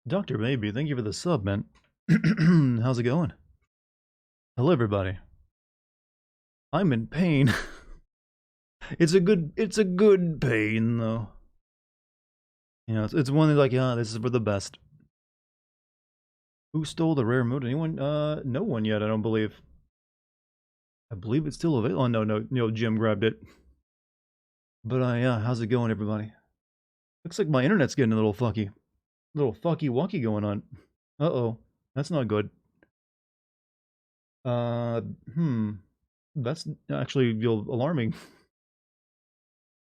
Dr. Maybe, thank you for the sub, man. How's it going? Hello, everybody. I'm in pain. It's a good pain, though. You know, it's one that's like, yeah, this is for the best. Who stole the rare mode? Anyone? No one yet, I don't believe. I believe it's still available. Oh, no, Jim grabbed it. But, yeah, how's it going, everybody? Looks like my internet's getting a little fucky. A little fucky-wucky going on. Uh-oh. That's not good. Uh, hmm. That's actually alarming.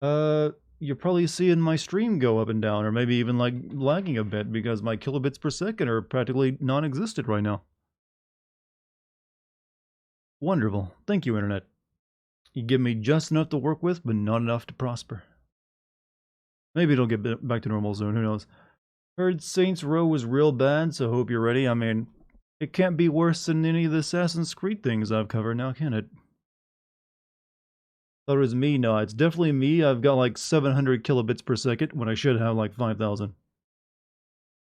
You're probably seeing my stream go up and down, or maybe even like lagging a bit because my kilobits per second are practically non-existent right now. Wonderful. Thank you, Internet. You give me just enough to work with, but not enough to prosper. Maybe it'll get back to normal soon, who knows. Heard Saints Row was real bad, so hope you're ready. I mean, it can't be worse than any of the Assassin's Creed things I've covered now, can it? Thought it was me. No, it's definitely me. I've got like 700 kilobits per second when I should have like 5,000.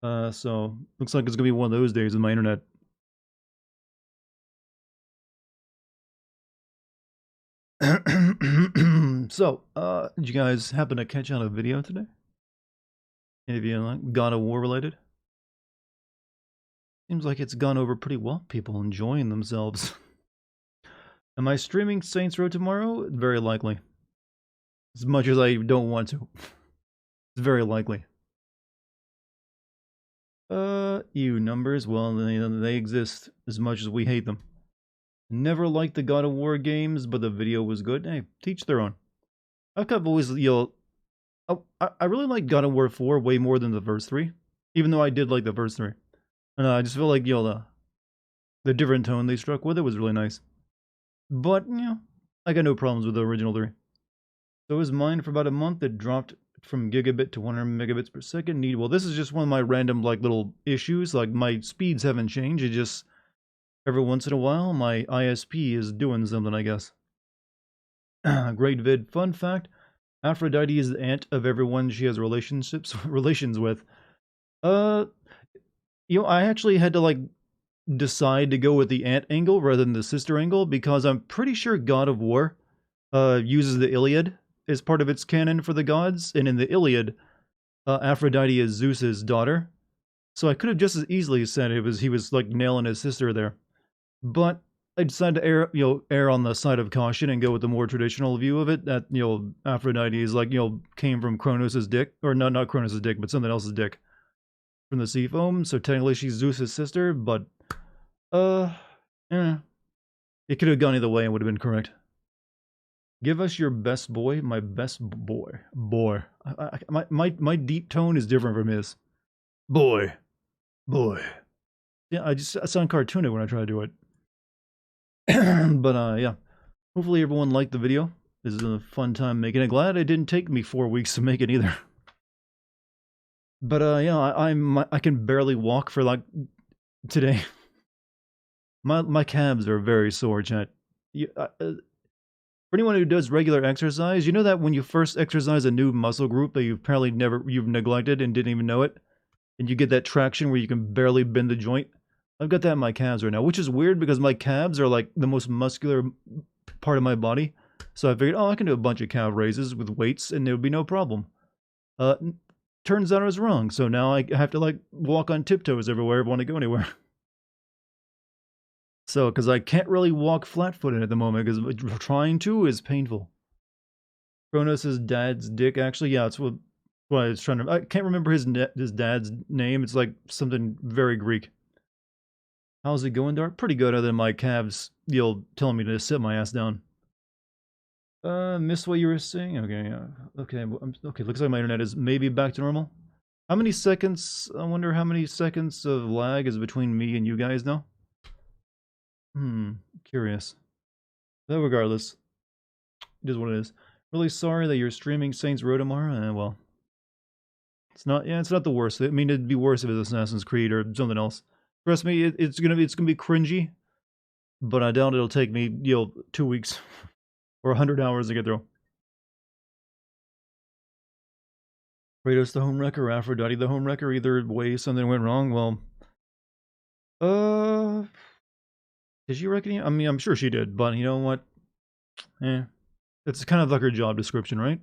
So looks like it's gonna be one of those days with my internet. So, did you guys happen to catch on a video today? Any of you like God of War related? Seems like it's gone over pretty well. People enjoying themselves. Am I streaming Saints Row tomorrow? Very likely. As much as I don't want to. It's very likely. You numbers, well, they exist as much as we hate them. Never liked the God of War games, but the video was good. Hey, teach their own. I've kind of always, I really like God of War 4 way more than the first three, even though I did like the first three. And I just feel like, the different tone they struck with it was really nice. But, I got no problems with the original three. So it was mine for about a month. It dropped from gigabit to 100 megabits per second. Well, this is just one of my random, like, little issues. Like, my speeds haven't changed. It just, every once in a while, my ISP is doing something, I guess. Great vid. Fun fact, Aphrodite is the aunt of everyone she has relations with. I actually had to, like, decide to go with the aunt angle rather than the sister angle because I'm pretty sure God of War uses the Iliad as part of its canon for the gods, and in the Iliad, Aphrodite is Zeus's daughter. So I could have just as easily said he was like nailing his sister there, but I decided to err on the side of caution and go with the more traditional view of it. That Aphrodite is like came from Kronos' dick, or not Kronos' dick, but something else's dick from the sea foam. So technically she's Zeus's sister, but yeah, it could have gone either way and would have been correct. Give us your best boy, my best boy. Boy. My deep tone is different from his. Boy. Boy. Yeah, I sound cartoonic when I try to do it. But, yeah. Hopefully everyone liked the video. This is a fun time making it. Glad it didn't take me 4 weeks to make it either. But, yeah, I can barely walk for, like, today. My calves are very sore, chat. For anyone who does regular exercise, you know that when you first exercise a new muscle group that you've neglected and didn't even know it, and you get that traction where you can barely bend the joint? I've got that in my calves right now, which is weird because my calves are like the most muscular part of my body. So I figured, I can do a bunch of calf raises with weights and there would be no problem. Turns out I was wrong, so now I have to like walk on tiptoes everywhere if I want to go anywhere. So, because I can't really walk flat-footed at the moment, because trying to is painful. Kronos' dad's dick, actually, yeah, that's what I was trying to... I can't remember his dad's name. It's like something very Greek. How's it going, Dart? Pretty good, other than my calves, telling me to sit my ass down. Missed what you were saying? Okay, yeah. Okay, okay, looks like my internet is maybe back to normal. How many seconds... I wonder how many seconds of lag is between me and you guys now? Curious. Though regardless, it is what it is. Really sorry that you're streaming Saints Row tomorrow. Well, it's not. Yeah, it's not the worst. I mean, it'd be worse if it was Assassin's Creed or something else. Trust me, it's gonna be cringy, but I doubt it'll take me 2 weeks or 100 hours to get through. Kratos the homewrecker, Aphrodite the homewrecker. Either way, something went wrong. Well, did she reckon? I mean, I'm sure she did, but you know what? It's kind of like her job description, right?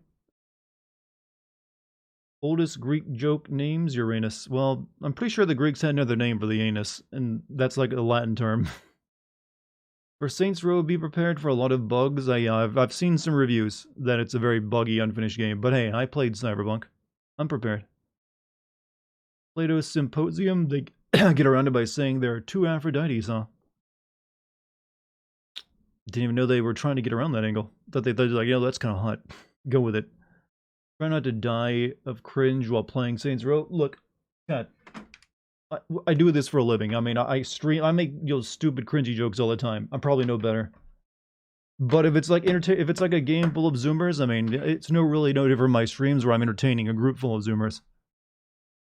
Oldest Greek joke names Uranus. Well, I'm pretty sure the Greeks had another name for the anus, and that's like a Latin term. For Saints Row, be prepared for a lot of bugs. I've seen some reviews that it's a very buggy, unfinished game, but hey, I played Cyberpunk. I'm prepared. Plato's Symposium, they get around it by saying there are two Aphrodites, huh? Didn't even know they were trying to get around that angle. Thought they thought, like, you know, that's kind of hot. Go with it. Try not to die of cringe while playing Saints Row. Look, God, I do this for a living. I mean, I stream, I make stupid, cringy jokes all the time. I'm probably no better. But if it's like if it's like a game full of Zoomers, I mean, it's no different from my streams where I'm entertaining a group full of Zoomers.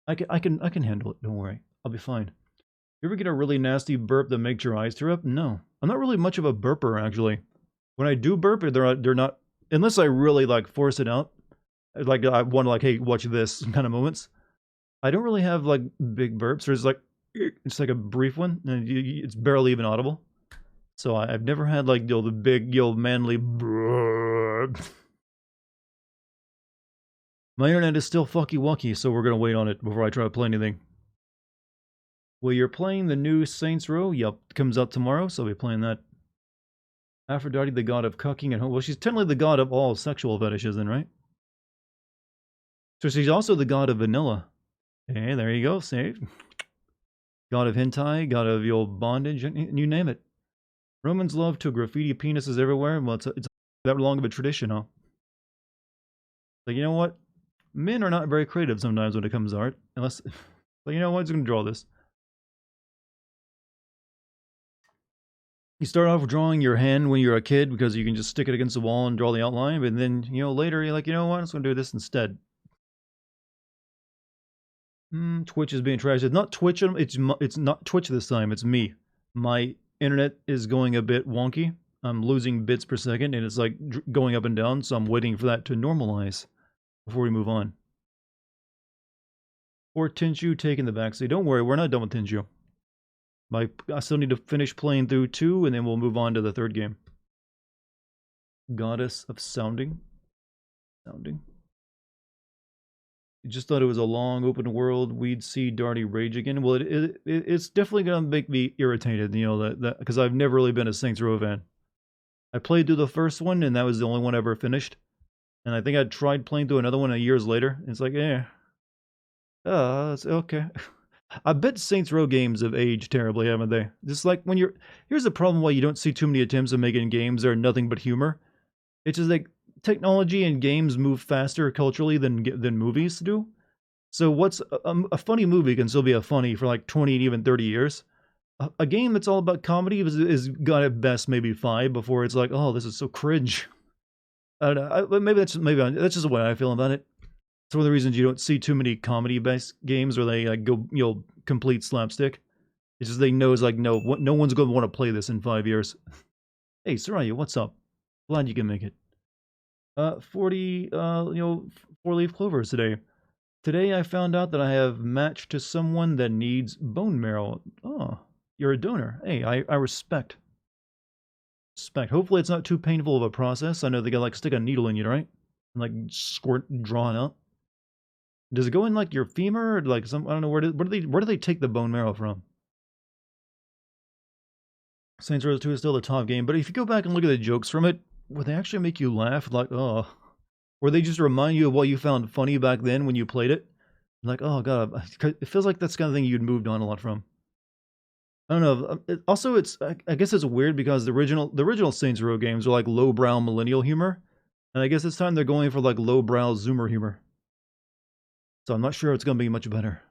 I can handle it. Don't worry, I'll be fine. You ever get a really nasty burp that makes your eyes tear up? No, I'm not really much of a burper actually. When I do burp, they're not unless I really like force it out. Like I want to like, hey, watch this kind of moments. I don't really have like big burps. There's like it's like a brief one, and it's barely even audible. So I've never had like the big manly burp. My internet is still fucky wucky, so we're gonna wait on it before I try to play anything. Well, you're playing the new Saints Row? Yup, it comes out tomorrow, so I'll be playing that. Aphrodite, the god of cucking and well, she's technically the god of all sexual fetishes, then, right? So she's also the god of vanilla. Hey, there you go, see? God of hentai, god of your bondage, you name it. Romans love to graffiti penises everywhere. Well, it's that long of a tradition, huh? Like, you know what? Men are not very creative sometimes when it comes to art. Unless, like, you know what? I'm going to draw this. You start off drawing your hand when you're a kid because you can just stick it against the wall and draw the outline. But then, later you're like, you know what? I'm just going to do this instead. Twitch is being trashed. It's not Twitch. It's not Twitch this time. It's me. My internet is going a bit wonky. I'm losing bits per second, and it's like going up and down. So I'm waiting for that to normalize before we move on. Or Tinshu taking the backseat. Don't worry, we're not done with Tinshu. I still need to finish playing through 2, and then we'll move on to the third game. Goddess of Sounding. You just thought it was a long open world. We'd see Darty rage again. Well, it's definitely gonna make me irritated. That because I've never really been a Saints Row fan. I played through the first one, and that was the only one I ever finished. And I think I tried playing through another one years later. And it's like, it's okay. I bet Saints Row games have aged terribly, haven't they? Just like when here's the problem why you don't see too many attempts at making games that are nothing but humor. It's just like technology and games move faster culturally than movies do. So what's a funny movie can still be a funny for like 20 and even 30 years. A game that's all about comedy is got at best maybe 5 before it's like, oh, this is so cringe. I don't know. Maybe that's just the way I feel about it. It's one of the reasons you don't see too many comedy-based games where they like go complete slapstick. It's just they know it's like no one's going to want to play this in 5 years. Hey, Soraya, what's up? Glad you can make it. 40 4-leaf clovers today. Today I found out that I have matched to someone that needs bone marrow. Oh, you're a donor. Hey, I respect. Hopefully it's not too painful of a process. I know they gotta like stick a needle in you, right? And like squirt drawn out. Does it go in like your femur or like some? I don't know where do they take the bone marrow from? Saints Row 2 is still the top game, but if you go back and look at the jokes from it, would they actually make you laugh? Like, oh, or they just remind you of what you found funny back then when you played it? Like, oh god, it feels like that's the kind of thing you'd moved on a lot from. I don't know. Also, I guess it's weird because the original Saints Row games are like lowbrow millennial humor, and I guess this time they're going for like lowbrow Zoomer humor. So I'm not sure it's going to be much better.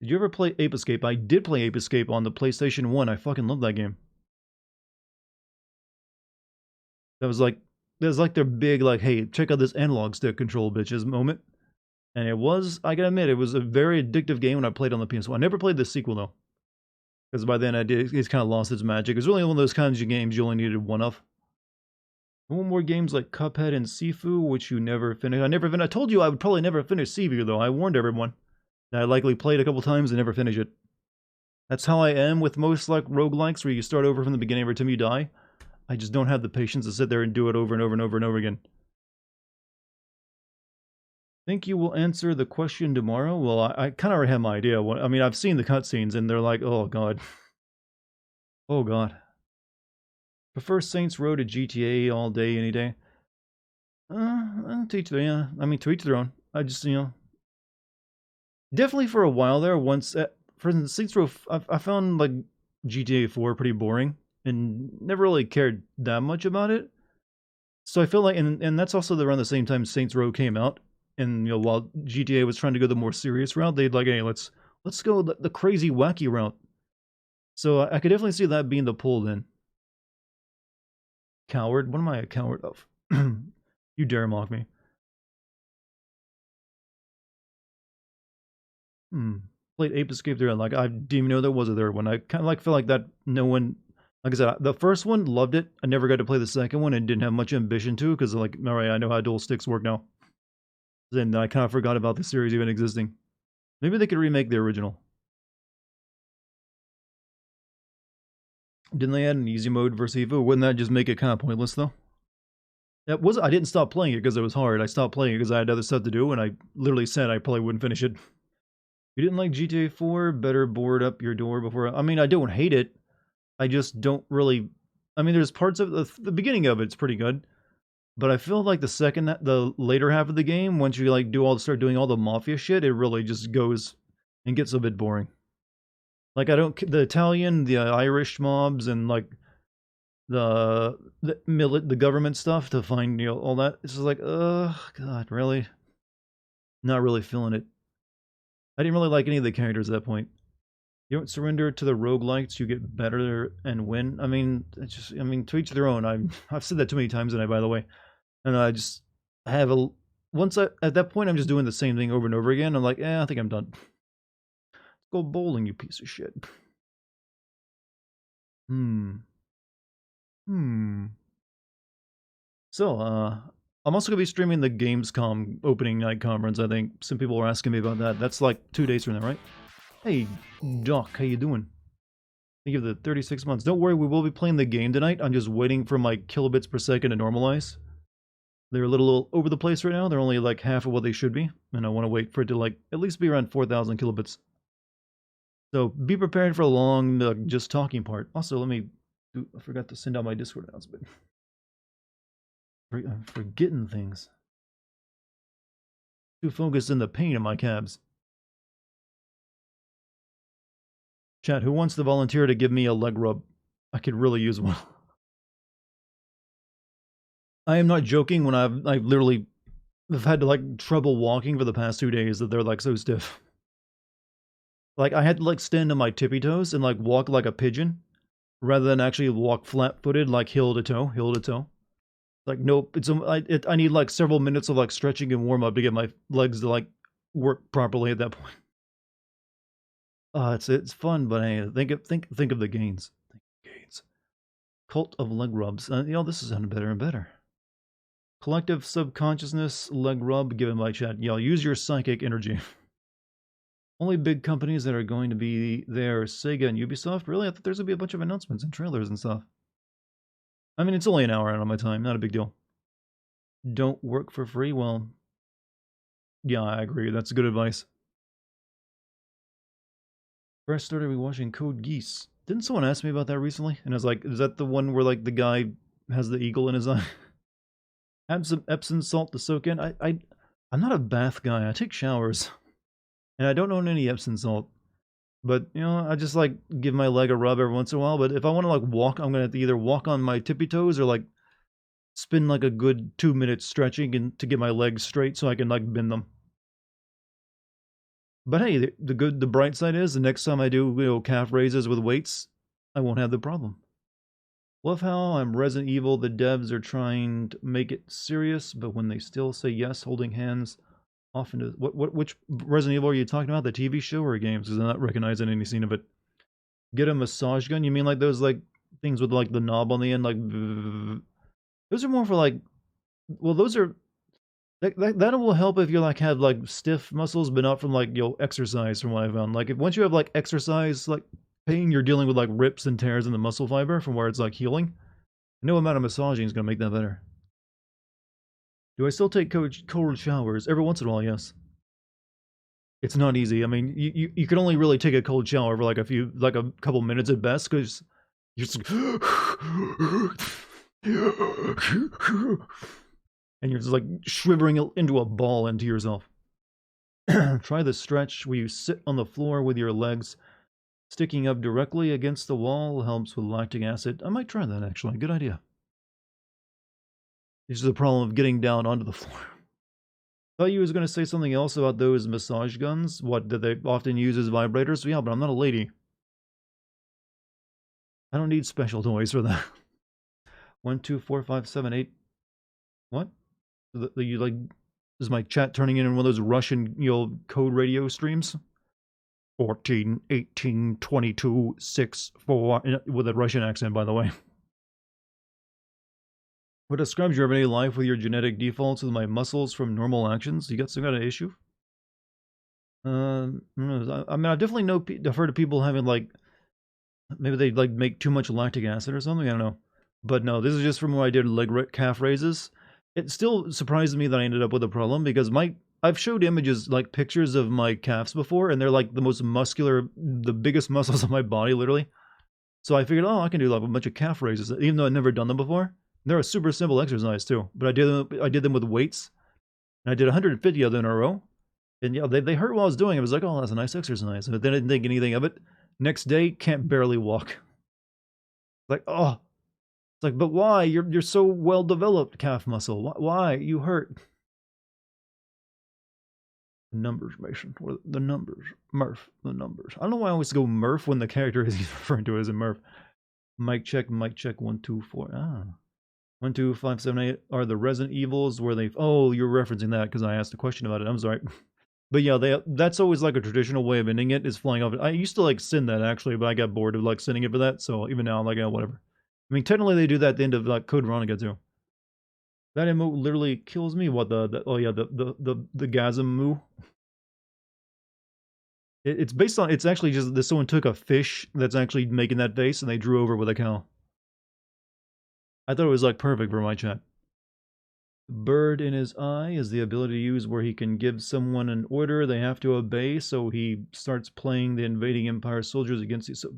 Did you ever play Ape Escape? I did play Ape Escape on the PlayStation 1. I fucking love that game. That was like their big like, hey, check out this analog stick control, bitches moment. And it was, I gotta admit, it was a very addictive game when I played on the PS1. I never played the sequel though, because by then it's kind of lost its magic. It was really one of those kinds of games you only needed one of. One more games like Cuphead and Sifu, which you never finished. I told you I would probably never finish Sifu, though. I warned everyone that I likely played a couple times and never finish it. That's how I am with most like roguelikes, where you start over from the beginning every time you die. I just don't have the patience to sit there and do it over and over and over and over again. Think you will answer the question tomorrow? Well, I kind of already have my idea. I mean, I've seen the cutscenes, and they're like, oh god. Oh god. Prefer Saints Row to GTA all day, any day? To each their, yeah. I mean, to each their own. I just, definitely for a while there, once, for instance, Saints Row, I found, like, GTA 4 pretty boring, and never really cared that much about it. So I feel like, and that's also around the same time Saints Row came out, and, while GTA was trying to go the more serious route, they'd like, hey, let's go the crazy, wacky route. So I could definitely see that being the pull then. Coward? What am I a coward of? You dare mock me. Played Ape Escape there, and like I didn't even know there was a third one. I kind of like feel like that no one, like I said, the first one loved it. I never got to play the second one and didn't have much ambition to, because like, all right, I know how dual sticks work now. Then I kind of forgot about the series even existing. Maybe they could remake the original. Didn't they add an easy mode for Sifu? Wouldn't that just make it kind of pointless though? That was I didn't stop playing it because it was hard. I stopped playing it because I had other stuff to do, and I literally said I probably wouldn't finish it. You didn't like GTA 4? Better board up your door before. I mean, I don't hate it. I just don't really. I mean, there's parts of the beginning of it's pretty good, but I feel like the later half of the game, once you like start doing all the mafia shit, it really just goes and gets a bit boring. Like the Italian, the Irish mobs, and like the government stuff to find all that. It's just like, god, really? Not really feeling it. I didn't really like any of the characters at that point. You don't surrender to the roguelites, you get better and win. I mean, it's just, I mean, to each their own. I've said that too many times tonight, by the way. And I have at that point, I'm just doing the same thing over and over again. I'm like, I think I'm done. Let's go bowling, you piece of shit. So, I'm also going to be streaming the Gamescom opening night conference, I think. Some people were asking me about that. That's like 2 days from now, right? Hey, Doc, how you doing? Thank you for the 36 months. Don't worry, we will be playing the game tonight. I'm just waiting for my kilobits per second to normalize. They're a little over the place right now. They're only like half of what they should be. And I want to wait for it to like at least be around 4,000 kilobits. So be prepared for a long just talking part. Also, I forgot to send out my Discord announcement. I'm forgetting things. Too focused in the pain of my cabs. Chat, who wants to volunteer to give me a leg rub? I could really use one. I am not joking when I've literally had to like trouble walking for the past 2 days that they're like so stiff. Like I had to like stand on my tippy toes and like walk like a pigeon rather than actually walk flat-footed like heel to toe. Like, nope, I need like several minutes of like stretching and warm up to get my legs to like work properly at that point. It's fun, but hey, think of the gains. Cult of leg rubs. This is sounding better and better. Collective subconsciousness leg rub given by chat. Use your psychic energy. Only big companies that are going to be there, Sega and Ubisoft. Really, I thought there's gonna be a bunch of announcements and trailers and stuff. I mean, it's only an hour out of my time, not a big deal. Don't work for free? Well, yeah, I agree. That's good advice. First started rewatching Code Geass. Didn't someone ask me about that recently? And I was like, is that the one where like the guy has the eagle in his eye? Add some Epsom salt to soak in. I'm not a bath guy. I take showers. And I don't own any Epsom salt. But, I just like give my leg a rub every once in a while. But if I want to like walk, I'm going to have to either walk on my tippy toes or like spend like a good 2 minutes stretching and to get my legs straight so I can like bend them. But hey, the bright side is the next time I do calf raises with weights, I won't have the problem. Love how I'm Resident Evil. The devs are trying to make it serious, but when they still say yes, holding hands often is which Resident Evil are you talking about? The TV show or games? Because I'm not recognizing any scene of it. Get a massage gun? You mean like those like things with like the knob on the end, like? Those are more for like, well, those are that will help if you like have like stiff muscles, but not from like exercise. From what I found, like if once you have like exercise like pain, you're dealing with like rips and tears in the muscle fiber from where it's like healing. No amount of massaging is gonna make that better. Do I still take cold showers every once in a while? Yes. It's not easy. I mean, you can only really take a cold shower for like a couple minutes at best, because you're just and you're just like shivering into a ball into yourself. Try the stretch where you sit on the floor with your legs sticking up directly against the wall. Helps with lactic acid. I might try that actually. Good idea. This is the problem of getting down onto the floor. Thought you was going to say something else about those massage guns. What, that they often use as vibrators? Yeah, but I'm not a lady. I don't need special toys for that. 1, 2, 4, 5, 7, 8. What? You like? Is my chat turning in one of those Russian, code radio streams? 14, 18, 22, 6, 4, with a Russian accent, by the way. What describes your everyday life with your genetic defaults with my muscles from normal actions? You got some kind of issue? I mean, I definitely I've heard of people having like, maybe they like make too much lactic acid or something. I don't know, but no, this is just from when I did calf raises. It still surprises me that I ended up with a problem because I've showed images like pictures of my calves before, and they're like the most muscular, the biggest muscles of my body, literally. So I figured, oh, I can do like a bunch of calf raises, even though I'd never done them before. They're a super simple exercise too, but I did them with weights, and I did 150 of them in a row. And yeah, they hurt while I was doing it. I was like, oh, that's a nice exercise. But then I didn't think anything of it. Next day, can't barely walk. Like, oh. It's like, but why? You're so well developed, calf muscle. Why? You hurt. The numbers, Mason. The numbers. Murph. The numbers. I don't know why I always go Murph when the character is referring to as a Murph. Mic check, 1, 2, 4. Ah. 1, 2, 5, 7, 8 are the Resident Evils where they... Oh, you're referencing that because I asked a question about it. I'm sorry. But yeah, that's always like a traditional way of ending it, is flying off. I used to like send that actually, but I got bored of like sending it for that. So even now I'm like, oh, whatever. I mean, technically they do that at the end of like Code Veronica too. That emote literally kills me. What oh yeah, the gasm moo. It's based on, it's actually just that someone took a fish that's actually making that face and they drew over with a cow. I thought it was like perfect for my chat. Bird in his eye is the ability to use where he can give someone an order they have to obey, so he starts playing the invading Empire soldiers against you. So,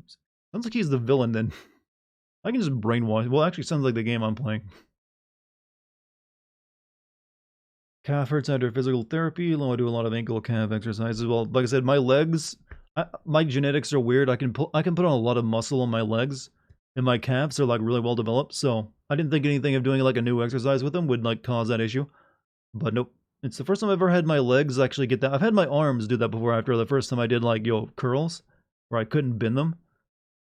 sounds like he's the villain then. I can just brainwash. Well, actually sounds like the game I'm playing. Calf hurts after physical therapy. I do a lot of ankle calf exercises. Well, like I said, my legs, my genetics are weird. I can put on a lot of muscle on my legs, and my calves are like really well developed, so I didn't think anything of doing like a new exercise with them would like cause that issue. But nope. It's the first time I've ever had my legs actually get that. I've had my arms do that before after the first time I did like, curls, where I couldn't bend them.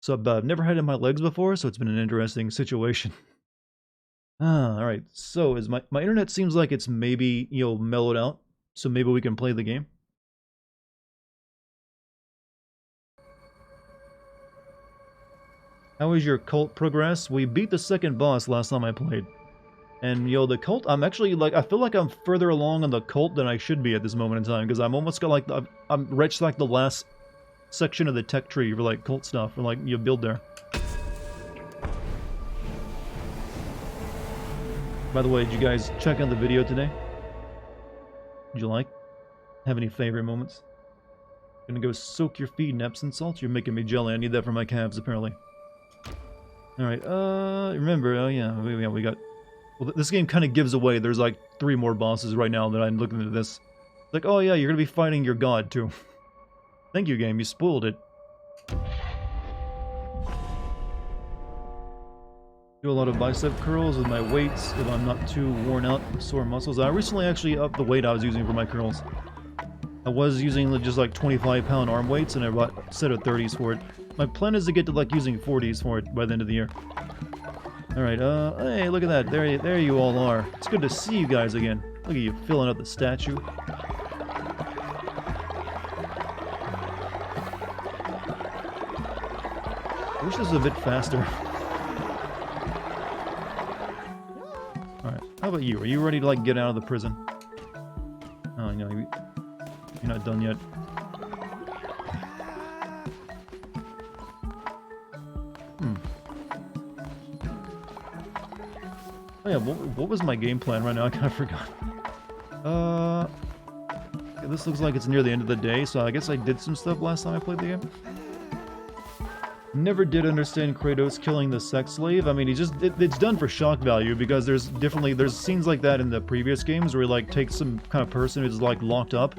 So I've never had it in my legs before, so it's been an interesting situation. Alright. So is my internet seems like it's maybe, mellowed out. So maybe we can play the game. How is your cult progress? We beat the second boss last time I played. And, the cult, I'm actually, like, I feel like I'm further along on the cult than I should be at this moment in time, because I'm almost got, like, I'm reached, like, the last section of the tech tree for, like, cult stuff, or, like, you build there. By the way, did you guys check out the video today? Did you like? Have any favorite moments? Gonna go soak your feet in Epsom salt? You're making me jelly. I need that for my calves, apparently. Alright, remember, oh yeah, we got... Well, this game kind of gives away, there's like 3 more bosses right now that I'm looking at this. Like, oh yeah, you're gonna be fighting your god, too. Thank you, game, you spoiled it. Do a lot of bicep curls with my weights if I'm not too worn out with sore muscles. I recently actually upped the weight I was using for my curls. I was using just like 25-pound arm weights, and I bought a set of 30s for it. My plan is to get to like using 40s for it by the end of the year. Alright, hey, look at that. There you all are. It's good to see you guys again. Look at you filling up the statue. I wish this was a bit faster. How about you? Are you ready to, like, get out of the prison? Oh, no, you're not done yet. Oh yeah, what was my game plan right now? I kind of forgot. This looks like it's near the end of the day, so I guess I did some stuff last time I played the game. Never did understand Kratos killing the sex slave. I mean, it's done for shock value, because there's scenes like that in the previous games where he, like, takes some kind of person who's, like, locked up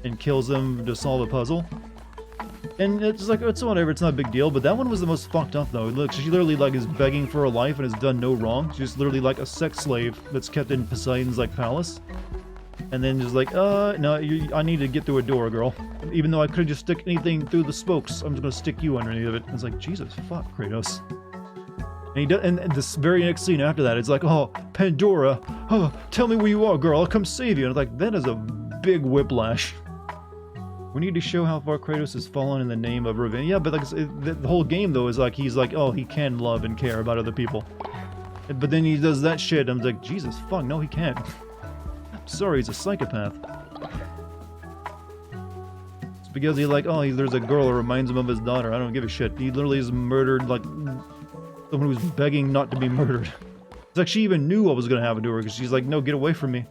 and kills them to solve a puzzle. And it's like, it's whatever, it's not a big deal, but that one was the most fucked up, though. Look, she literally, like, is begging for her life and has done no wrong. She's literally, like, a sex slave that's kept in Poseidon's, like, palace. And then just like, no, I need to get through a door, girl. Even though I could just stick anything through the spokes, I'm just gonna stick you underneath of it. It's like, Jesus, fuck, Kratos. And he does, and this very next scene after that, it's like, oh, Pandora, oh, tell me where you are, girl, I'll come save you. And it's like, that is a big whiplash. We need to show how far Kratos has fallen in the name of revenge. Yeah, but like, the whole game, though, is like, he's like, oh, he can love and care about other people. But then he does that shit, and I'm like, Jesus, fuck, no, he can't. Sorry, he's a psychopath. It's because he like, oh, there's a girl who reminds him of his daughter. I don't give a shit. He literally is murdered, like, someone who's begging not to be murdered. It's like she even knew what was going to happen to her, because she's like, no, get away from me.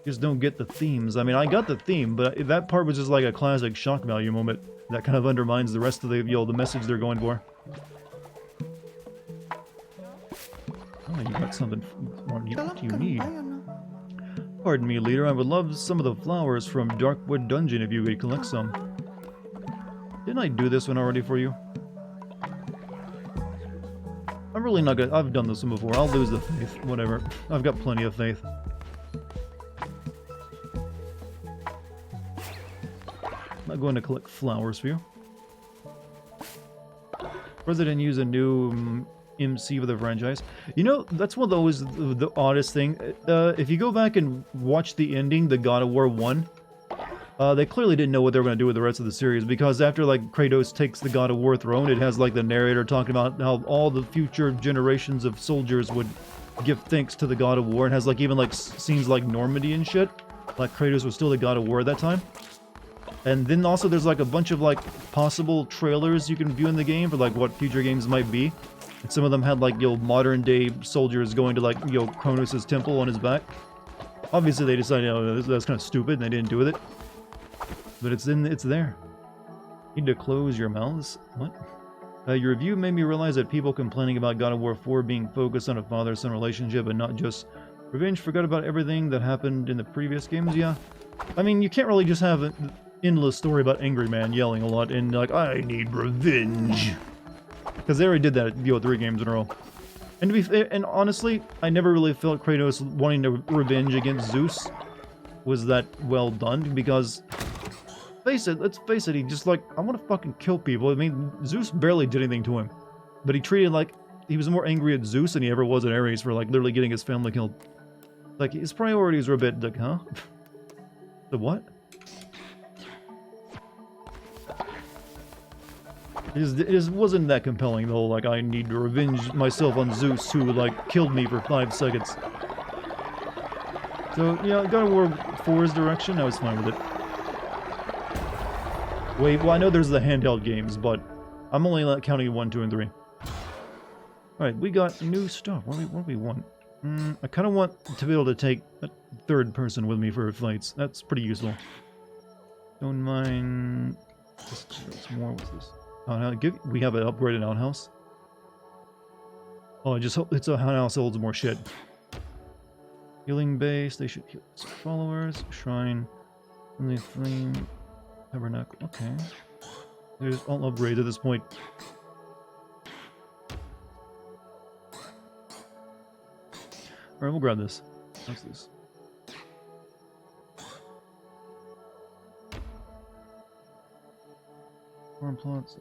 Just don't get the themes. I mean, I got the theme, but that part was just like a classic shock value moment that kind of undermines the rest of the, the message they're going for. Oh, you got something. What do you need? Pardon me, leader. I would love some of the flowers from Darkwood Dungeon if you could collect some. Didn't I do this one already for you? I'm really not gonna... I've done this one before. I'll lose the faith. Whatever. I've got plenty of faith. I'm not going to collect flowers for you. President used a new... MC for the franchise. You know, that's one of those the oddest thing. If you go back and watch the ending, the God of War 1, they clearly didn't know what they were going to do with the rest of the series, because after, like, Kratos takes the God of War throne, it has, like, the narrator talking about how all the future generations of soldiers would give thanks to the God of War. It has, like, even, like, scenes like Normandy and shit. Like, Kratos was still the God of War at that time. And then also there's, like, a bunch of, like, possible trailers you can view in the game for, like, what future games might be. And some of them had, like, modern day soldiers going to, like, Kronos' temple on his back. Obviously they decided, oh, that's kind of stupid, and they didn't do with it. But it's there. Need to close your mouths? What? Your review made me realize that people complaining about God of War 4 being focused on a father-son relationship and not just revenge forgot about everything that happened in the previous games. Yeah. I mean, you can't really just have an endless story about Angry Man yelling a lot and, like, I need revenge. Because they already did that, 3 games in a row. And to be fair, and honestly, I never really felt Kratos wanting to revenge against Zeus was that well done, because let's face it, he just like, I want to fucking kill people. I mean, Zeus barely did anything to him. But he treated like, he was more angry at Zeus than he ever was at Ares for, like, literally getting his family killed. Like, his priorities were a bit like, huh? The what? It just wasn't that compelling, though. Like, I need to revenge myself on Zeus, who, like, killed me for 5 seconds. So, yeah, God of War 4's direction, I was fine with it. Wait, well, I know there's the handheld games, but I'm only counting 1, 2, and 3. Alright, we got new stuff. What do we want? I kind of want to be able to take a 3rd person with me for fights. That's pretty useful. Don't mind... What's more? What's this? We have an upgraded outhouse. Oh, it's a outhouse that holds more shit. Healing base, they should heal followers. Shrine, only flame, tabernacle. Okay. There's all upgrades at this point. Alright, we'll grab this. What's this? Farm plots.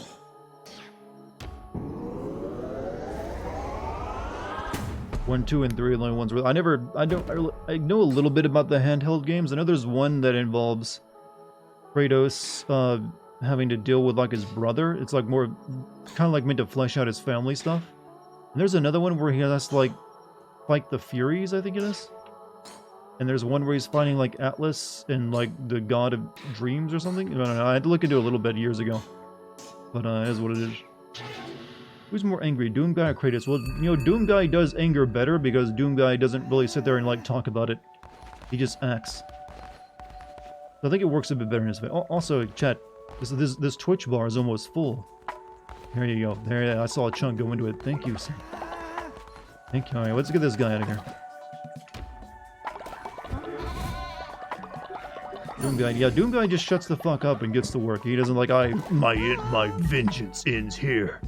One, 2, and 3 are the only ones where I know a little bit about the handheld games. I know there's one that involves Kratos having to deal with, like, his brother. It's like kind of like meant to flesh out his family stuff. And there's another one where he has to, like, fight the Furies, I think it is. And there's one where he's fighting like Atlas and like the god of dreams or something. I don't know. I had to look into it a little bit years ago. But it is what it is. Who's more angry, Doomguy or Kratos? Well, you know, Doomguy does anger better because Doomguy doesn't really sit there and like talk about it. He just acts. So I think it works a bit better in his way. Also, chat, this Twitch bar is almost full. There you go. There, I saw a chunk go into it. Thank you, sir. Thank you. Alright, let's get this guy out of here. Doomguy, yeah, Doomguy just shuts the fuck up and gets to work. He doesn't like, my vengeance ends here.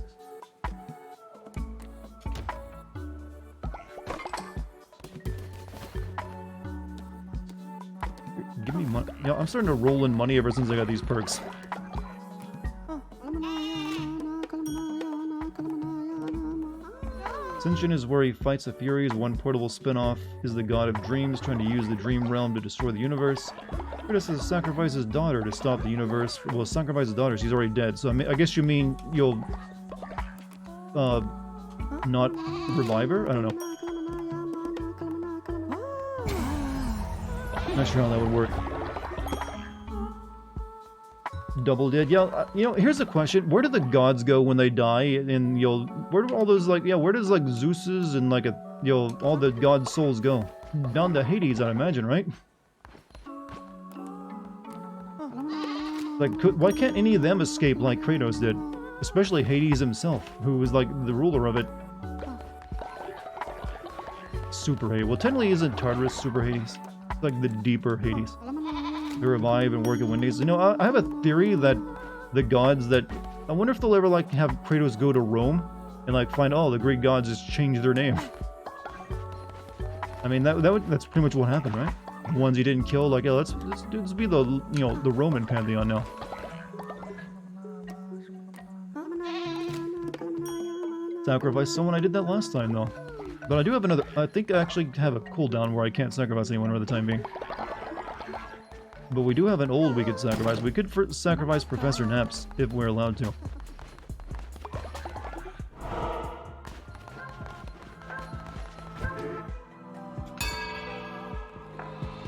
Give me money. Yeah, I'm starting to roll in money ever since I got these perks. Ascension is where he fights the Furies. One portable spin-off is the god of dreams, trying to use the dream realm to destroy the universe. Kratos has sacrificed his daughter to stop the universe. Well, sacrifice his daughter, she's already dead. So I guess you mean you'll not revive her? I don't know. Not sure how that would work. Double dead. Yeah, you know, here's a question. Where do the gods go when they die? And you'll, where do all those, like, yeah, where does, like, Zeus's and, like, all the god souls go? Down to Hades, I'd imagine, right? Like, why can't any of them escape like Kratos did? Especially Hades himself, who was, like, the ruler of it. Super Hades. Well, technically isn't Tartarus Super Hades? It's like the deeper Hades. To revive and work at Wendy's. You know, I have a theory that the gods that... I wonder if they'll ever, like, have Kratos go to Rome and, like, find, oh, the Greek gods just changed their name. I mean, that's pretty much what happened, right? The ones he didn't kill, like, yeah, let's be the, you know, the Roman pantheon now. Sacrifice someone. I did that last time, though. But I do have another... I think I actually have a cooldown where I can't sacrifice anyone for the time being. But we do have an old we could sacrifice. We could sacrifice Professor Naps, if we're allowed to.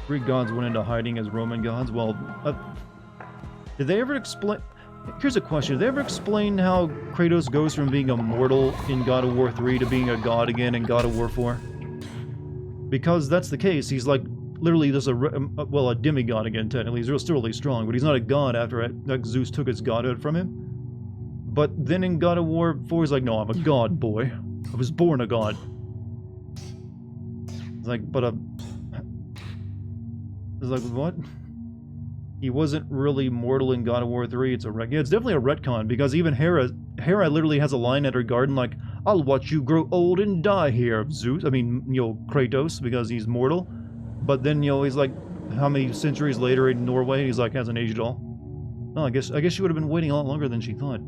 Greek gods went into hiding as Roman gods. Well, did they ever explain... Here's a question. Did they ever explain how Kratos goes from being a mortal in God of War 3 to being a god again in God of War 4? Because that's the case. He's like... literally just a demigod again, technically. He's still really strong, but he's not a god after Zeus took his godhood from him. But then in God of War 4, he's like, no, I'm a god, boy. I was born a god. It's like, but it's like, what? He wasn't really mortal in God of War 3. It's it's definitely a retcon, because even Hera literally has a line at her garden like, I'll watch you grow old and die here, Zeus. I mean, you know, Kratos, because he's mortal. But then, you know, he's like, how many centuries later in Norway, he's like, hasn't aged at all. Oh, I guess she would have been waiting a lot longer than she thought.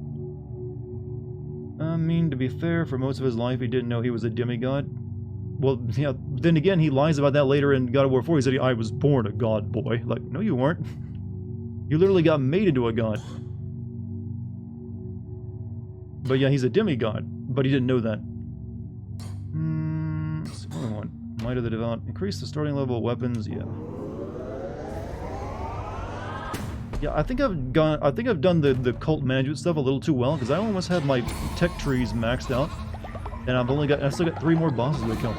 I mean, to be fair, for most of his life, he didn't know he was a demigod. Well, yeah, then again, he lies about that later in God of War 4. He said, I was born a god, boy. Like, no, you weren't. You literally got made into a god. But yeah, he's a demigod, but he didn't know that. What's the other one? Might of the Devout. Increase the starting level of weapons, yeah. Yeah, I think I've done the cult management stuff a little too well, because I almost have my tech trees maxed out. And I still got 3 more bosses to kill.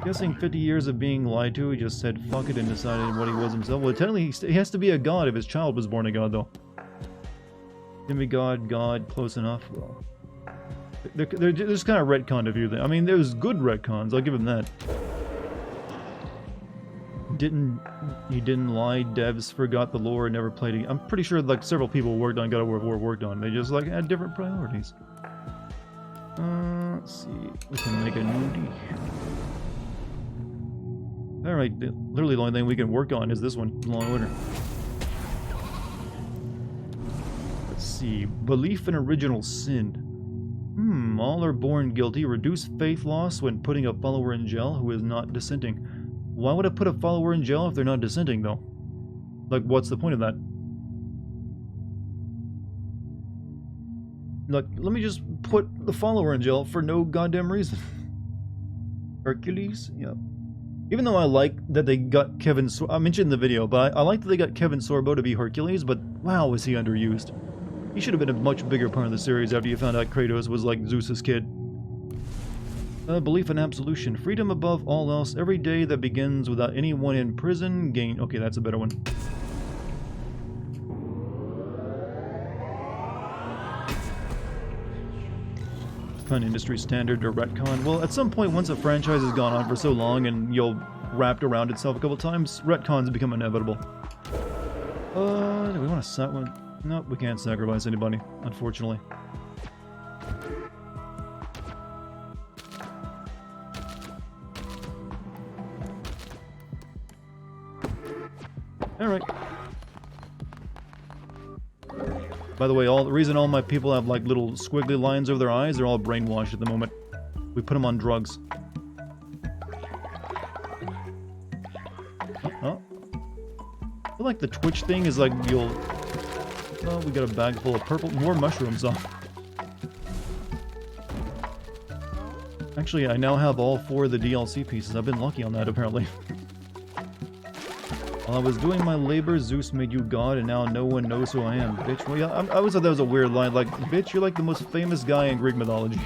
Guessing 50 years of being lied to, he just said fuck it and decided what he was himself. Well, technically he has to be a god if his child was born a god, though. Demigod, god, close enough. Well, there's kind of retcon to view that. I mean, there's good retcons, I'll give him that. He didn't lie, devs forgot the lore and never played it. I'm pretty sure like several people worked on God of War worked on. They just like had different priorities. Let's see. We can make a new D. Alright, literally the only thing we can work on is this one, Law and Order. Let's see. Belief in original sin. All are born guilty. Reduce faith loss when putting a follower in jail who is not dissenting. Why would I put a follower in jail if they're not dissenting, though? Like, what's the point of that? Like, let me just put the follower in jail for no goddamn reason. Hercules? Yeah. Even though I like that they got Kevin... I mentioned in the video, but I like that they got Kevin Sorbo to be Hercules, but wow, was he underused. He should have been a much bigger part of the series after you found out Kratos was like Zeus's kid. Belief in absolution. Freedom above all else. Every day that begins without anyone in prison gain... Okay, that's a better one. Fun industry standard or retcon. Well, at some point, once a franchise has gone on for so long and you'll wrapped around itself a couple times, retcons become inevitable. Do we want to set one? Nope, we can't sacrifice anybody, unfortunately. Alright. By the way, the reason all my people have like little squiggly lines over their eyes, they're all brainwashed at the moment. We put them on drugs. Oh. I feel like the Twitch thing is like you'll... Oh, we got a bag full of purple... More mushrooms, though. Actually, I now have all 4 of the DLC pieces. I've been lucky on that, apparently. While I was doing my labor, Zeus made you god, and now no one knows who I am. Bitch, well, yeah, I always thought that was a weird line. Like, bitch, you're like the most famous guy in Greek mythology.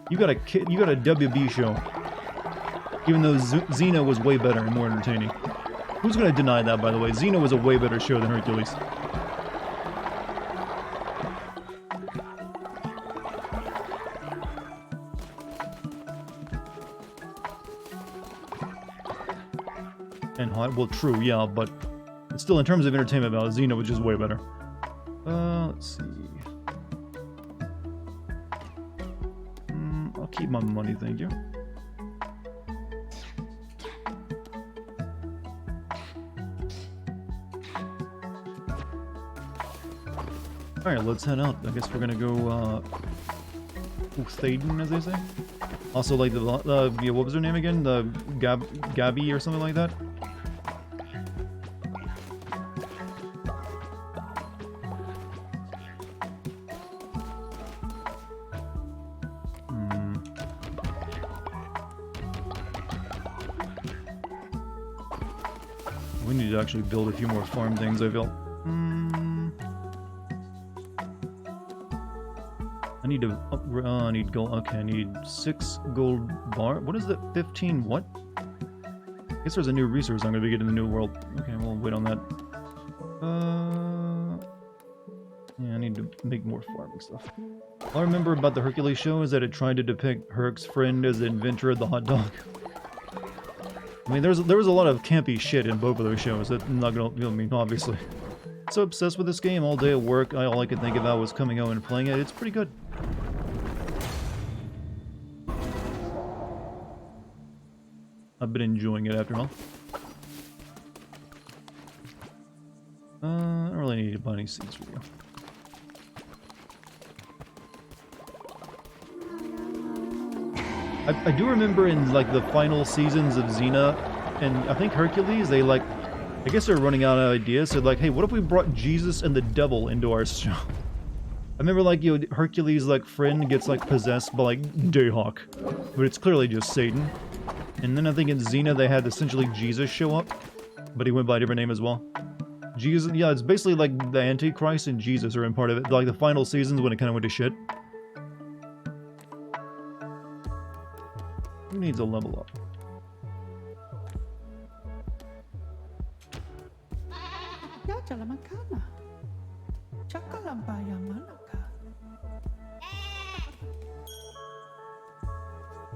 You got a WB show. Even though Xena was way better and more entertaining. Who's gonna deny that, by the way? Xena was a way better show than Hercules. And hot, well, true, yeah, but still, in terms of entertainment value, Xena was just way better. Let's see. I'll keep my money, thank you. Alright, let's head out. I guess we're gonna go, Thaden, as they say. Also, like, yeah, what was her name again? The Gabby or something like that? We need to actually build a few more farm things, I feel. I need to I need gold. Okay, I need 6 gold bar. What is that? 15 what? I guess there's a new resource I'm going to be getting in the new world. Okay, we'll wait on that. Yeah, I need to make more farming stuff. All I remember about the Hercules show is that it tried to depict Herc's friend as the inventor of the hot dog. I mean, there was a lot of campy shit in both of those shows. That I'm not gonna, I mean, obviously. So obsessed with this game all day at work, all I could think about was coming out and playing it. It's pretty good. I've been enjoying it after all. I don't really need to buy any seeds for you. I do remember in like the final seasons of Xena and I think Hercules, they like, I guess they're running out of ideas, so like, hey, what if we brought Jesus and the devil into our show? I remember like, you know, Hercules' like friend gets like possessed by like Dayhawk, but it's clearly just Satan. And then I think in Xena they had essentially Jesus show up, but he went by a different name as well. Jesus, yeah, it's basically like the Antichrist and Jesus are in part of it, like the final seasons when it kind of went to shit. Who needs a level up?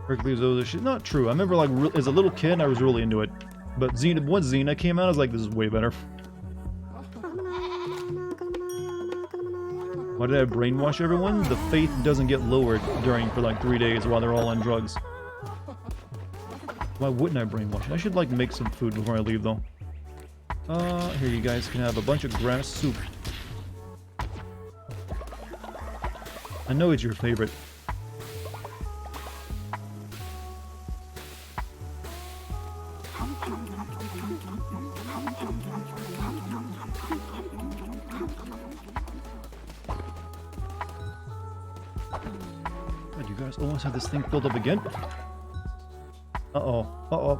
Hercules owes a shit. Not true. I remember, like, as a little kid, I was really into it. But Xena, once Xena came out, I was like, this is way better. Why did I brainwash everyone? The faith doesn't get lowered for like 3 days while they're all on drugs. Why wouldn't I brainwash? I should, like, make some food before I leave, though. Here, you guys can have a bunch of grass soup. I know it's your favorite. God, you guys almost have this thing filled up again. Uh-oh. Uh-oh.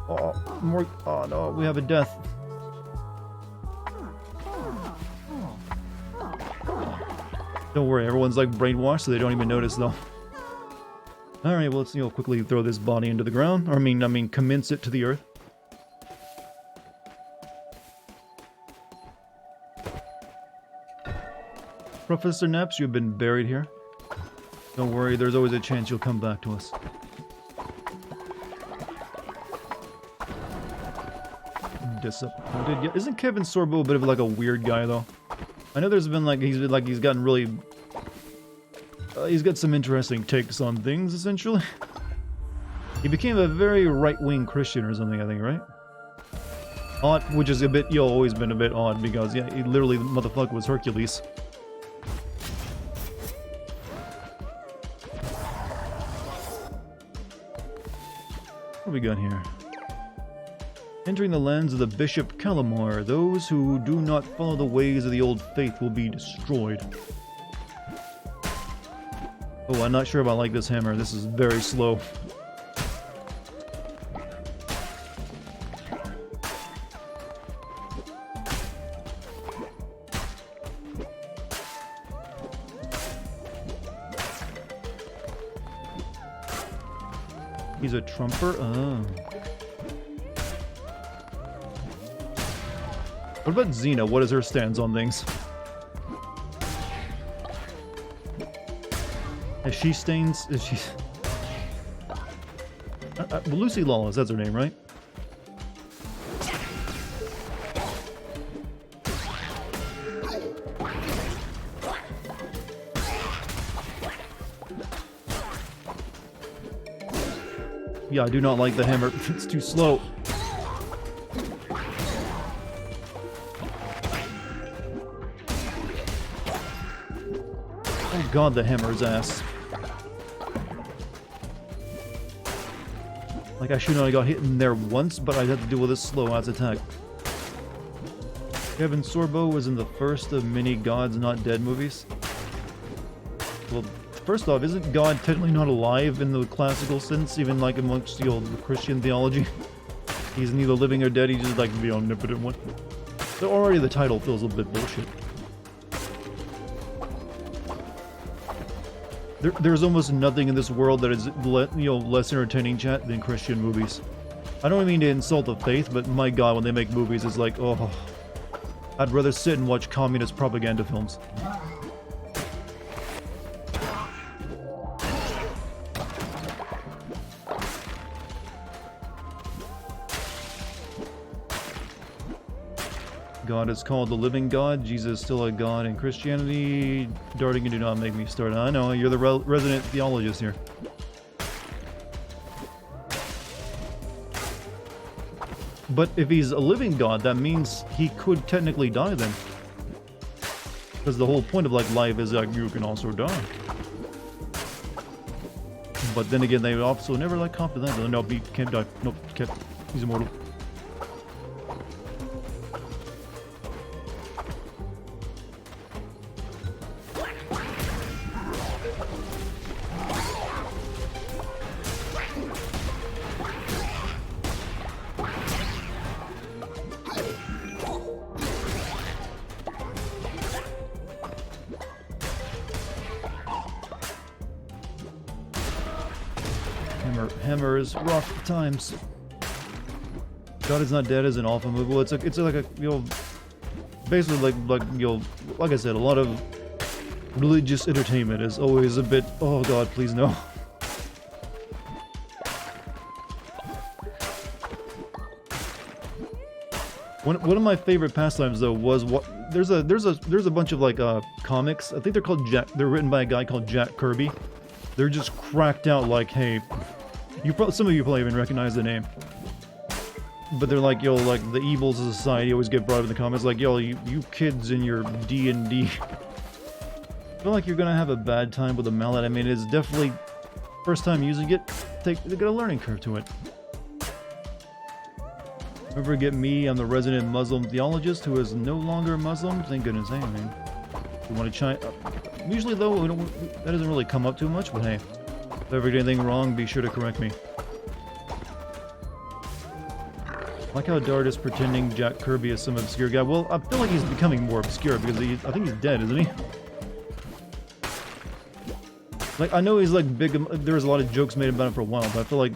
Uh-oh. More. Oh, no. We have a death. Don't worry. Everyone's like brainwashed, so they don't even notice, though. Alright, well, let's, quickly throw this body into the ground. Or, I mean, commence it to the earth. Professor Naps, you've been buried here. Don't worry, there's always a chance you'll come back to us. Disappointed. Yeah, isn't Kevin Sorbo a bit of like a weird guy though? I know there's been he's gotten really he's got some interesting takes on things essentially. He became a very right-wing Christian or something, I think, right? Odd, which is a bit always been a bit odd because yeah, he literally the motherfucker was Hercules. What have we got here? Entering the lands of the Bishop Calamar, those who do not follow the ways of the old faith will be destroyed. Oh, I'm not sure if I like this hammer. This is very slow. He's a trumper? Oh. What about Xena? What is her stance on things? Is she stains? Is she... Lucy Lawless, that's her name, right? Yeah, I do not like the hammer. It's too slow. Oh god, the hammer's ass. Like, I should have got hit in there once, but I'd have to deal with this slow-ass attack. Kevin Sorbo was in the first of many God's Not Dead movies. Well, first off, isn't God technically not alive in the classical sense, even like amongst the old Christian theology? He's neither living or dead, he's just like the omnipotent one. So already the title feels a bit bullshit. There's almost nothing in this world that is less entertaining, chat, than Christian movies. I don't mean to insult the faith, but my god, when they make movies, it's like, oh, I'd rather sit and watch communist propaganda films. God is called the living God. Jesus is still a God in Christianity. Dartigan, do not make me start. I know, you're the resident theologist here. But if he's a living God, that means he could technically die then. Because the whole point of like life is like you can also die. But then again, they also never like confident. No, he can't die. Nope, can't. He's immortal. Hammer is rough times. God is Not Dead is an alpha movie. Well, it's like a basically like I said, a lot of religious entertainment is always a bit. Oh God, please no. One of my favorite pastimes though was what there's a bunch of like comics. I think they're called Jack. They're written by a guy called Jack Kirby. They're just cracked out like, hey, some of you probably even recognize the name. But they're like, yo, like the evils of society always get brought up in the comments. Like, yo, you kids in your D&D. I feel like you're gonna have a bad time with a mallet. I mean, it's definitely first time using it. They got a learning curve to it. Don't forget me, I'm the resident Muslim theologist who is no longer Muslim. Thank goodness. Hey, I mean, you want to chime? Usually though, that doesn't really come up too much. But hey, if I ever did anything wrong, be sure to correct me. Like how Dart is pretending Jack Kirby is some obscure guy. Well, I feel like he's becoming more obscure because I think he's dead, isn't he? Like, I know he's like big, there was a lot of jokes made about him for a while, but I feel like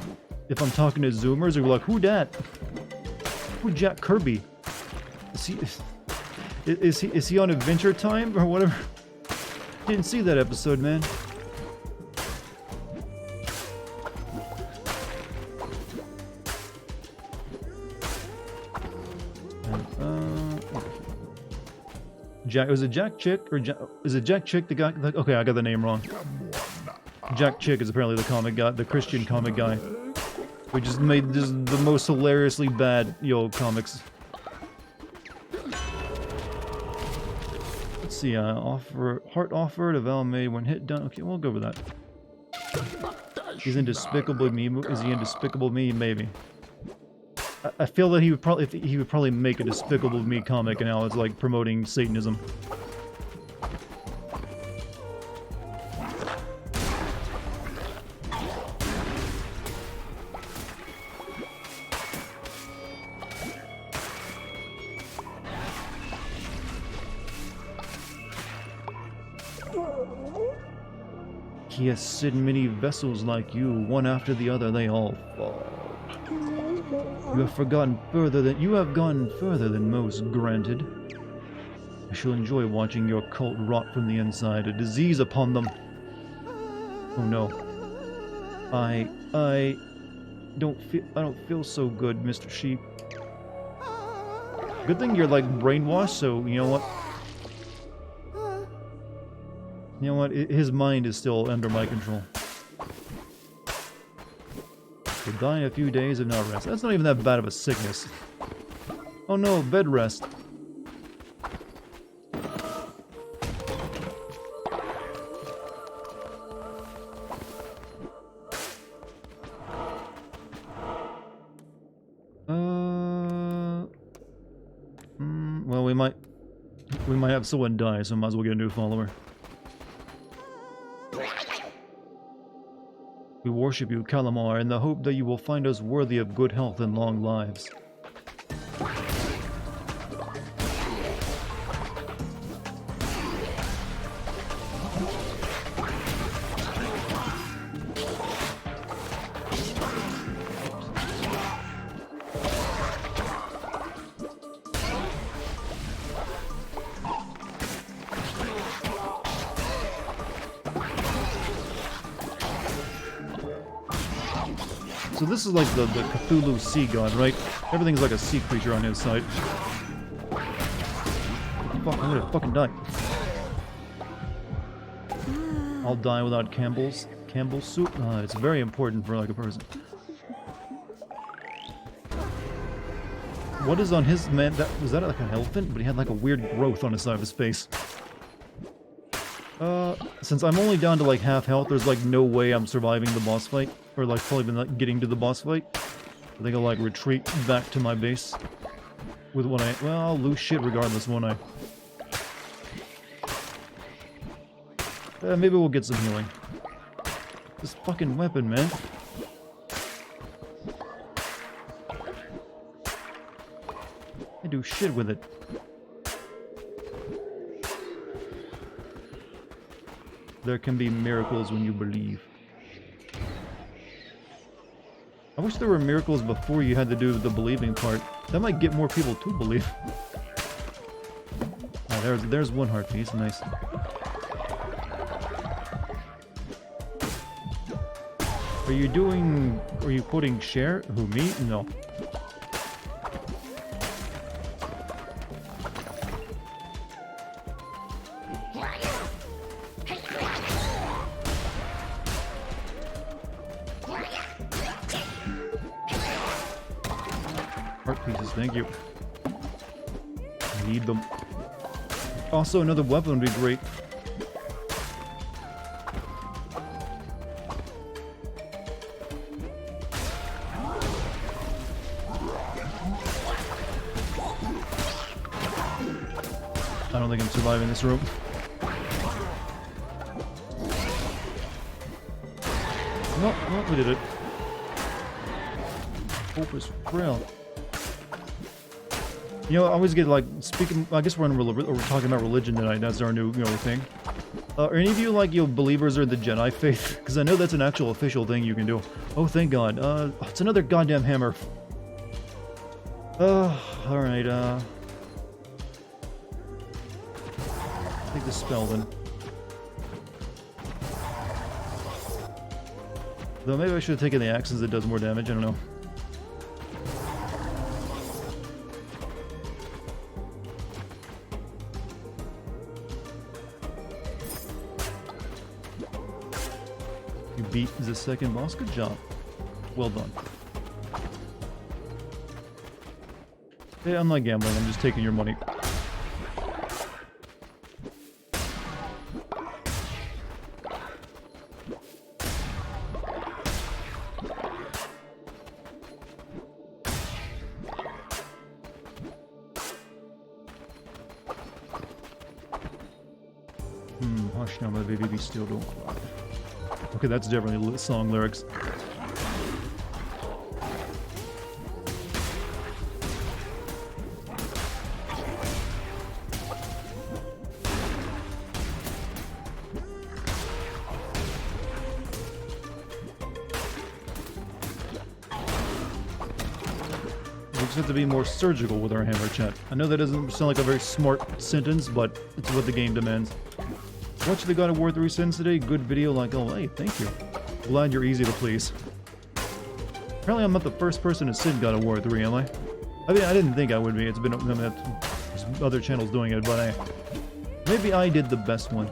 if I'm talking to Zoomers, they're like, who dat? Who Jack Kirby? Is he on Adventure Time or whatever? Didn't see that episode, man. Jack, was it Jack Chick or is it Jack Chick the guy? Okay, I got the name wrong. Jack Chick is apparently the comic guy, the Christian comic guy, who just made this the most hilariously bad comics. Let's see, heart offer to Val made when hit done. Okay, we'll go with that. He's in Despicable Me. Is he in Despicable Me? Maybe. I feel that he would probably make a Despicable Me comic, and now it's like promoting Satanism. He has sit in many vessels like you, one after the other, they all fall. You have gone further than most, granted. I shall enjoy watching your cult rot from the inside, a disease upon them. Oh no. I don't feel so good, Mr. Sheep. Good thing you're like brainwashed, so you know what? You know what? His mind is still under my control. He'll die in a few days if not rest. That's not even that bad of a sickness. Oh no, bed rest. Well, we might have someone die, so might as well get a new follower. We worship you, Calamar, in the hope that you will find us worthy of good health and long lives. So this is like the Cthulhu sea god, right? Everything's like a sea creature on his side. Fuck, I'm gonna fucking die. I'll die without Campbell's soup? It's very important for like a person. What is on his man? Was that like an elephant? But he had like a weird growth on the side of his face. Since I'm only down to like half health, there's like no way I'm surviving the boss fight. Or like probably not getting to the boss fight. I think I'll like retreat back to my base. With what well, I'll lose shit regardless, won't I? Maybe we'll get some healing. This fucking weapon, man. I do shit with it. There can be miracles when you believe. I wish there were miracles before you had to do the believing part. That might get more people to believe. Oh, there's one heart piece. Nice. Are you quoting Cher? Who, me? No. Heart pieces, thank you. I need them. Also, another weapon would be great. I don't think I'm surviving this room. No, we did it. Hope is frail. You know, I always get like, speaking, I guess we're talking about religion tonight, that's our new, thing. Are any of you like, believers in the Jedi faith? Because I know that's an actual official thing you can do. Oh, thank God. It's another goddamn hammer. Alright, take the spell then. Though maybe I should have taken the axe since it does more damage, I don't know. You beat the second boss, good job. Well done. Yeah, I'm not gambling, I'm just taking your money. Hush now, my baby, be still, don't cry. Okay, that's definitely song lyrics. We just have to be more surgical with our hammer, chat. I know that doesn't sound like a very smart sentence, but it's what the game demands. Watch the God of War 3 sins today. Good video, like, oh, hey, thank you. Glad you're easy to please. Apparently I'm not the first person to sin God of War 3, am I? I mean, I didn't think I would be. It's been, there's other channels doing it, but maybe I did the best one.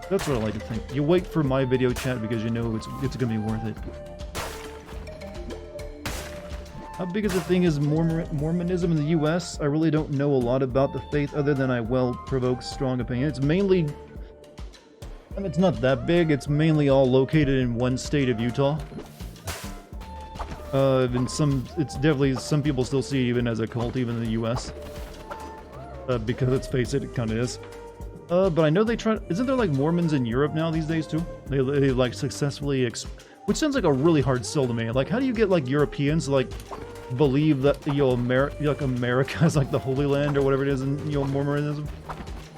That's what I like to think. You wait for my video, chat, because you know it's gonna be worth it. How big is the thing is Mormonism in the US? I really don't know a lot about the faith other than I provoke strong opinion. It's mainly, I mean, it's not that big. It's mainly all located in one state of Utah. And it's definitely, some people still see it even as a cult, even in the US. Because let's face it, it kind of is. But I know they try, isn't there like Mormons in Europe now these days too? They like successfully, which sounds like a really hard sell to me. Like, how do you get like Europeans like believe that America is like the Holy Land or whatever it is in Mormonism?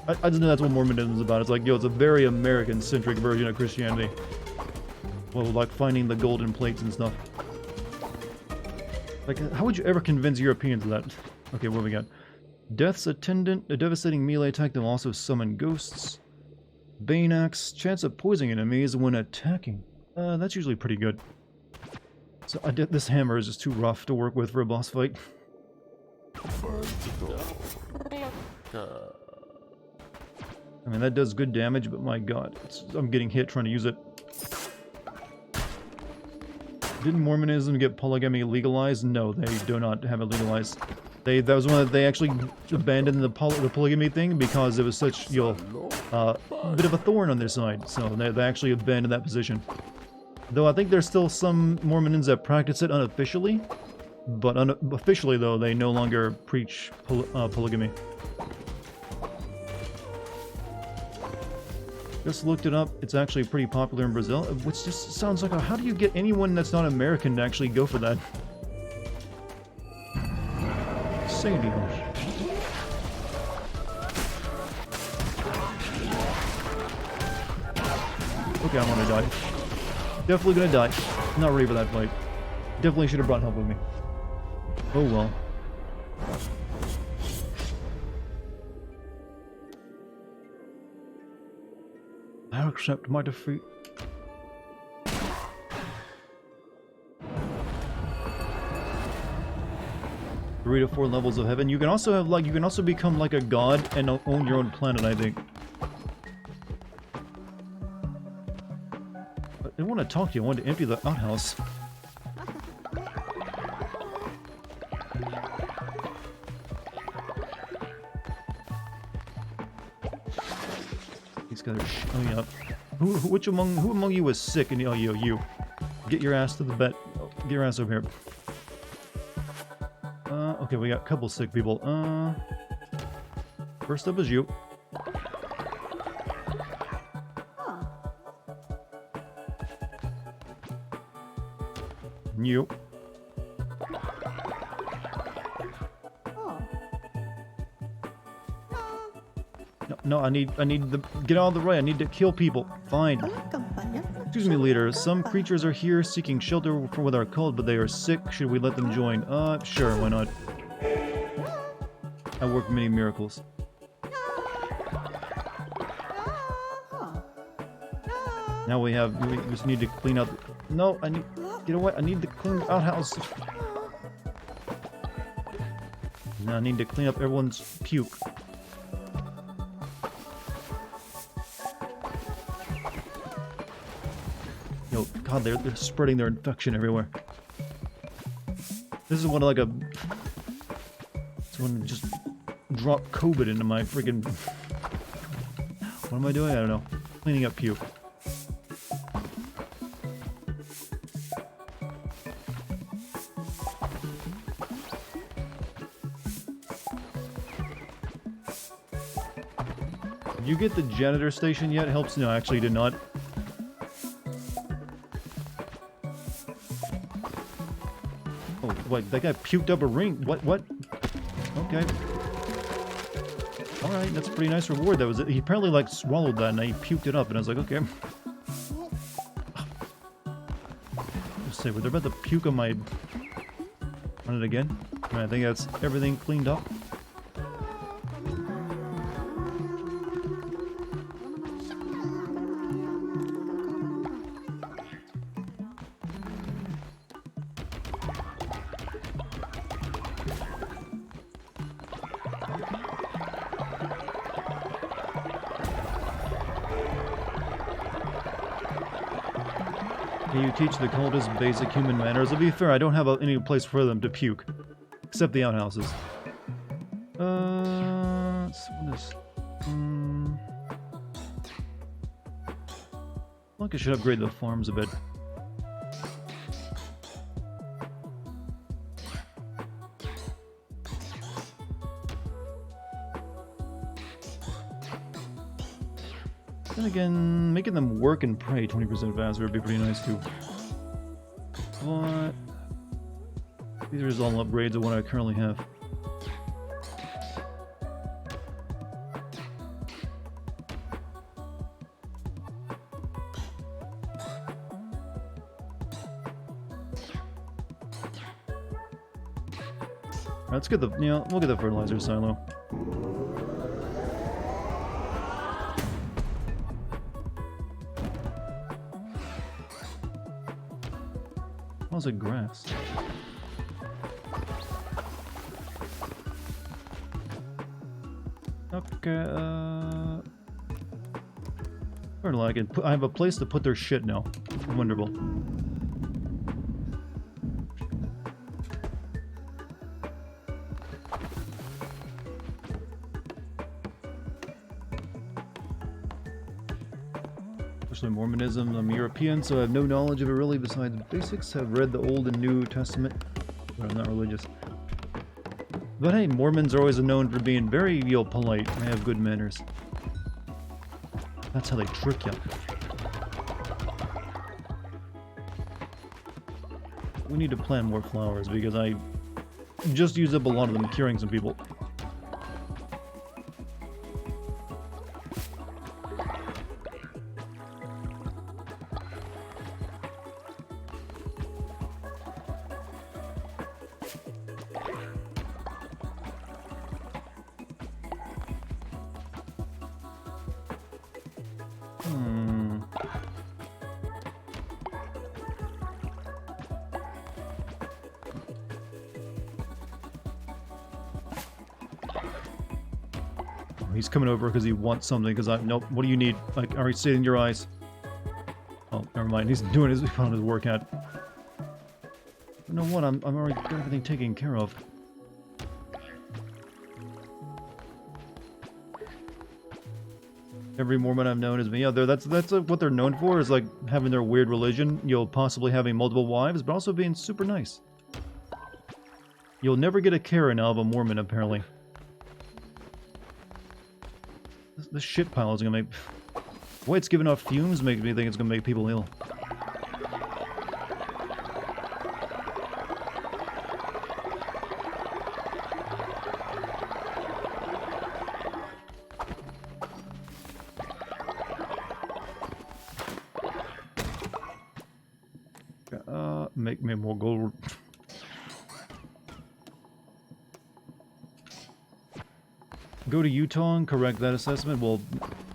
I just know that's what Mormonism is about. It's like it's a very American-centric version of Christianity. Well, like finding the golden plates and stuff. Like, how would you ever convince Europeans of that? Okay, what we got? Death's attendant, a devastating melee attack that will also summon ghosts. Bane axe, chance of poisoning enemies when attacking. That's usually pretty good. So this hammer is just too rough to work with for a boss fight. I mean, that does good damage, but my god, I'm getting hit trying to use it. Didn't Mormonism get polygamy legalized? No, they do not have it legalized. That was one that they actually abandoned the polygamy thing because it was such, bit of a thorn on their side. So they actually abandoned that position. Though I think there's still some Mormons that practice it unofficially, but officially though they no longer preach polygamy. Just looked it up. It's actually pretty popular in Brazil, which just sounds like how do you get anyone that's not American to actually go for that? Sandy Bush. Okay, I'm gonna die. Definitely gonna die. Not ready for that fight. Definitely should have brought help with me. Oh well. I accept my defeat. Three to 4 levels of heaven. You can also have you can also become like a god and own your own planet, I think. I didn't want to talk to you, I wanted to empty the outhouse. These guys are showing up. Who among you was sick and you. Get your ass to the bed. Get your ass over here. Okay, we got a couple sick people. First up is you. You. no, I need to get out of the way. I need to kill people. Fine. Excuse me, leader. Some creatures are here seeking shelter with our cult, but they are sick. Should we let them join? Sure, why not? I work many miracles. Now we just need to clean out. No, I need, get away. I need to clean the outhouse. Now I need to clean up everyone's puke. Yo, God, they're spreading their infection everywhere. This is one like a. Someone just dropped COVID into my freaking. What am I doing? I don't know. Cleaning up puke. Did you get the janitor station yet? Helps? No, actually did not. Oh, what? That guy puked up a ring. What? Okay. Alright, that's a pretty nice reward. That was it. He apparently, like, swallowed that and he puked it up, and I was like, okay. Let's see, were they about to puke on my... On it again? I think that's everything cleaned up. Can you teach the cultists basic human manners? To be fair, I don't have any place for them to puke. Except the outhouses. What is... I think I should upgrade the farms a bit. Then again, making them work and pray 20% faster would be pretty nice too. But these are just all upgrades of what I currently have. Let's get the, we'll get the fertilizer silo. How's it grass? Okay, fertilizer. I have a place to put their shit now. Wonderful. Especially Mormonism. I'm European, so I have no knowledge of it really besides basics. I've read the Old and New Testament, but I'm not religious. But hey, Mormons are always known for being very, polite. They have good manners. That's how they trick you. We need to plant more flowers because I just used up a lot of them curing some people. He's coming over because he wants something, because nope, what do you need? Like, already see it in your eyes. Oh, never mind, he's doing his, found his workout. You know what, I'm already got everything taken care of. Every Mormon I've known has been, yeah, that's what they're known for, is like having their weird religion, possibly having multiple wives, but also being super nice. You'll never get a Karen out of a Mormon, apparently. This shit pile is gonna make... The way it's giving off fumes makes me think it's gonna make people ill. make me more gold. Go to Utah and correct that assessment? Well,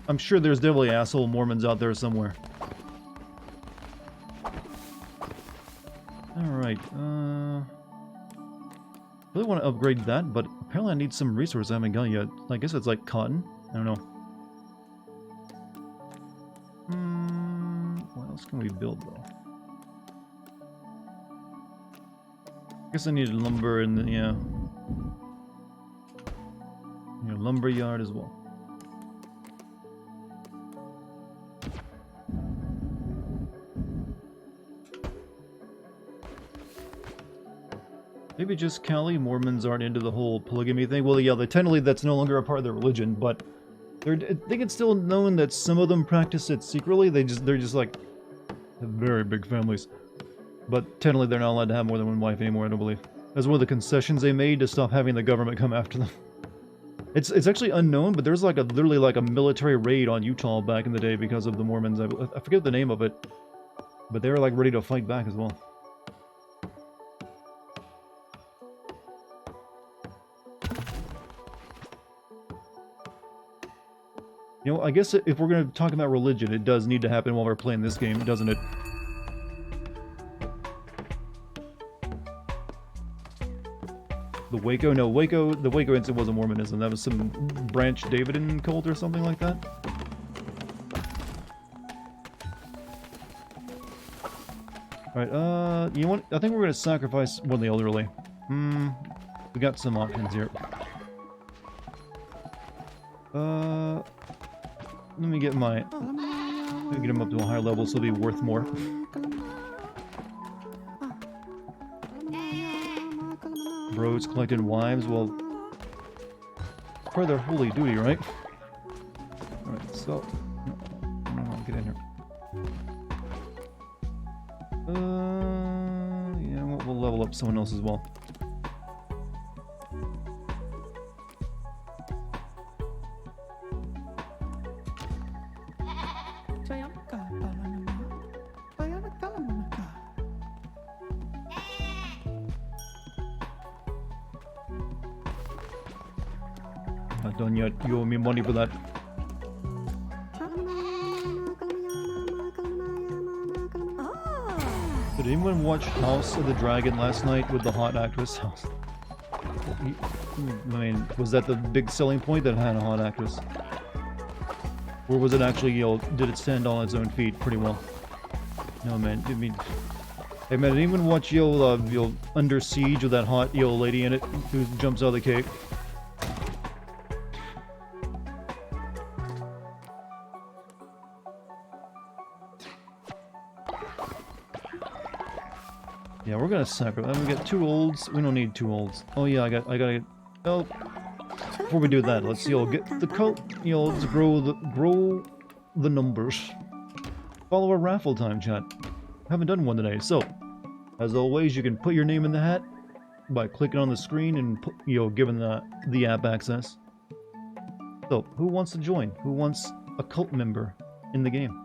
I'm sure there's definitely asshole Mormons out there somewhere. Alright, really want to upgrade that, but apparently I need some resources I haven't got yet. I guess it's like cotton? I don't know. What else can we build, though? I guess I need lumber in the, yeah. Lumber yard as well. Maybe just Cali Mormons aren't into the whole polygamy thing. Well, yeah, technically that's no longer a part of their religion, but I think it's still known that some of them practice it secretly. They're just like very big families. But technically they're not allowed to have more than one wife anymore, I don't believe. That's one of the concessions they made to stop having the government come after them. It's actually unknown, but there's like literally like a military raid on Utah back in the day because of the Mormons. I forget the name of it, but they were like ready to fight back as well. You know, I guess if we're going to talk about religion, it does need to happen while we're playing this game, doesn't it? The Waco? No, the Waco incident wasn't Mormonism. That was some Branch Davidian cult or something like that. Alright, you know what? I think we're going to sacrifice one of the elderly. We got some options here. Let me get my... Let me get him up to a higher level so he'll be worth more. Bros collected wives, well... part of their holy duty, right? Alright, so... No, get in here. Yeah, we'll level up someone else as well. Not done yet. You owe me money for that. Did anyone watch House of the Dragon last night with the hot actress? I mean, was that the big selling point, that it had a hot actress? Or was it actually, you know, did it stand on its own feet pretty well? No, man. I mean, hey, man, did anyone watch, you know, Under Siege with that hot, you know, lady in it who jumps out of the cake? Yeah, we're gonna sacrifice. We got 2 olds. We don't need 2 olds. Oh yeah, I gotta get. Oh, before we do that, let's get the cult. Let's grow the numbers. Follow a raffle time, chat. Haven't done one today, so as always, you can put your name in the hat by clicking on the screen and giving the app access. So, who wants to join? Who wants a cult member in the game?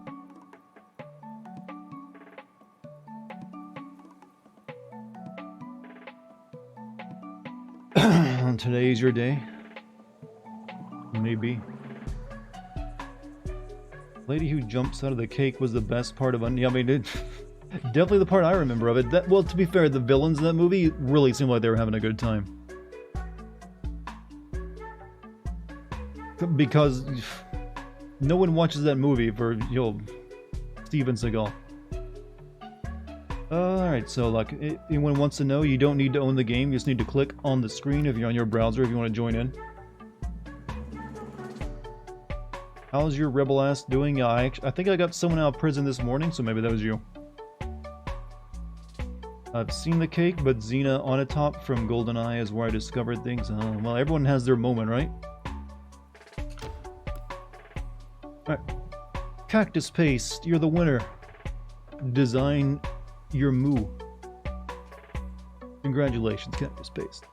Today's your day. Maybe. Lady who jumps out of the cake was the best part of it. I mean, definitely the part I remember of it. Well, to be fair, the villains in that movie really seemed like they were having a good time. Because no one watches that movie for, Steven Seagal. Alright, so like, anyone wants to know, you don't need to own the game, you just need to click on the screen if you're on your browser if you want to join in. How's your rebel ass doing? I think I got someone out of prison this morning, so maybe that was you. I've seen the cake, but Xena on a top from GoldenEye is where I discovered things. Well, everyone has their moment, right? Alright. Cactus Paste, you're the winner. Design your moo. Congratulations, Cactus Paste.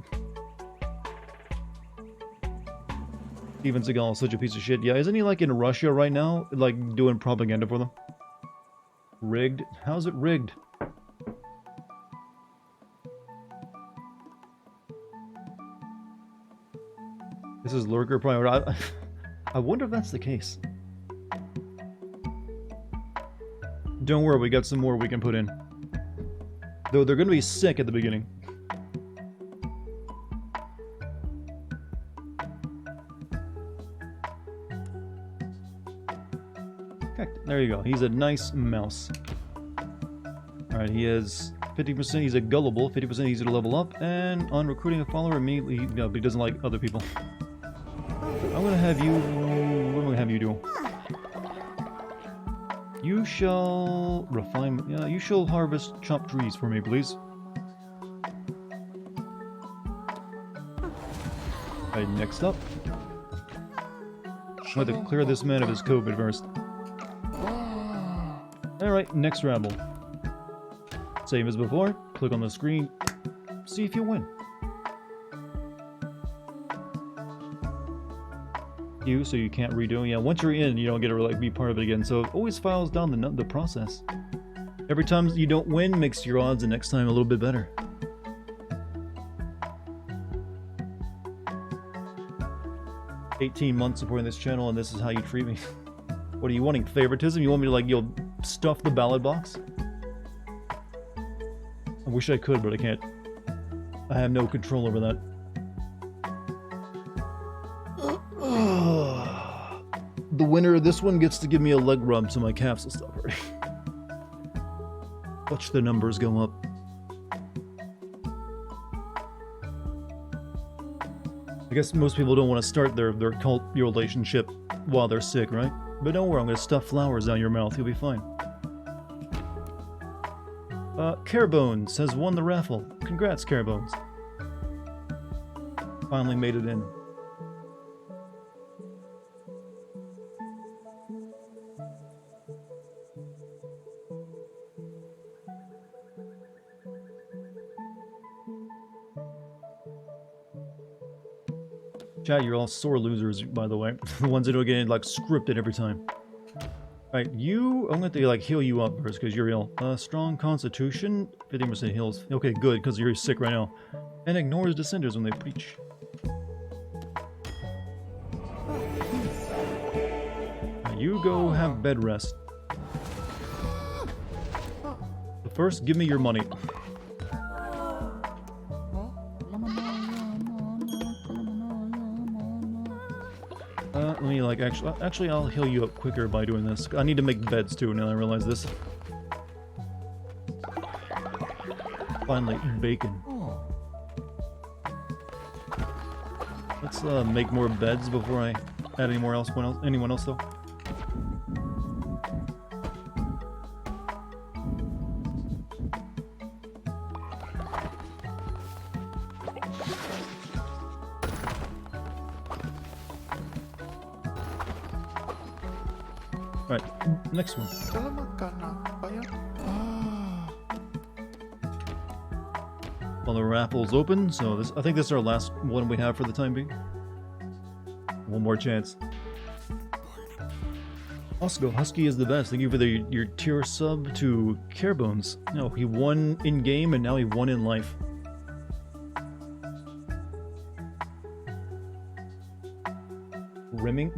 Steven Seagal is such a piece of shit. Yeah, isn't he like in Russia right now? Like doing propaganda for them? Rigged? How's it rigged? This is lurker priority. I wonder if that's the case. Don't worry, we got some more we can put in. Though they're going to be sick at the beginning. Okay, there you go. He's a nice mouse. Alright, he has 50%, he's a gullible, 50% easy to level up, and on recruiting a follower immediately, no, but he doesn't like other people. I'm gonna have you, what am I gonna have you do? You shall refine, you shall harvest chopped trees for me, please. Alright, next up. I'm going to clear this man of his COVID first. Alright, next rabble. Same as before, click on the screen, see if you win. So you can't redo. Yeah, once you're in, you don't get to like be part of it again. So it always files down the process. Every time you don't win makes your odds the next time a little bit better. "18 months supporting this channel, and this is how you treat me." What are you wanting? Favoritism? You want me to like you'll stuff the ballot box? I wish I could, but I can't. I have no control over that. The winner of this one gets to give me a leg rub so my calves will stop hurting. Watch the numbers go up. I guess most people don't want to start their cult relationship while they're sick, right? But don't worry, I'm going to stuff flowers down your mouth. You'll be fine. Carebones has won the raffle. Congrats, Carebones. Finally made it in. Chat, you're all sore losers, by the way. The ones that are getting, like, scripted every time. Alright, I'm going to, like, heal you up first, because you're ill. Strong constitution, 50% heals. Okay, good, because you're sick right now. And ignores dissenters when they preach. Now you go have bed rest. But first, give me your money. Let me, like, actually, I'll heal you up quicker by doing this. I need to make beds, too, now I realize this. Finally, bacon. Let's, make more beds before I add anyone else, though. Alright, next one. Well, the raffle's open, so I think this is our last one we have for the time being. One more chance. Osco, Husky is the best. Thank you for your tier sub to Carebones. No, he won in-game and now he won in life. Rimming?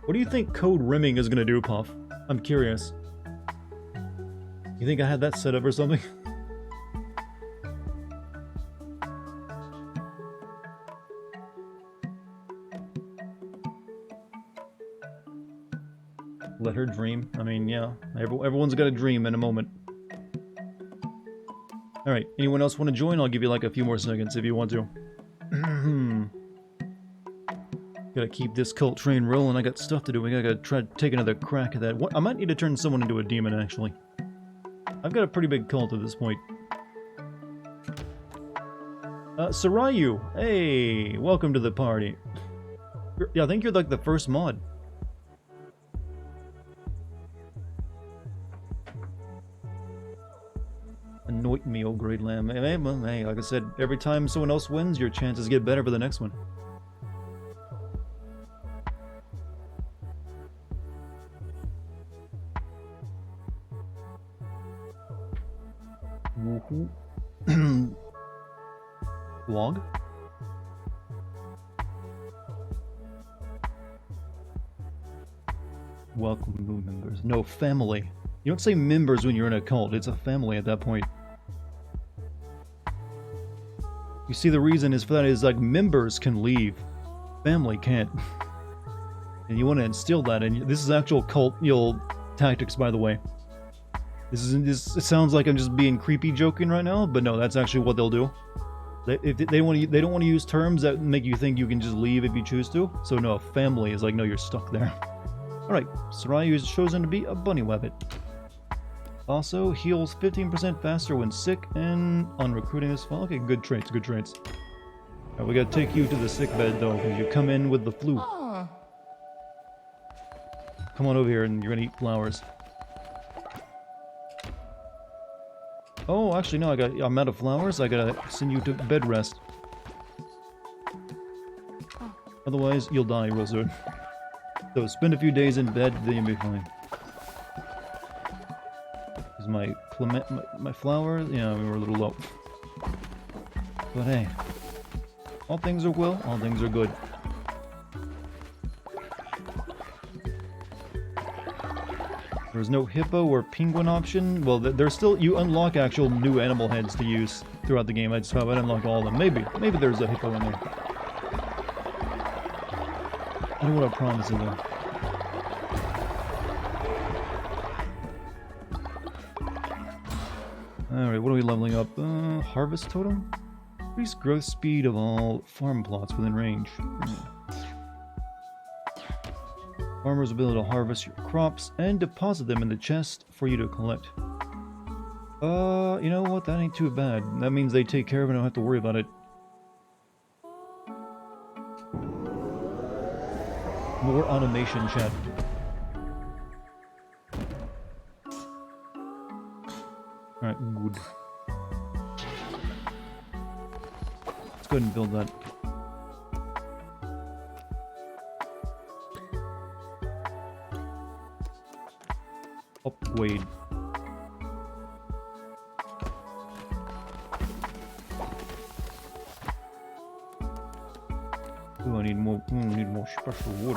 What do you think code rimming is gonna do, Puff? I'm curious. You think I had that set up or something? Let her dream. I mean, yeah. Everyone's got a dream in a moment. Alright, anyone else want to join? I'll give you like a few more seconds if you want to. Gotta keep this cult train rolling. I got stuff to do. We gotta try to take another crack at that. I might need to turn someone into a demon, actually. I've got a pretty big cult at this point. Sarayu! Hey! Welcome to the party. Yeah, I think you're like the first mod. Anoint me, oh great lamb. Hey, like I said, every time someone else wins, your chances get better for the next one. Vlog? Welcome new members. No, family. You don't say members when you're in a cult. It's a family at that point. You see, the reason is for that is like members can leave. Family can't. And you want to instill that, and this is actual cult tactics, by the way. This isn't. It sounds like I'm just being creepy joking right now, but no, that's actually what they'll do. They don't want to use terms that make you think you can just leave if you choose to. So no, family is like, no, you're stuck there. All right, Sarayu is chosen to be a bunny rabbit. Also heals 15% faster when sick and on recruiting as well. Okay, good traits, good traits. All right, we gotta take you to the sick bed though, because you come in with the flu. Come on over here and you're gonna eat flowers. Oh, actually no, I'm out of flowers. I gotta send you to bed rest. Otherwise, you'll die real soon. So spend a few days in bed, then you'll be fine. Is my flower? Yeah, we were a little low. But hey, all things are well, all things are good. There's no hippo or penguin option. Well, there's still, you unlock actual new animal heads to use throughout the game. I just haven't unlocked all of them. Maybe there's a hippo in there. I don't want to promise it though. Alright, what are we leveling up? Harvest totem? Increase growth speed of all farm plots within range. Farmers will be able to harvest your crops and deposit them in the chest for you to collect. You know what? That ain't too bad. That means they take care of it and I don't have to worry about it. More automation, chat. Alright, good. Let's go ahead and build that. Upgrade. Oh, I need more. I need more special wood.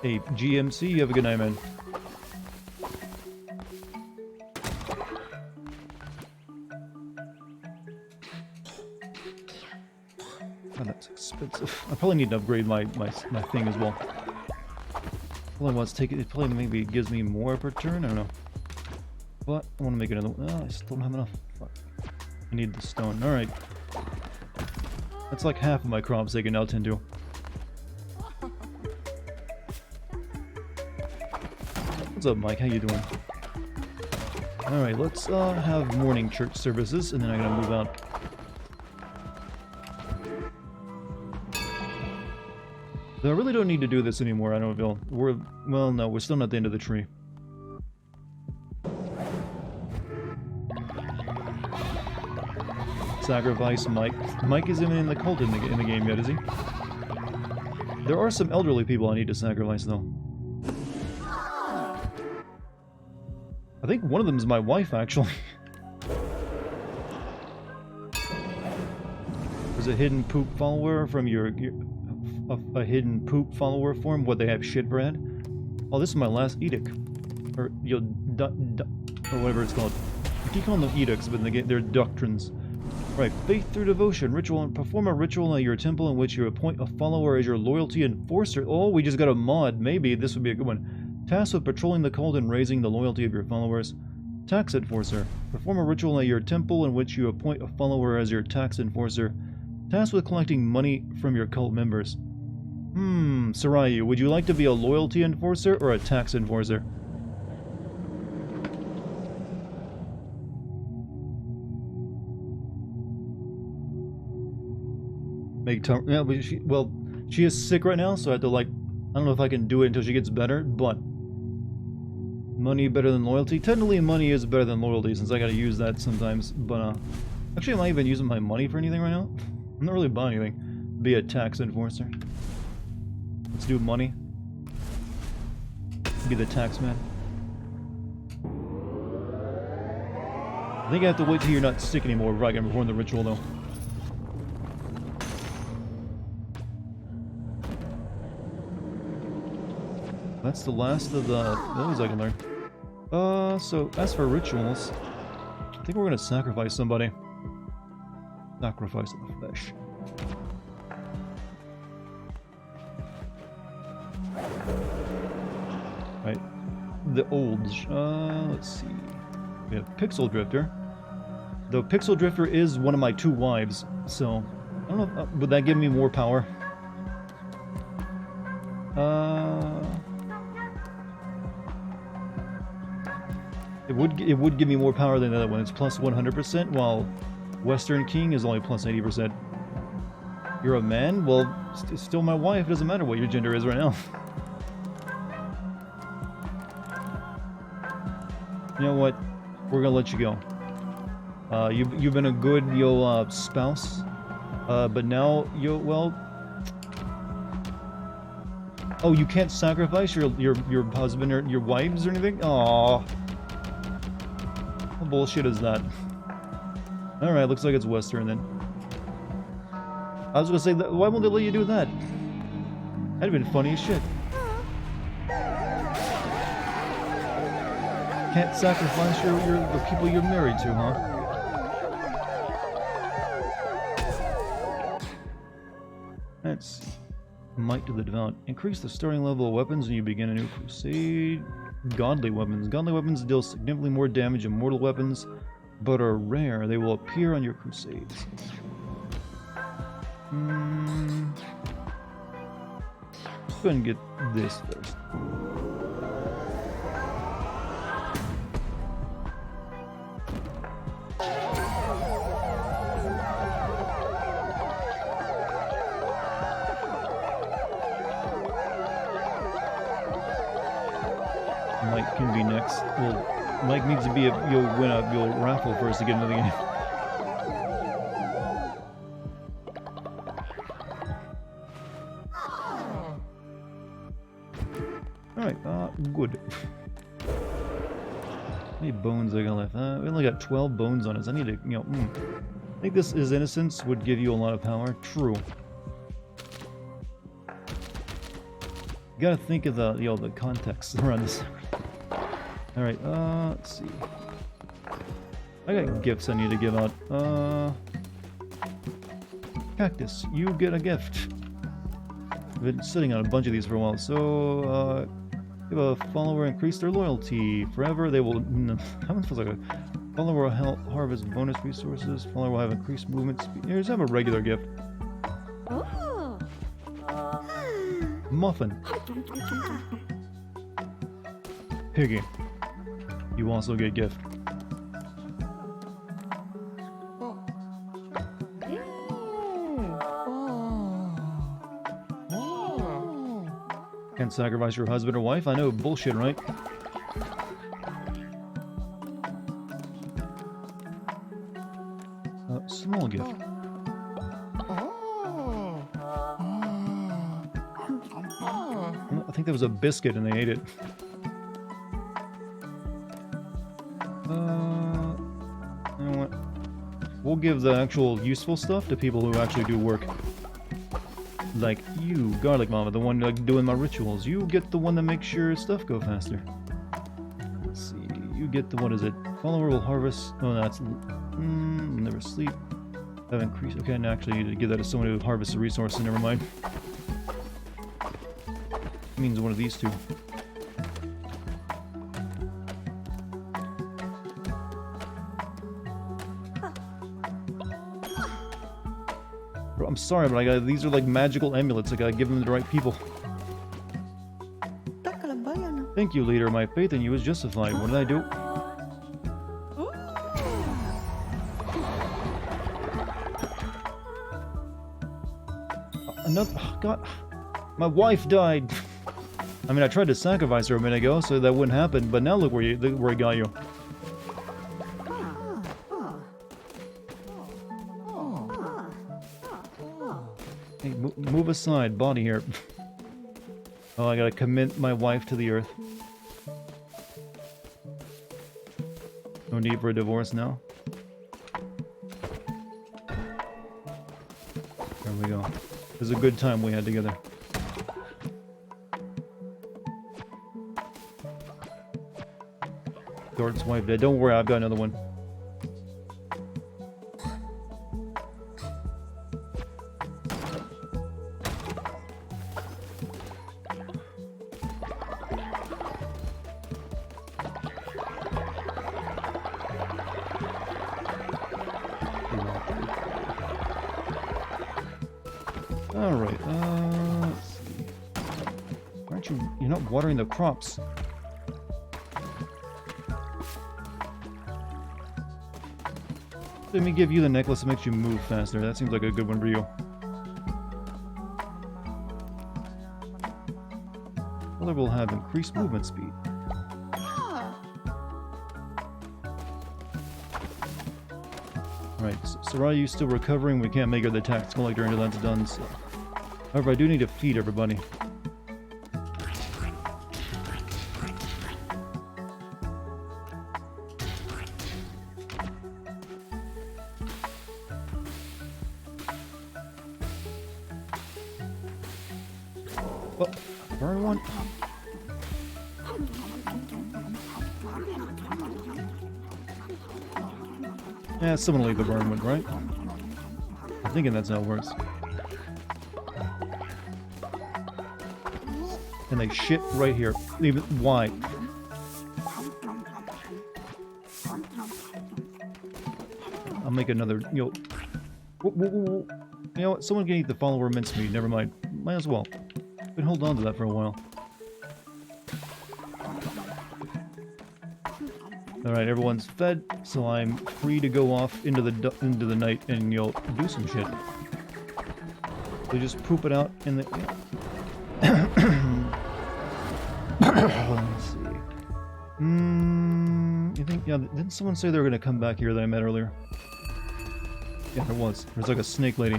Hey, GMC, you have a good night, man. Oh, that's expensive. I probably need to upgrade my thing as well. Probably wants to take it. Probably maybe it gives me more per turn. I don't know. But I want to make another one. Oh, I still don't have enough. Fuck. I need the stone. All right. That's like half of my crops they can now tend to. What's up, Mike? How you doing? All right, let's have morning church services, and then I'm gonna move out. I really don't need to do this anymore. I don't feel well. No, we're still not at the end of the tree. Sacrifice Mike. Mike isn't even in the cult in the game yet, is he? There are some elderly people I need to sacrifice though. I think one of them is my wife, actually. There's a hidden poop follower from a hidden poop follower form. What, they have shit bread? Oh, this is my last edict, or or whatever it's called. I keep calling them edicts, but in the game they're doctrines. Right, faith through devotion, ritual, and perform a ritual at your temple in which you appoint a follower as your loyalty enforcer. Oh, we just got a mod. Maybe this would be a good one. Tasked with patrolling the cult and raising the loyalty of your followers. Tax enforcer. Perform a ritual at your temple in which you appoint a follower as your tax enforcer. Tasked with collecting money from your cult members. Sarayu, would you like to be a loyalty enforcer or a tax enforcer? Yeah, but she is sick right now, so I have to, like, I don't know if I can do it until she gets better, but money better than loyalty? Technically money is better than loyalty since I gotta use that sometimes, but actually I'm not even using my money for anything right now. I'm not really buying anything. Be a tax enforcer. Let's do money. Be the tax man. I think I have to wait till you're not sick anymore before I can perform the ritual though. That's the last of the those I can learn. So as for rituals, I think we're gonna sacrifice somebody. Sacrifice the flesh. Right. The olds. Let's see. We have Pixel Drifter. Though Pixel Drifter is one of my 2 wives, so I don't know. Would that give me more power? It would give me more power than the other one. It's plus 100%, while Western King is only plus 80%. You're a man? Well, it's still my wife. It doesn't matter what your gender is right now. You know what? We're gonna let you go. You've been a good spouse, but now well. Oh, you can't sacrifice your husband or your wives or anything? Aww. What bullshit is that? Alright, looks like it's Western then. I was gonna say, why won't they let you do that? That'd have been funny as shit. Can't sacrifice the people you're married to, huh? Let's see. Might to the Devout. Increase the starting level of weapons when you begin a new crusade. Godly weapons. Godly weapons deal significantly more damage than mortal weapons, but are rare. They will appear on your crusades. Let's go ahead and get this first. Mike can be next. Well, Mike needs to be you'll win a raffle first to get into the game. Alright, good. How many bones I got left? We only got 12 bones on us. I need to, I think this is Innocence would give you a lot of power. True. You gotta think of the, the context around this. Alright, let's see. I got gifts I need to give out. Cactus, you get a gift. I've been sitting on a bunch of these for a while, so, give a follower increase their loyalty. Forever, they will... That feels like a... Follower will help harvest bonus resources. Follower will have increased movement speed. Here's have a regular gift. Oh. Muffin. Piggy. You also get gift. Can't sacrifice your husband or wife? I know, bullshit, right? Small gift. I think there was a biscuit and they ate it. You know what? We'll give the actual useful stuff to people who actually do work. Like you, Garlic Mama, the one like doing my rituals. You get the one that makes sure stuff go faster. Let's see. You get the, what is it? Follower will harvest. Oh, that's never sleep. Have increased. Okay, now actually need to give that to someone who harvests a resource. So never mind. It means one of these two. I'm sorry, but these are like magical amulets. I gotta give them to the right people. Thank you, leader. My faith in you is justified. What did I do? Another... Oh, God. My wife died. I mean, I tried to sacrifice her a minute ago so that wouldn't happen, but now look where I got you. Hey, move aside, body here. Oh, I gotta commit my wife to the earth. No need for a divorce now. There we go. It was a good time we had together. Dart's wife dead. Don't worry, I've got another one. Alright, let's see. Why aren't you... You're not watering the crops. Let me give you the necklace that makes you move faster. That seems like a good one for you. Other will have increased movement speed. Right, so Sarayu's still recovering. We can't make her the tax collector until that's done, so... However, I do need to feed everybody. Oh, burn one. Yeah, someone leave the burn one, right? I'm thinking that's how it works. And they shit right here. Leave it. Why? I'll make another. You know what? Someone can eat the follower mincemeat. Never mind. Might as well. Been hold on to that for a while. All right, everyone's fed, so I'm free to go off into the night and you'll do some shit. So just poop it out in the. Let's see. You think? Yeah, didn't someone say they were gonna come back here that I met earlier? Yeah, there was. There's like a snake lady.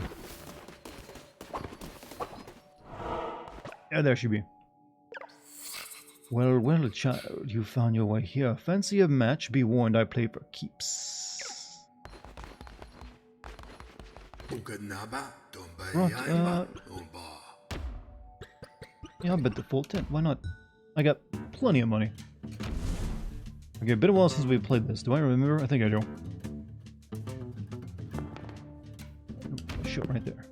Yeah, there she be. Well, well, child, you found your way here. Fancy a match? Be warned, I play for keeps. Right, yeah, I'll bet the full tent. Why not? I got plenty of money. Okay, been a while since we played this. Do I remember? I think I do. Shit right there.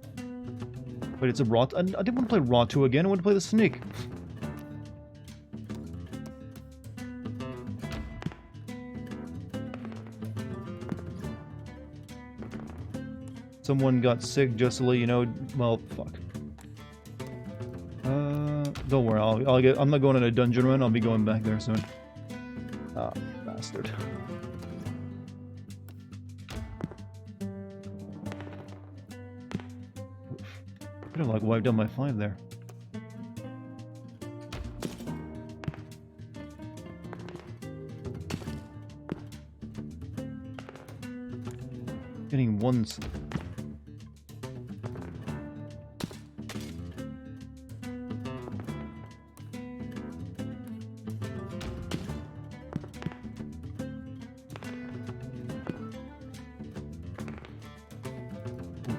Wait, it's a Raw. I didn't want to play Raw 2 again. I want to play the snake. Someone got sick just to let you know. Well, fuck. Don't worry. I'm not going on a dungeon run. I'll be going back there soon. Ah, bastard. Could have like wiped out my 5 there. Getting one.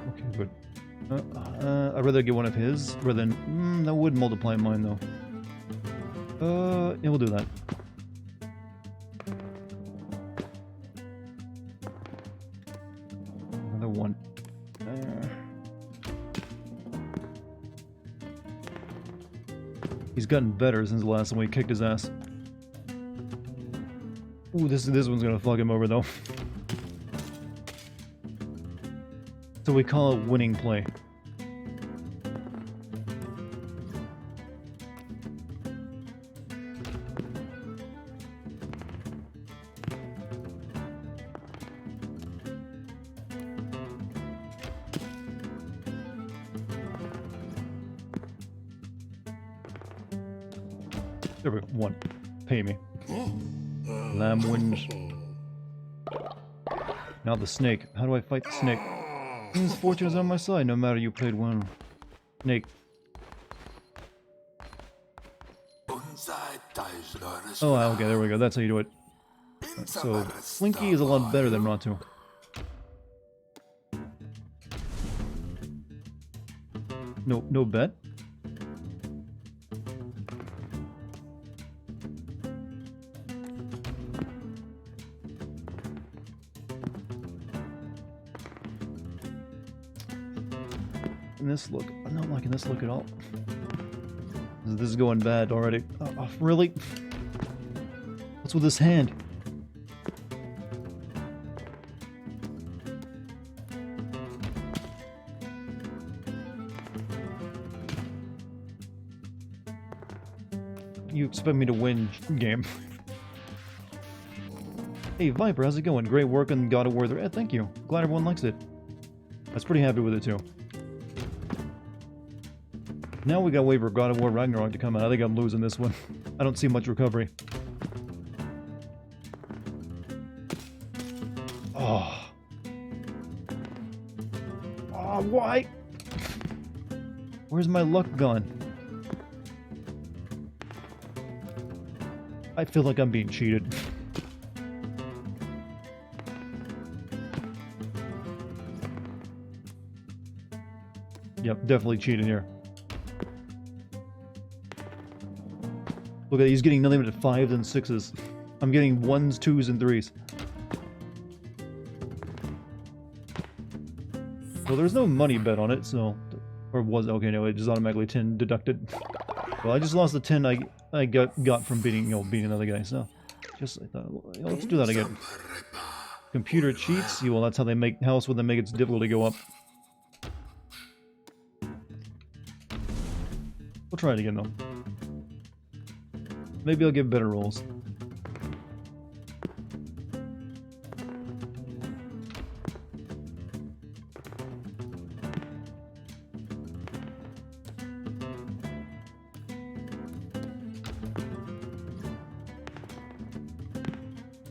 Okay, good. I'd rather get one of his rather than. That would multiply mine though. Yeah, we'll do that. Another one. He's gotten better since the last time we kicked his ass. Ooh, this one's gonna fuck him over though. So we call it winning play. There we go. 1. Pay me. Lamb wins. Now the snake. How do I fight the snake? His fortune is on my side, no matter you played one. Snake. Oh, okay, there we go. That's how you do it. So, Slinky is a lot better than Ratu. No bet? liking this look. I'm not liking this look at all. This is going bad already. Really? What's with this hand? You expect me to win, game. Hey Viper, how's it going? Great work on God of War 3. Thank you. Glad everyone likes it. I was pretty happy with it too. Now we gotta wait for God of War Ragnarok to come out. I think I'm losing this one. I don't see much recovery. Oh. Oh, why? Where's my luck gone? I feel like I'm being cheated. Yep, definitely cheating here. Look at that, he's getting nothing but 5s and 6s. I'm getting 1s, 2s, and 3s. Well, there's no money bet on it, so... Or was it? Okay, no, it just automatically 10 deducted. Well, I just lost the 10 I got from beating, beating another guy, so... Just, I thought, well, let's do that again. Computer cheats? Yeah, well, that's how they make... How else would they make its difficulty go up? We'll try it again, though. Maybe I'll get better rolls.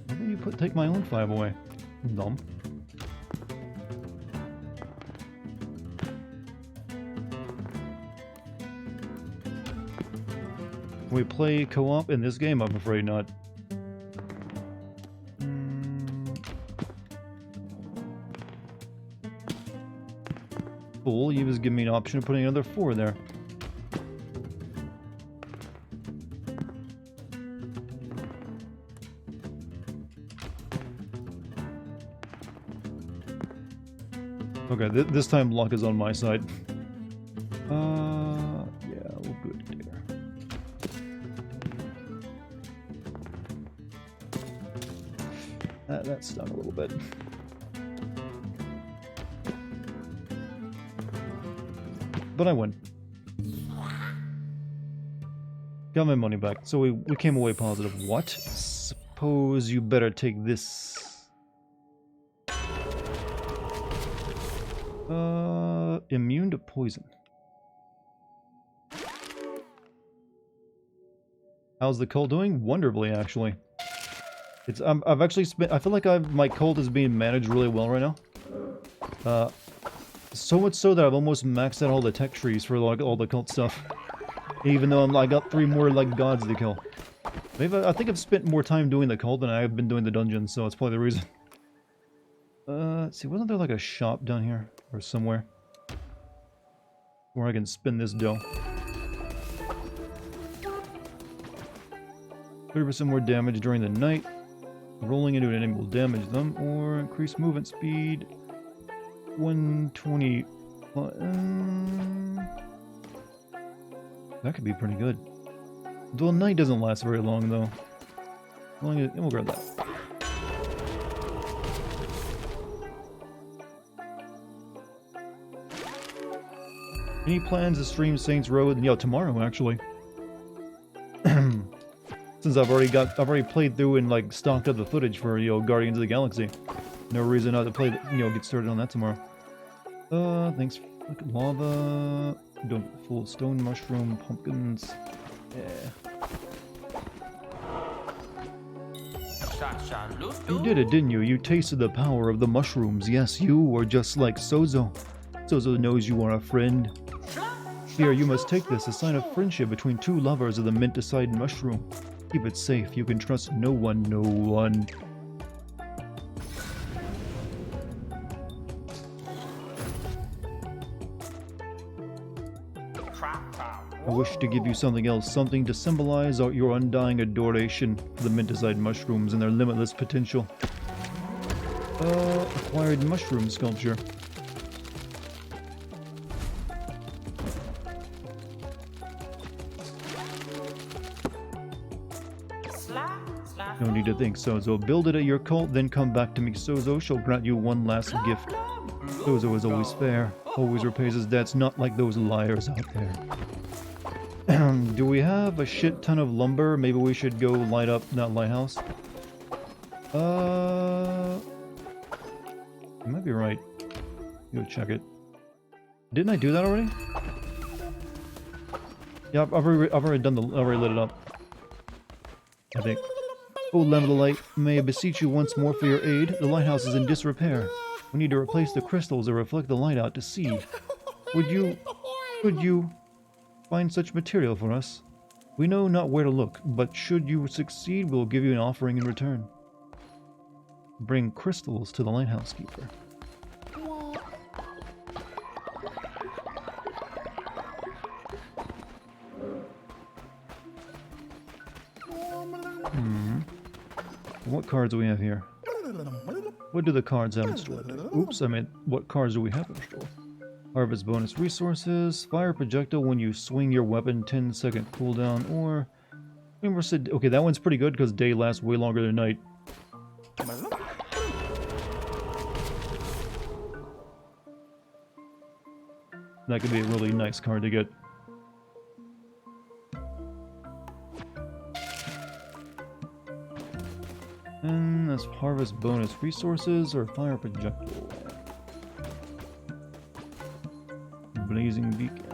Why don't you take my own 5 away? Dumb. We play co-op in this game? I'm afraid not. Cool, you just give me an option of putting another 4 there. Okay, this time luck is on my side. Yeah, we'll do it there. That stung a little bit. But I win. Got my money back. So we came away positive. What? Suppose you better take this. Immune to poison. How's the cold doing? Wonderfully, actually. It's I've actually spent. I feel like my cold is being managed really well right now. So much so that I've almost maxed out all the tech trees for like all the cult stuff. Even though I got 3 more like gods to kill. Maybe I think I've spent more time doing the cult than I have been doing the dungeons, so it's probably the reason. Let's see, wasn't there like a shop down here or somewhere where I can spin this dough? 30% more damage during the night. Rolling into an enemy will damage them, or increase movement speed. 120. That could be pretty good. The night doesn't last very long, though. We'll grab that. Any plans to stream Saints Row? Yeah, tomorrow actually. Since I've already played through and like stocked up the footage for Guardians of the Galaxy. No reason not to play get started on that tomorrow. Thanks. Lava. Don't full stone mushroom pumpkins. Yeah. You did it, didn't you? You tasted the power of the mushrooms. Yes, you are just like Sozo. Sozo knows you are a friend. Here, you must take this, a sign of friendship between 2 lovers of the mint-aside mushroom. Keep it safe. You can trust no one, no one. I wish to give you something else, something to symbolize your undying adoration for the mint-aside mushrooms and their limitless potential. Acquired mushroom sculpture. No need to think, Sozo. Build it at your cult, then come back to me. Sozo shall grant you one last gift. Sozo is always fair, always repays his debts, not like those liars out there. Do we have a shit ton of lumber? Maybe we should go light up that lighthouse? You might be right. Go check it. Didn't I do that already? Yeah, I've already done I've already lit it up. I think. Oh, Lamb of the Light, may I beseech you once more for your aid? The lighthouse is in disrepair. We need to replace the crystals that reflect the light out to sea. Could you find such material for us? We know not where to look, but should you succeed, we'll give you an offering in return. Bring crystals to the lighthouse keeper. What cards do we have here? What do the cards have in store? Oops, I meant what cards do we have in store? Harvest bonus resources, fire projectile when you swing your weapon, 10-second cooldown, or... Okay, that one's pretty good because day lasts way longer than night. That could be a really nice card to get. And that's harvest bonus resources or fire projectile. Blazing beacon.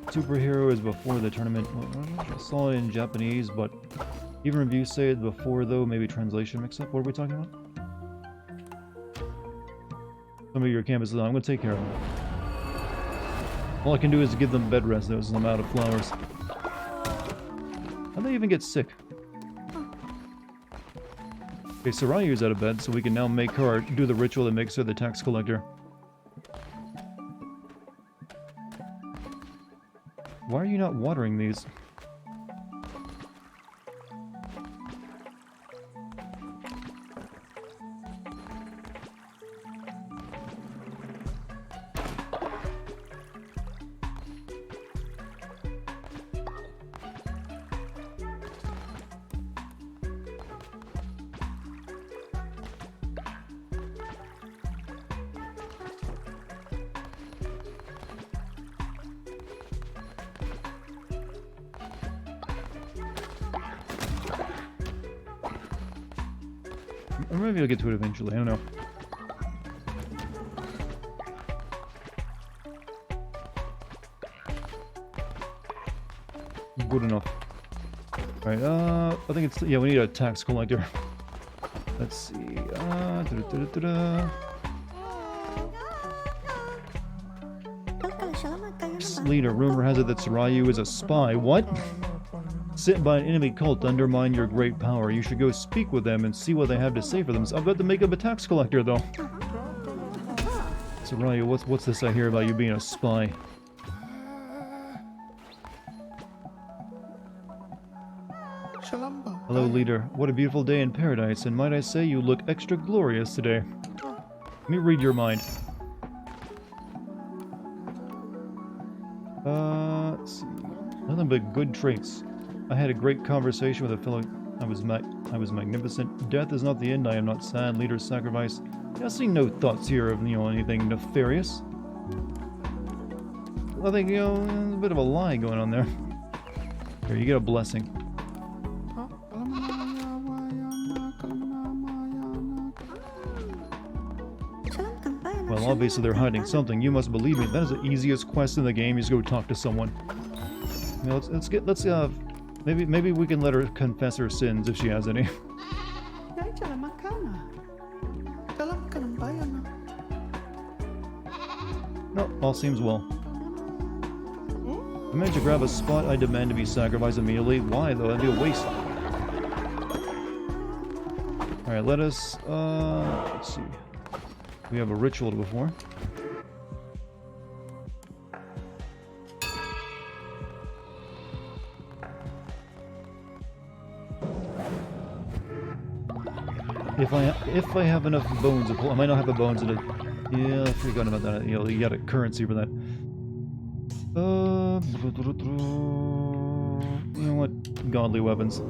Superhero is before the tournament. I saw it in Japanese, but even reviews say it before though. Maybe translation mix up. What are we talking about? Some of your campus is on. I'm gonna take care of them. All I can do is give them bed rest though, since I'm out of flowers. How'd they even get sick? Okay, Sarayu's out of bed, so we can now make her do the ritual that makes her the tax collector. Why are you not watering these? Or maybe I'll get to it eventually, I don't know. Good enough. Alright, I think it's... yeah, we need a tax collector. Let's see, Leader, rumor has it that Sarayu is a spy. What? Sent by an enemy cult to undermine your great power. You should go speak with them and see what they have to say for them. I've got to make up a tax collector, though. Sarayu, what's this I hear about you being a spy? Hello, leader. What a beautiful day in paradise, and might I say you look extra glorious today. Let me read your mind. Let's see. Nothing but good traits. I had a great conversation with a fellow. I was magnificent. Death is not the end. I am not sad. Leader's sacrifice. I see no thoughts here of, anything nefarious. I think, there's a bit of a lie going on there. Here, you get a blessing. Well, obviously they're hiding something. You must believe me. That is the easiest quest in the game. You just go talk to someone. Maybe we can let her confess her sins if she has any. No, all seems well. I managed to grab a spot. I demand to be sacrificed immediately. Why though? That'd be a waste. Alright, let us let's see. We have a ritual to perform. If I have enough bones to pull, I might not have the bones in it. Yeah, I forgot about that. You got a currency for that. You know what? Godly weapons.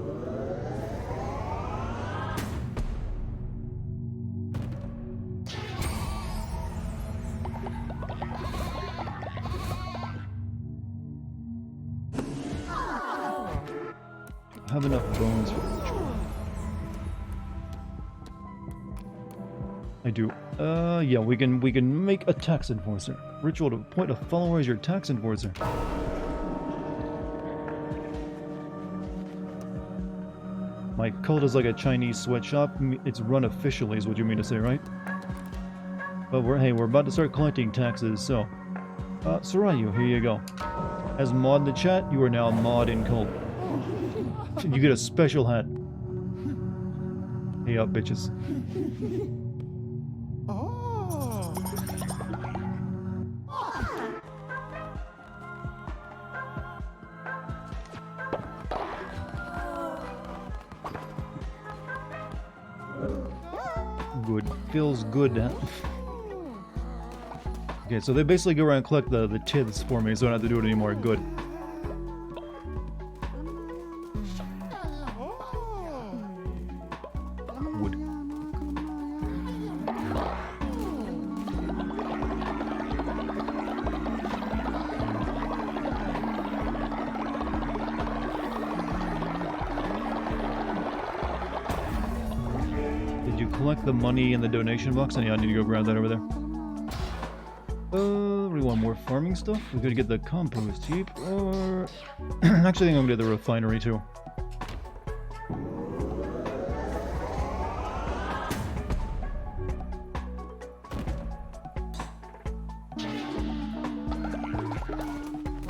Have enough bones for the ritual. I do. Yeah, we can make a tax enforcer. Ritual to appoint a follower as your tax enforcer. My cult is like a Chinese sweatshop. It's run officially, is what you mean to say, right? But we're about to start collecting taxes, so Sarayu, here you go. As mod in the chat, you are now mod in cult. You get a special hat. Hey up, bitches. Good. Feels good. Okay, so they basically go around and collect the tithes for me, so I don't have to do it anymore. Good. Wood. Did you collect the money in the donation box? Yeah, I need to go grab that over there. We want more farming stuff. We gotta get the compost heap, or... Actually, I think I'm gonna do the refinery, too.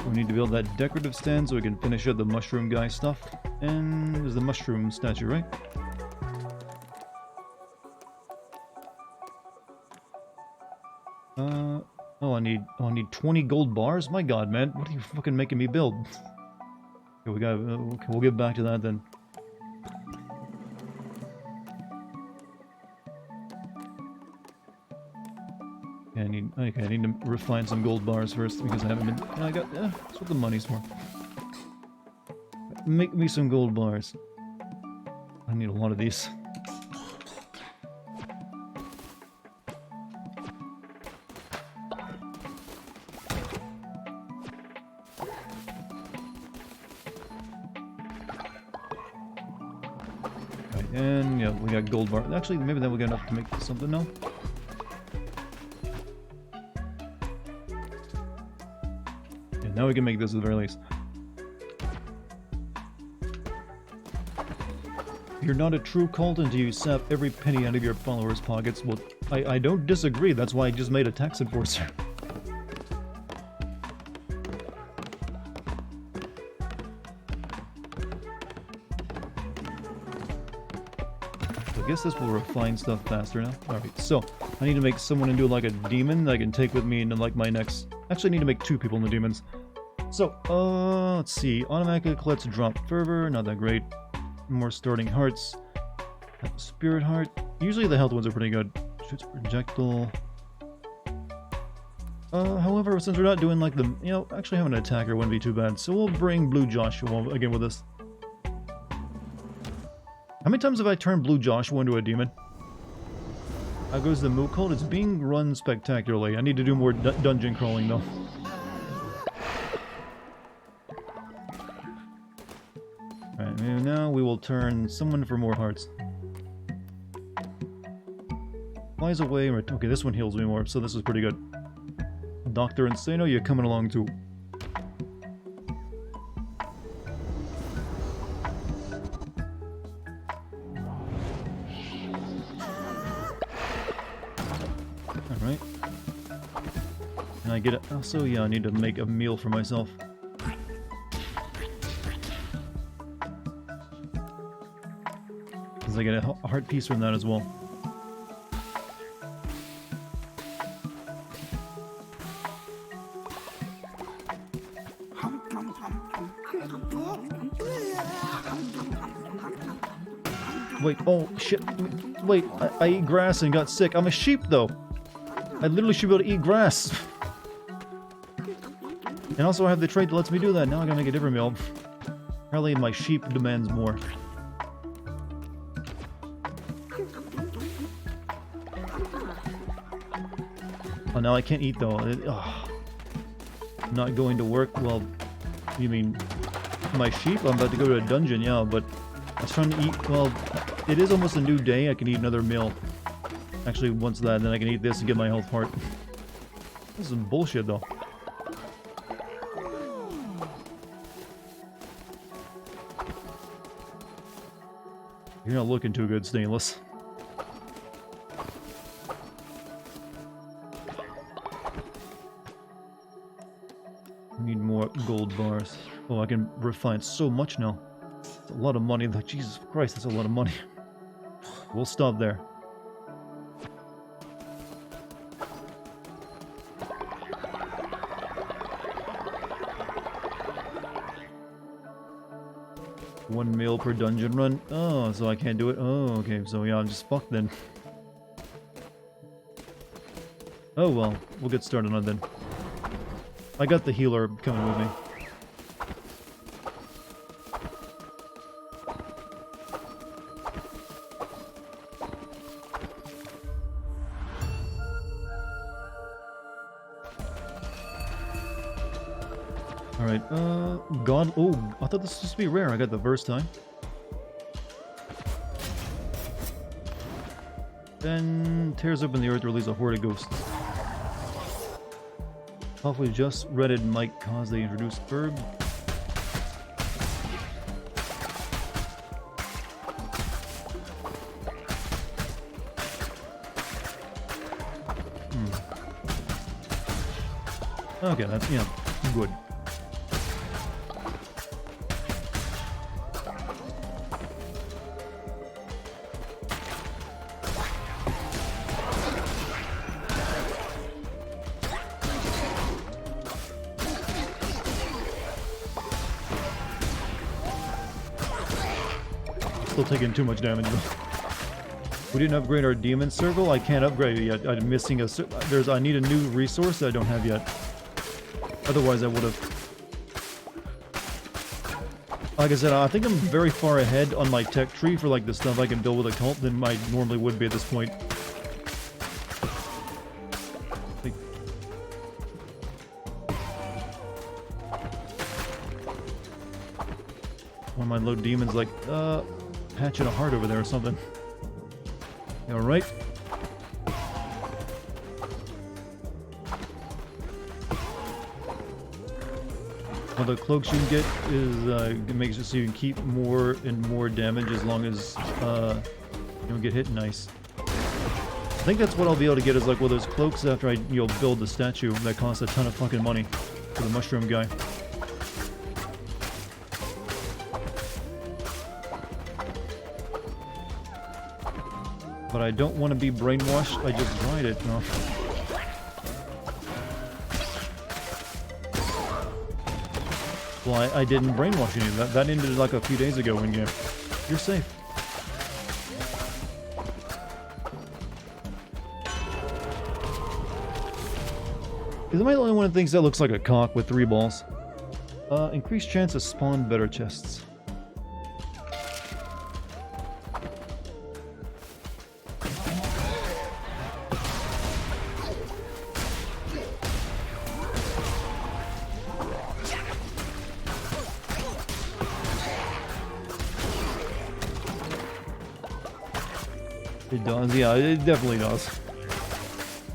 We need to build that decorative stand so we can finish up the mushroom guy stuff. And there's the mushroom statue, right? Oh, I need 20 gold bars? My god, man. What are you fucking making me build? Okay, we'll get back to that then. Okay, I need to refine some gold bars first because I haven't been... that's what the money's for. Make me some gold bars. I need a lot of these. And yeah, we got gold bar. Actually, maybe then we got enough to make something now. Yeah, now we can make this at the very least. You're not a true cult until you sap every penny out of your followers' pockets. Well, I don't disagree. That's why I just made a tax enforcer. I guess this will refine stuff faster now. Alright, so I need to make someone into like a demon that I can take with me into like my next... Actually, I need to make 2 people into demons. So, let's see. Automatically collects drop fervor, not that great. More starting hearts. Spirit heart. Usually the health ones are pretty good. Shoots projectile. However, since we're not doing like the... You know, actually having an attacker wouldn't be too bad. So we'll bring Blue Joshua again with us. How many times have I turned Blue Joshua into a demon? How goes the Moot Cult? It's being run spectacularly. I need to do more dungeon crawling though. Alright, maybe now we will turn someone for more hearts. Flies away. Okay, this one heals me more, so this is pretty good. Dr. Insano, you're coming along too. Alright. And I get it. Also, yeah, I need to make a meal for myself. Because I get a heart piece from that as well. Wait, oh shit. Wait, I ate grass and got sick. I'm a sheep though. I literally should be able to eat grass. And also I have the trait that lets me do that. Now I gotta make a different meal. Apparently my sheep demands more. Oh, now I can't eat though. Not going to work? Well, you mean my sheep? I'm about to go to a dungeon, yeah, but I was trying to eat, well, it is almost a new day. I can eat another meal. Actually, once that, then I can eat this and get my health part. This is some bullshit though. You're not looking too good, Stainless. I need more gold bars. Oh, I can refine so much now. It's a lot of money. Like, Jesus Christ, that's a lot of money. We'll stop there. One meal per dungeon run. Oh, so I can't do it. Oh, okay. So yeah, I'm just fucked then. Oh well, we'll get started on it then. I got the healer coming with me. Alright, God. Oh, I thought this was supposed to be rare. I got the first time. Then tears open the earth to release a horde of ghosts. Off we just read it might cause they introduced herb. Okay, that's, yeah, good. Still taking too much damage though. We didn't upgrade our demon circle. I can't upgrade it yet. I'm missing a. I need a new resource that I don't have yet. Otherwise, I would have. Like I said, I think I'm very far ahead on my tech tree for like the stuff I can build with a cult than I normally would be at this point. One of my low demons like, patching a heart over there or something. Alright. Well, the cloaks you can get is, it makes it so you can keep more and more damage as long as, you don't get hit nice. I think that's what I'll be able to get is like, well, there's cloaks after I, build the statue that costs a ton of fucking money for the mushroom guy. But I don't want to be brainwashed. I just ride it. No. Well, I didn't brainwash you. That ended like a few days ago in game. You're safe. Am I the only one that thinks that looks like a cock with 3 balls? Increased chance to spawn better chests. It does, yeah, it definitely does.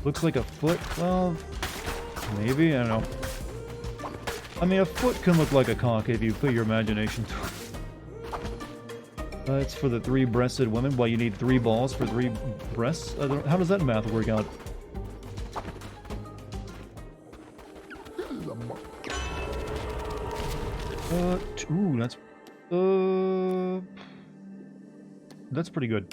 Looks like a foot, well, maybe, I don't know. I mean, a foot can look like a cock if you put your imagination to it. It's for the 3-breasted women. Well, you need 3 balls for 3 breasts? How does that math work out? Ooh, that's pretty good.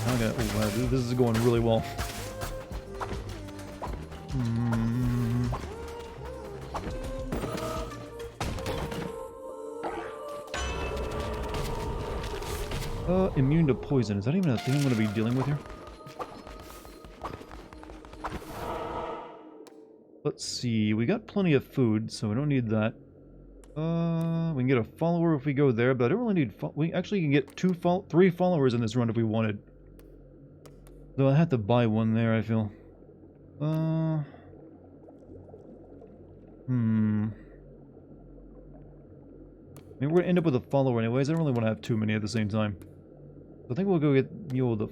Okay, oh, wow, this is going really well. Hmm. Immune to poison. Is that even a thing I'm going to be dealing with here? Let's see. We got plenty of food, so we don't need that. We can get a follower if we go there, but I don't really need... We actually can get 3 followers in this run if we wanted. Though I had to buy one there, I feel. Maybe we're gonna end up with a follower anyways. I don't really want to have too many at the same time. So I think we'll go get, you know, the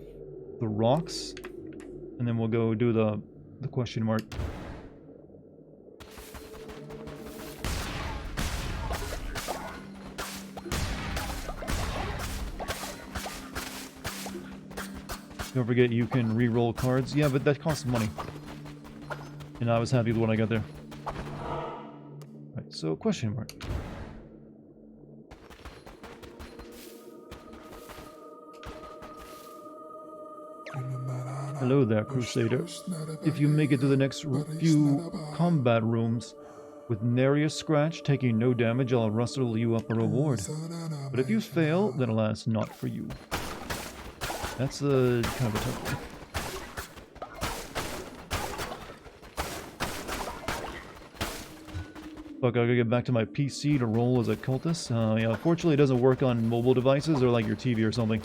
rocks, and then we'll go do the question mark. Don't forget you can re-roll cards. Yeah, but that costs money. And I was happy with what I got there. Right, so question mark. Hello there, Crusader. If you make it to the next few combat rooms with nary a scratch, taking no damage, I'll rustle you up a reward. But if you fail, then alas, not for you. That's kind of a tough one. Fuck, I gotta get back to my PC to roll as a cultist. Yeah, unfortunately it doesn't work on mobile devices or like your TV or something.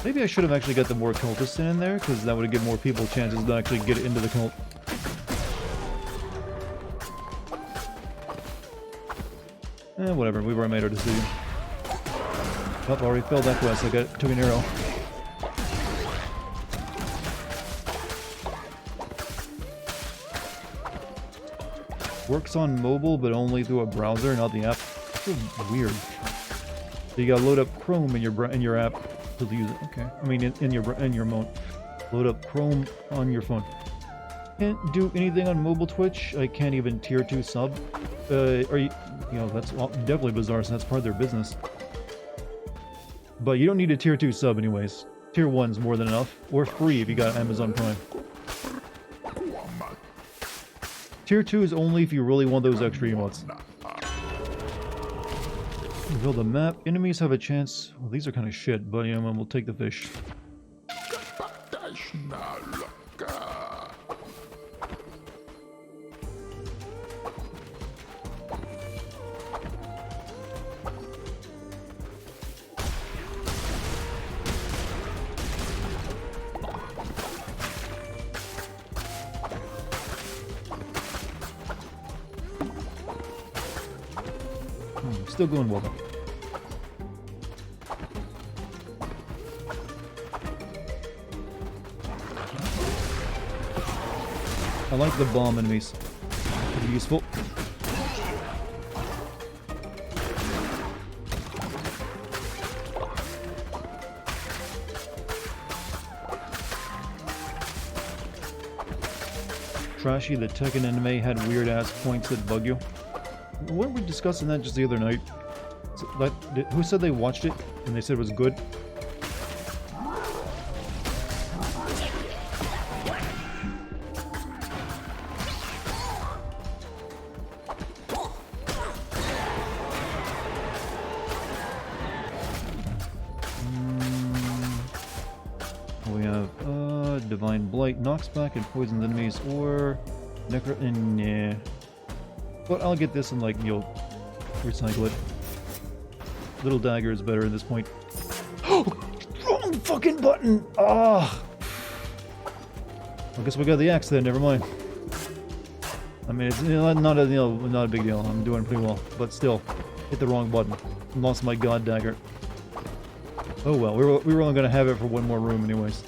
Maybe I should have actually got the more cultists in there, because that would give more people chances to actually get into the cult. Whatever, we've already made our decision. Oh, I already failed that quest, I took an arrow. Works on mobile, but only through a browser, not the app. That's so weird. So you gotta load up Chrome in your app to use it. Okay, I mean in your mode. Load up Chrome on your phone. Can't do anything on mobile Twitch. I can't even tier 2 sub. You know, that's definitely bizarre, so that's part of their business. But you don't need a tier 2 sub anyways. Tier 1's more than enough. Or free if you got Amazon Prime. Tier 2 is only if you really want those extra emotes. Reveal the map. Enemies have a chance. Well, these are kind of shit, but yeah, we'll take the fish. Still going well though. I like the bomb enemies. Pretty useful. Trashy, the Tekken anime had weird ass points that bug you. Weren't we discussing that just the other night? Who said they watched it and they said it was good? We have Divine Blight knocks back and poisons enemies, or nah. But I'll get this and like you'll recycle it. Little dagger is better at this point. Wrong fucking button! Ah! I guess we got the axe then, never mind. I mean, it's not a big deal. I'm doing pretty well, but still, hit the wrong button. Lost my god dagger. Oh well, we were only gonna have it for one more room anyways.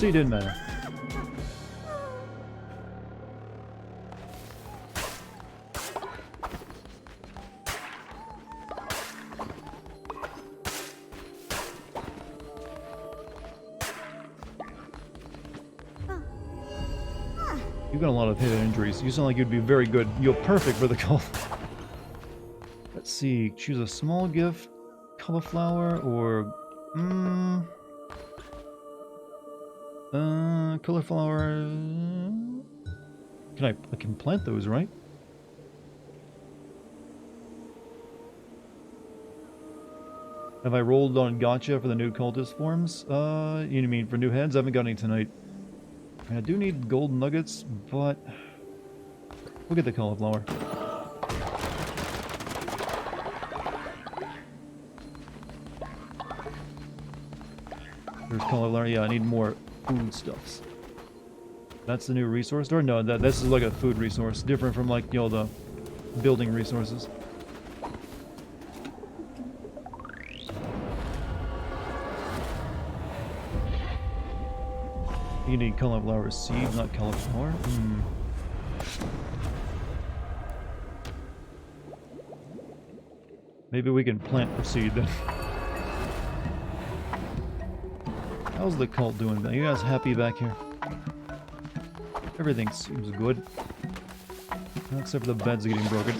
See, it didn't matter. You've got a lot of hidden injuries. You sound like you'd be very good. You're perfect for the cult. Let's see. Choose a small gift, cauliflower, or cauliflower. I can plant those, right? Have I rolled on gotcha for the new cultist forms? You mean for new heads? I haven't got any tonight. I do need gold nuggets, but we'll get the cauliflower. There's cauliflower. Yeah, I need more foodstuffs. That's the new resource store? No, this is like a food resource. Different from, like, you know, the building resources. You need cauliflower seed, not cauliflower. Maybe we can plant the seed then. How's the cult doing? Are you guys happy back here? Everything seems good. Except for the beds getting broken.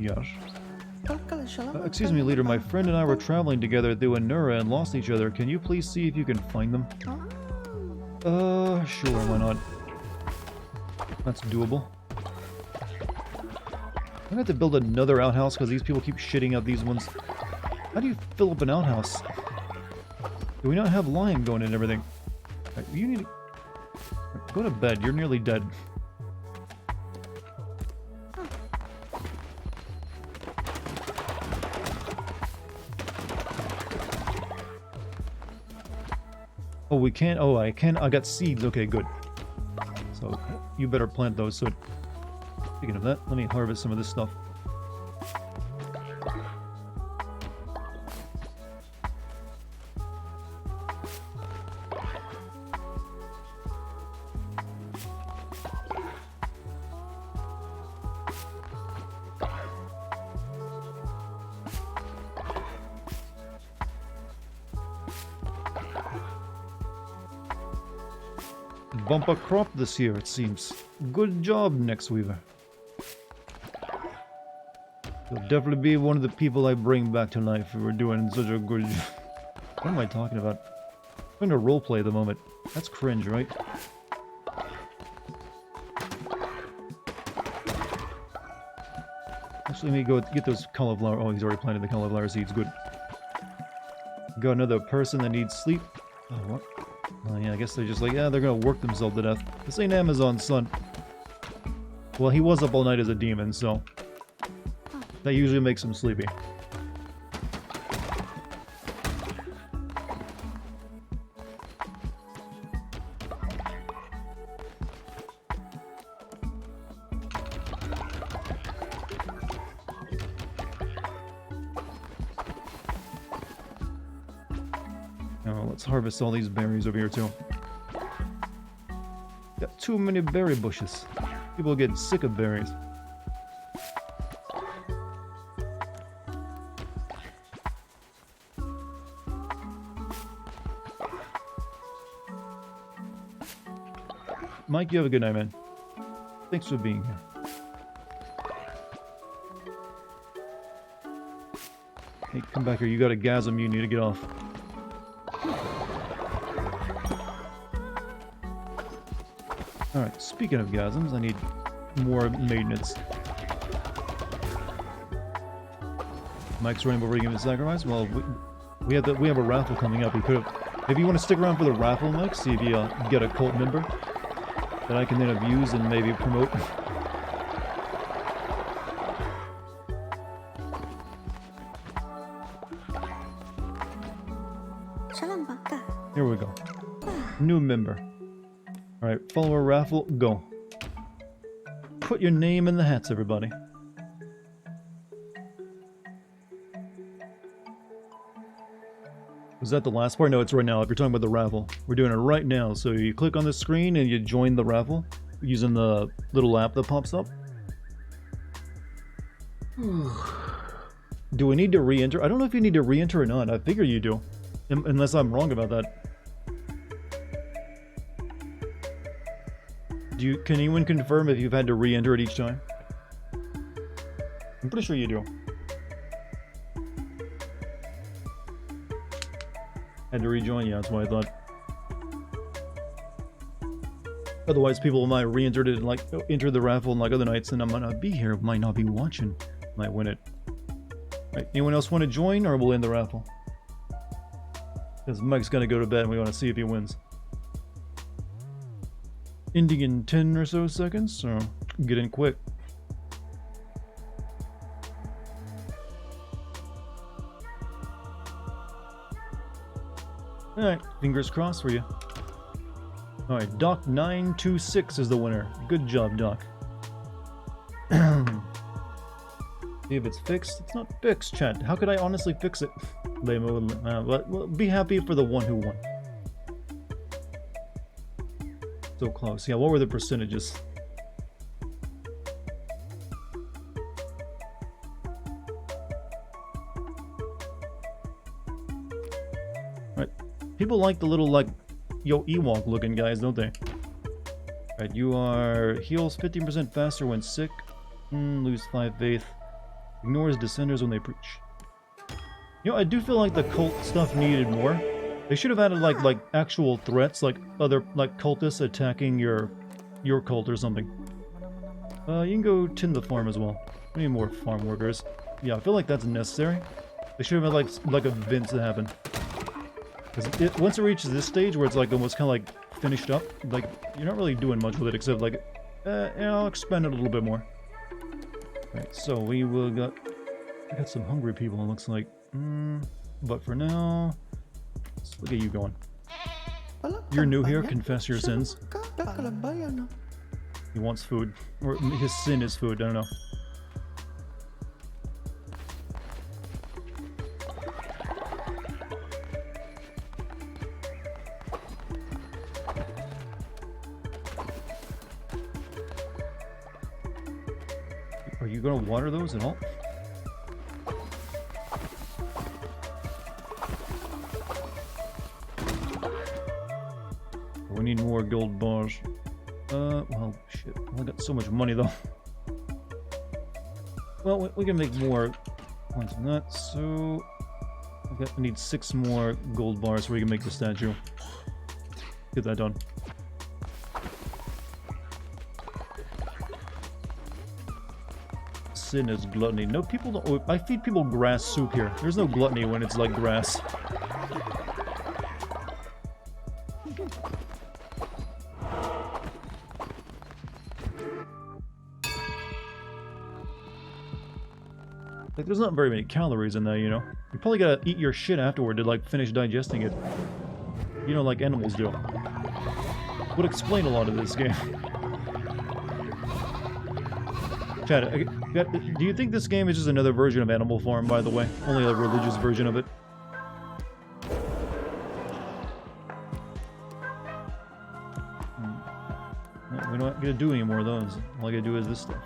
Gosh. Excuse me, leader. My friend and I were traveling together through Anura and lost each other. Can you please see if you can find them? Sure, why not? That's doable. I'm gonna have to build another outhouse because these people keep shitting out these ones. How do you fill up an outhouse? Do we not have lime going in and everything? You need to... Go to bed. You're nearly dead. Oh, we can't. Oh, I can. I got seeds. Okay, good. So you better plant those. So, speaking of that, let me harvest some of this stuff. Bumper crop this year, it seems. Good job, Next Weaver. You'll definitely be one of the people I bring back to life if we're doing such a good job. What am I talking about? I'm going to roleplay at the moment. That's cringe, right? Actually, let me go get those cauliflower. Oh, he's already planted the cauliflower seeds. Good. Got another person that needs sleep. Oh, what? Oh, yeah, I guess they're just like, yeah, they're gonna work themselves to death. This ain't Amazon's son. Well, he was up all night as a demon, so... that usually makes him sleepy. Let's harvest all these berries over here too. Got too many berry bushes. People are getting sick of berries. Mike, you have a good night, man. Thanks for being here. Hey, come back here. You got a gasm you need to get off. Alright, speaking of gasms, I need more maintenance. Mike's running before he gives a sacrifice? Well, we have a raffle coming up. We could have... If you want to stick around for the raffle, Mike, see if you get a cult member that I can then abuse and maybe promote. Here we go. New member. Alright, follower raffle, go. Put your name in the hats, everybody. Was that the last part? No, it's right now. If you're talking about the raffle, we're doing it right now. So you click on the screen and you join the raffle using the little app that pops up. Do we need to re-enter? I don't know if you need to re-enter or not. I figure you do, unless I'm wrong about that. Can anyone confirm if you've had to re-enter it each time? I'm pretty sure you do. Had to rejoin? Yeah, that's what I thought. Otherwise, people might re-enter it and like enter the raffle and like other nights, and I might not be here, might not be watching, might win it. Right, anyone else want to join, or we'll end the raffle? Because Mike's gonna go to bed, and we want to see if he wins. Ending in 10 or so seconds, so get in quick. Alright, fingers crossed for you. Alright, Doc926 is the winner. Good job, Doc. See if it's fixed. It's not fixed, chat. How could I honestly fix it? But be happy for the one who won. So close. Yeah, what were the percentages? Right. People like the little, like, Ewok looking guys, don't they? Right, you are... heals 15% faster when sick. Lose 5 faith. Ignores descenders when they preach. You know, I do feel like the cult stuff needed more. They should have added like actual threats, like other cultists attacking your cult or something. You can go tend the farm as well. We need more farm workers. Yeah, I feel like that's necessary. They should have had like events that happen. Because once it reaches this stage where it's like almost kind of like finished up, like you're not really doing much with it except like, I'll expand it a little bit more. Right, so we will got some hungry people. It looks like. But for now. Let's look at you going. You're new here, confess your sins. He wants food. Or his sin is food, I don't know. Are you gonna water those at all? We need more gold bars. Well, shit. I got so much money, though. Well, we can make more points than that, so... I need 6 more gold bars so we can make the statue. Get that done. Sin is gluttony. No, people don't... I feed people grass soup here. There's no gluttony when it's like grass. Like, there's not very many calories in that, you know? You probably gotta eat your shit afterward to, like, finish digesting it. You know, like animals do. Would explain a lot of this game. Chad, do you think this game is just another version of Animal Farm, by the way? Only a religious version of it? We're not gonna do any more of those. All I gotta do is this stuff.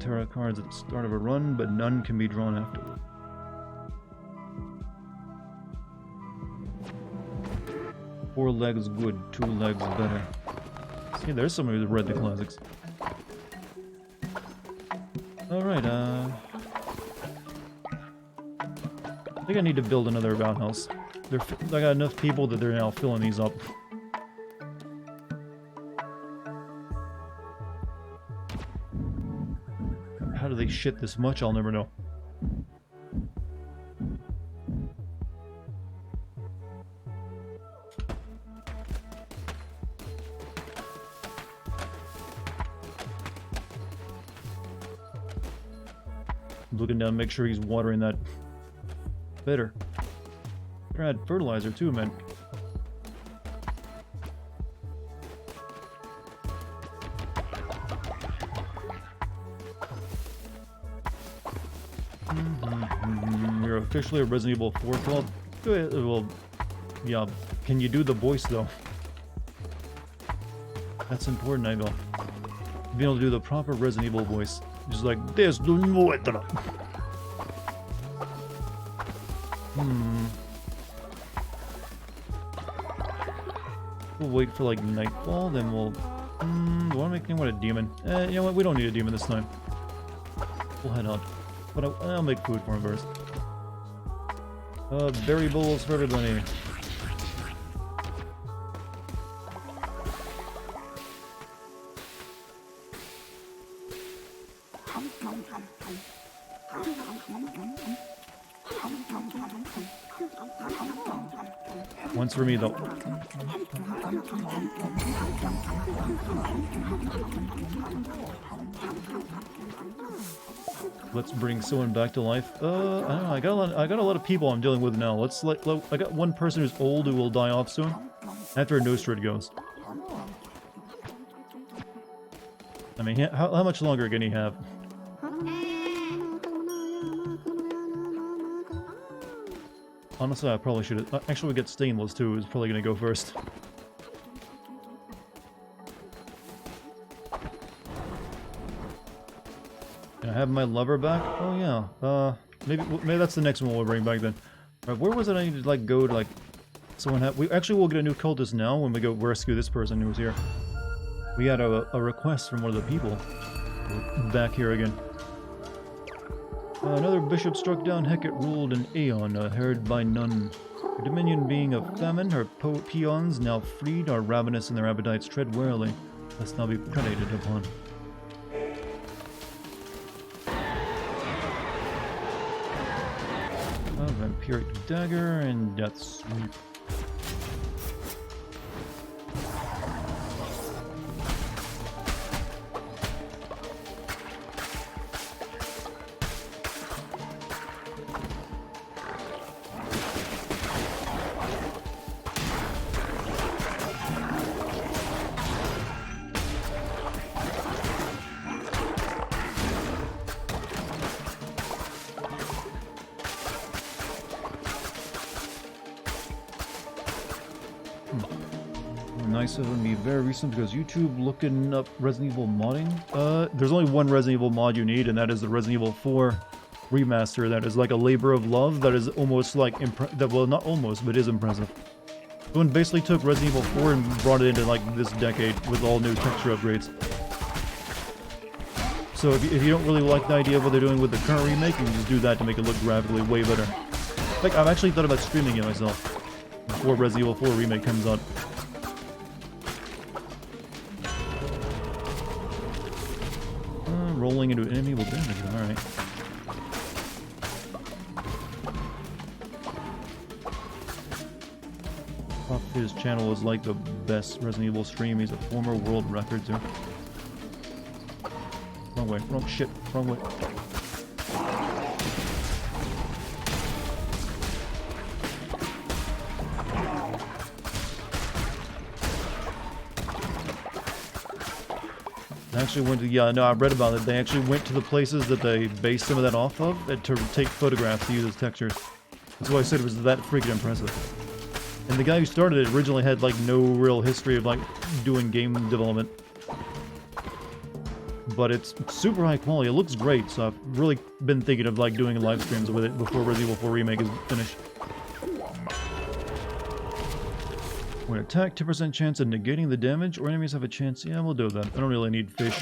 Tarot cards at the start of a run, but none can be drawn afterward. Four legs good, 2 legs better. See, there's somebody who read the classics. Alright, I think I need to build another outhouse. I got enough people that they're now filling these up. How do they shit this much? I'll never know. Looking down, make sure he's watering that better. Better add fertilizer too, man. officially a Resident Evil 4 club. Well, yeah. Can you do the voice though? That's important, I know. Being able to do the proper Resident Evil voice. Just like this. We'll wait for like nightfall, then we'll... do I want to make anyone a demon? You know what, we don't need a demon this time. We'll head out. But I'll make food for him first. Berry bowls for everybody. One's for me though. Let's bring someone back to life. I don't know. I got a lot of people I'm dealing with now. Let's I got one person who's old who will die off soon. After Nostrid goes. I mean, how much longer can he have? Honestly, I probably should have... actually, we get Stainless, too, who's probably going to go first. Can I have my lover back? Oh, yeah. Maybe that's the next one we'll bring back, then. Alright, where was it I need to, like, go to, like... someone have... we actually will get a new cultist now when we go rescue this person who was here. We had a request from one of the people. We're back here again. Another bishop struck down Hecate ruled an aeon, heard by none. Her dominion being of famine, her peons now freed are ravenous in their appetites. Tread warily, lest now be predated upon. Vampiric dagger and death sweep. Nice of me, very recent because YouTube looking up Resident Evil modding. There's only one Resident Evil mod you need, and that is the Resident Evil 4 remaster. That is like a labor of love. That is almost like well, not almost, but is impressive. Someone basically took Resident Evil 4 and brought it into like this decade with all new texture upgrades. So if you don't really like the idea of what they're doing with the current remake, you can just do that to make it look graphically way better. Like, I've actually thought about streaming it myself before Resident Evil 4 remake comes out. Rolling into an enemy will damage him, alright. His channel is like the best Resident Evil stream. He's a former world record too. Wrong way, wrong shit, wrong way. I actually went to, yeah, no, I read about it. They actually went to the places that they based some of that off of to take photographs to use as textures. That's why I said it was that freaking impressive. And the guy who started it originally had, like, no real history of, like, doing game development. But it's super high quality. It looks great, so I've really been thinking of, like, doing live streams with it before Resident Evil 4 Remake is finished. When attack, 10% chance of negating the damage, or enemies have a chance. Yeah, we'll do that. I don't really need fish.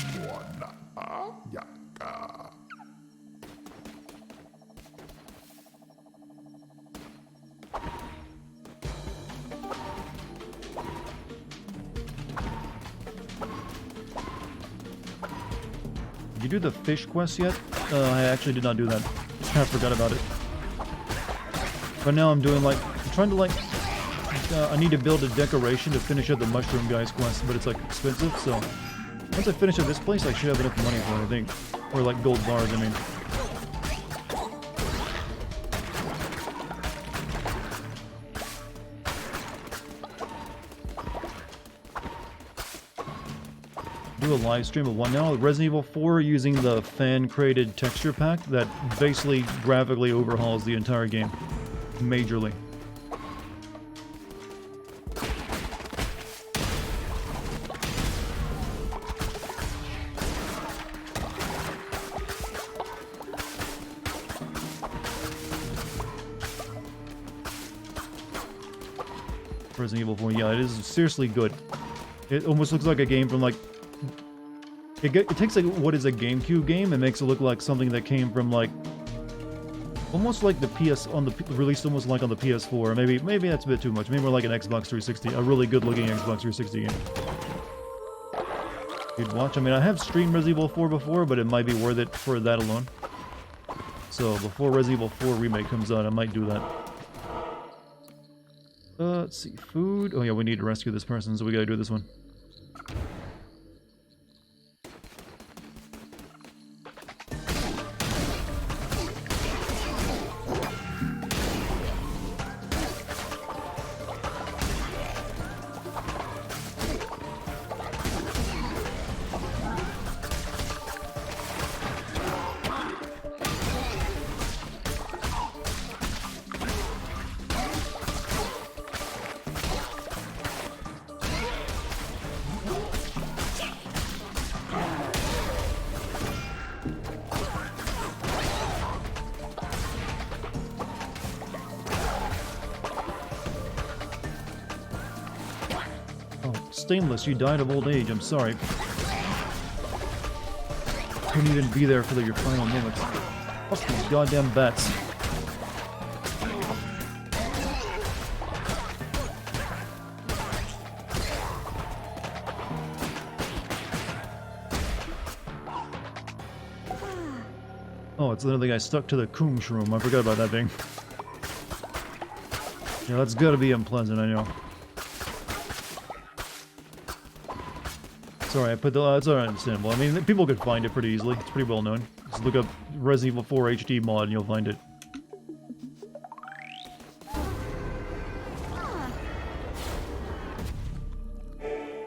Did you do the fish quest yet? I actually did not do that. I forgot about it. But now I'm doing like, I'm trying to like, I need to build a decoration to finish up the Mushroom Guys quest, but it's like expensive, so once I finish up this place, I should have enough money for it, I think. Or like gold bars, I mean. Do a live stream of one now. Resident Evil 4 using the fan-created texture pack that basically graphically overhauls the entire game. Majorly. Resident Evil 4, yeah, it is seriously good. It almost looks like a game from like... It takes like what is a GameCube game and makes it look like something that came from like... Almost like the PS... released almost like on the PS4. Maybe that's a bit too much. Maybe more like an Xbox 360. A really good looking Xbox 360 game. You'd watch. I mean, I have streamed Resident Evil 4 before, but it might be worth it for that alone. So before Resident Evil 4 Remake comes out, I might do that. Let's see, food. Oh yeah, we need to rescue this person, so we gotta do this one. Stainless, you died of old age, I'm sorry. Couldn't even be there for your final moments. Fuck these goddamn bats. Oh, it's literally the guy stuck to the coom shroom. I forgot about that thing. Yeah, that's gotta be unpleasant, I know. Sorry, I put the... it's understandable. I mean, people could find it pretty easily. It's pretty well known. Just look up Resident Evil 4 HD mod and you'll find it.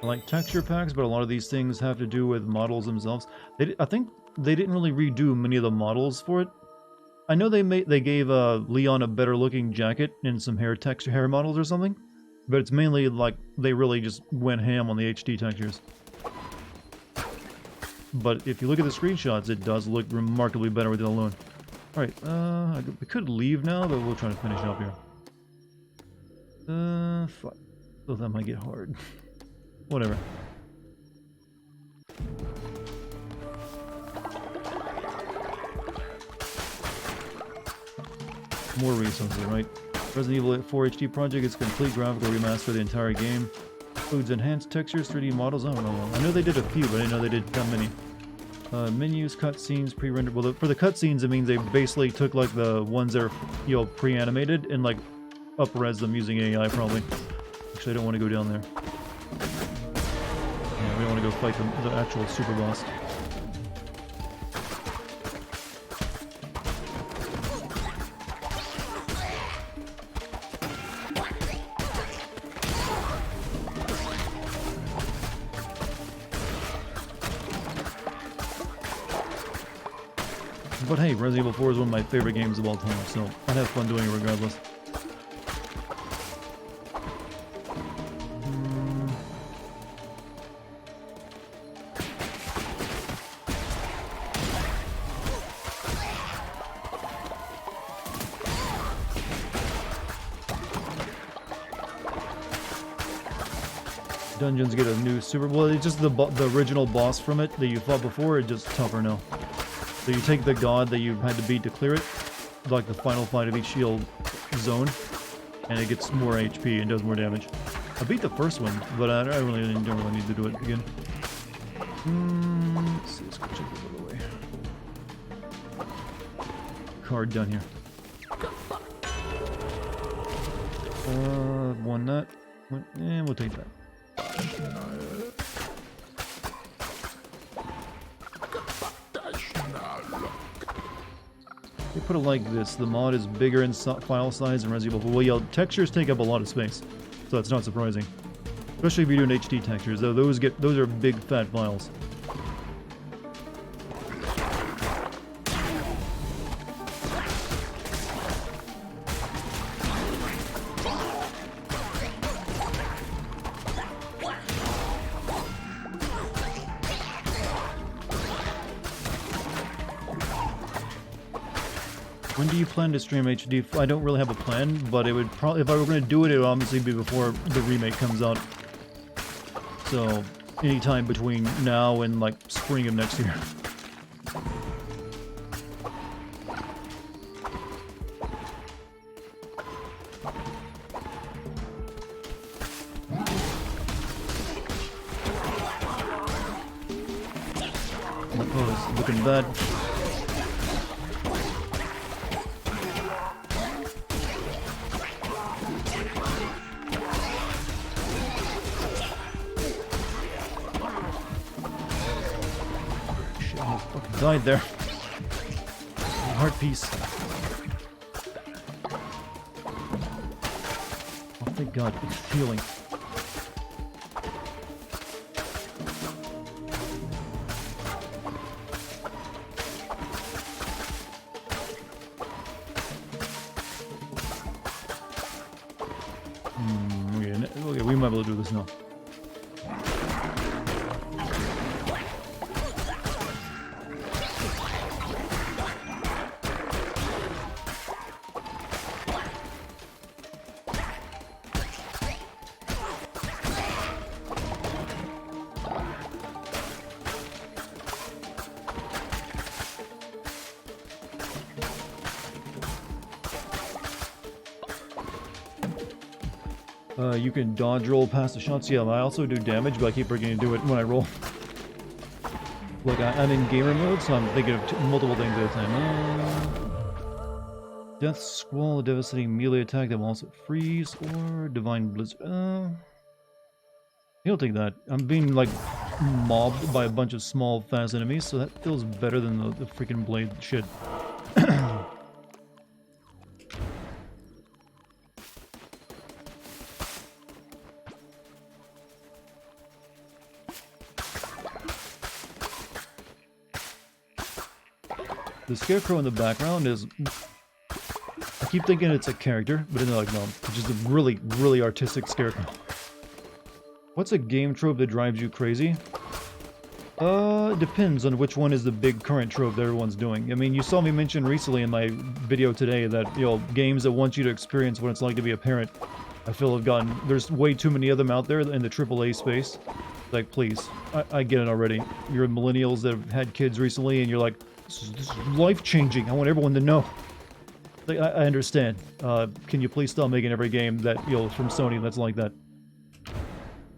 I like texture packs, but a lot of these things have to do with models themselves. I think they didn't really redo many of the models for it. I know they gave Leon a better looking jacket and some hair models or something, but it's mainly like they really just went ham on the HD textures. But if you look at the screenshots, it does look remarkably better with it alone. Alright, we could leave now, but we'll try to finish up here. Fuck. So that might get hard. Whatever. More resources, right? Resident Evil 4 HD project is complete graphical remaster of the entire game. Includes enhanced textures, 3D models. I don't know. I know they did a few, but I didn't know they did that many. Menus, cutscenes, pre-rendered. Well, for the cutscenes, it means they basically took like the ones that are, you know, pre-animated and like up-res them using AI probably. Actually, I don't want to go down there. Yeah, we don't want to go fight the actual super boss. But hey, Resident Evil 4 is one of my favorite games of all time, so I'd have fun doing it regardless. Dungeons get a new super... Well, it's just the original boss from it that you fought before, it's just tougher now. So you take the god that you had to beat to clear it, like the final fight of each shield zone, and it gets more HP and does more damage. I beat the first one, but I don't really need to do it again. Let's see, let's go check this other way. Card done here. One nut. And we'll take that. You put it like this, the mod is bigger in file size than Resident Evil 4. Well, yeah, textures take up a lot of space, so that's not surprising. Especially if you're doing HD textures, though those are big fat files. When do you plan to stream HD? I don't really have a plan, but it would probably, if I were going to do it, it would obviously be before the remake comes out. So, anytime between now and, like, spring of next year. Oh, look at that. Died there. Heart piece. Oh, thank God, it's healing. Okay, we might be able to do this now. You can dodge roll past the shots. Yeah, I also do damage, but I keep forgetting to do it when I roll. Look, I'm in gamer mode, so I'm thinking of multiple things at a time. Death Squall, a devastating melee attack that will also freeze, or Divine Blizzard. He'll take that. I'm being, like, mobbed by a bunch of small, fast enemies, so that feels better than the freaking blade shit. The scarecrow in the background is... I keep thinking it's a character, but then they're like, no, it's just a really, really artistic scarecrow. What's a game trope that drives you crazy? It depends on which one is the big current trope that everyone's doing. I mean, you saw me mention recently in my video today that, you know, games that want you to experience what it's like to be a parent, I feel have gotten... There's way too many of them out there in the AAA space. Like, please, I get it already. You're millennials that have had kids recently, and you're like, this is life-changing. I want everyone to know. Like, I understand. Can you please stop making every game that, you know, from Sony that's like that?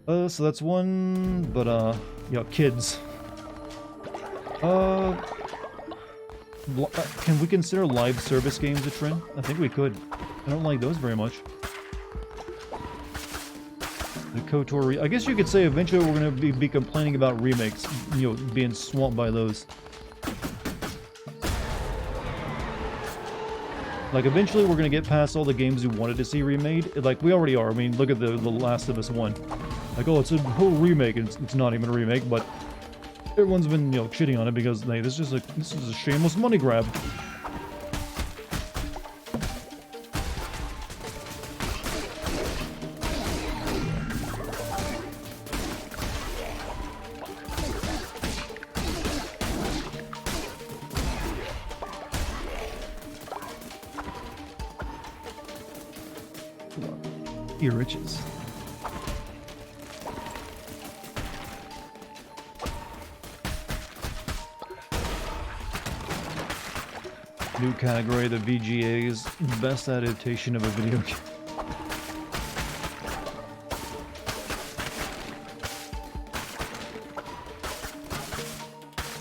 So that's one, but, you know, kids. Can we consider live service games a trend? I think we could. I don't like those very much. The KOTOR I guess you could say eventually we're going to be complaining about remakes, you know, being swamped by those. Like, eventually we're going to get past all the games we wanted to see remade. Like, we already are. I mean, look at the Last of Us 1. Like, oh, it's a whole remake, and it's not even a remake, but everyone's been, you know, shitting on it because, hey, this is a shameless money grab. Your riches. New category, the VGA's best adaptation of a video game.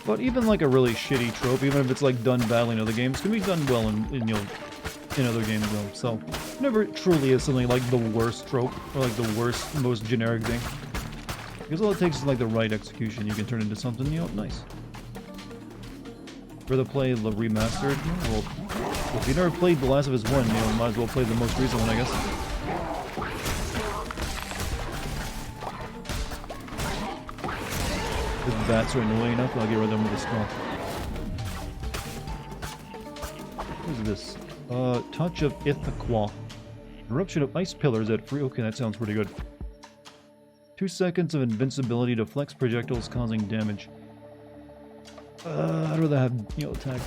But even like a really shitty trope, even if it's like done badly in other games, can be done well in you know, in other games though. So never truly is something like the worst trope or like the worst, most generic thing. Because all it takes is like the right execution. You can turn into something, you know, nice. Rather play the remastered? Well, if you never played The Last of Us 1, you know, might as well play the most recent one, I guess. If bats are annoying enough, I'll get rid of them with a spell. What is this? Touch of Ithaquah. Eruption of ice pillars at free. Okay, that sounds pretty good. 2 seconds of invincibility to flex projectiles causing damage. I'd rather have, you know, attack.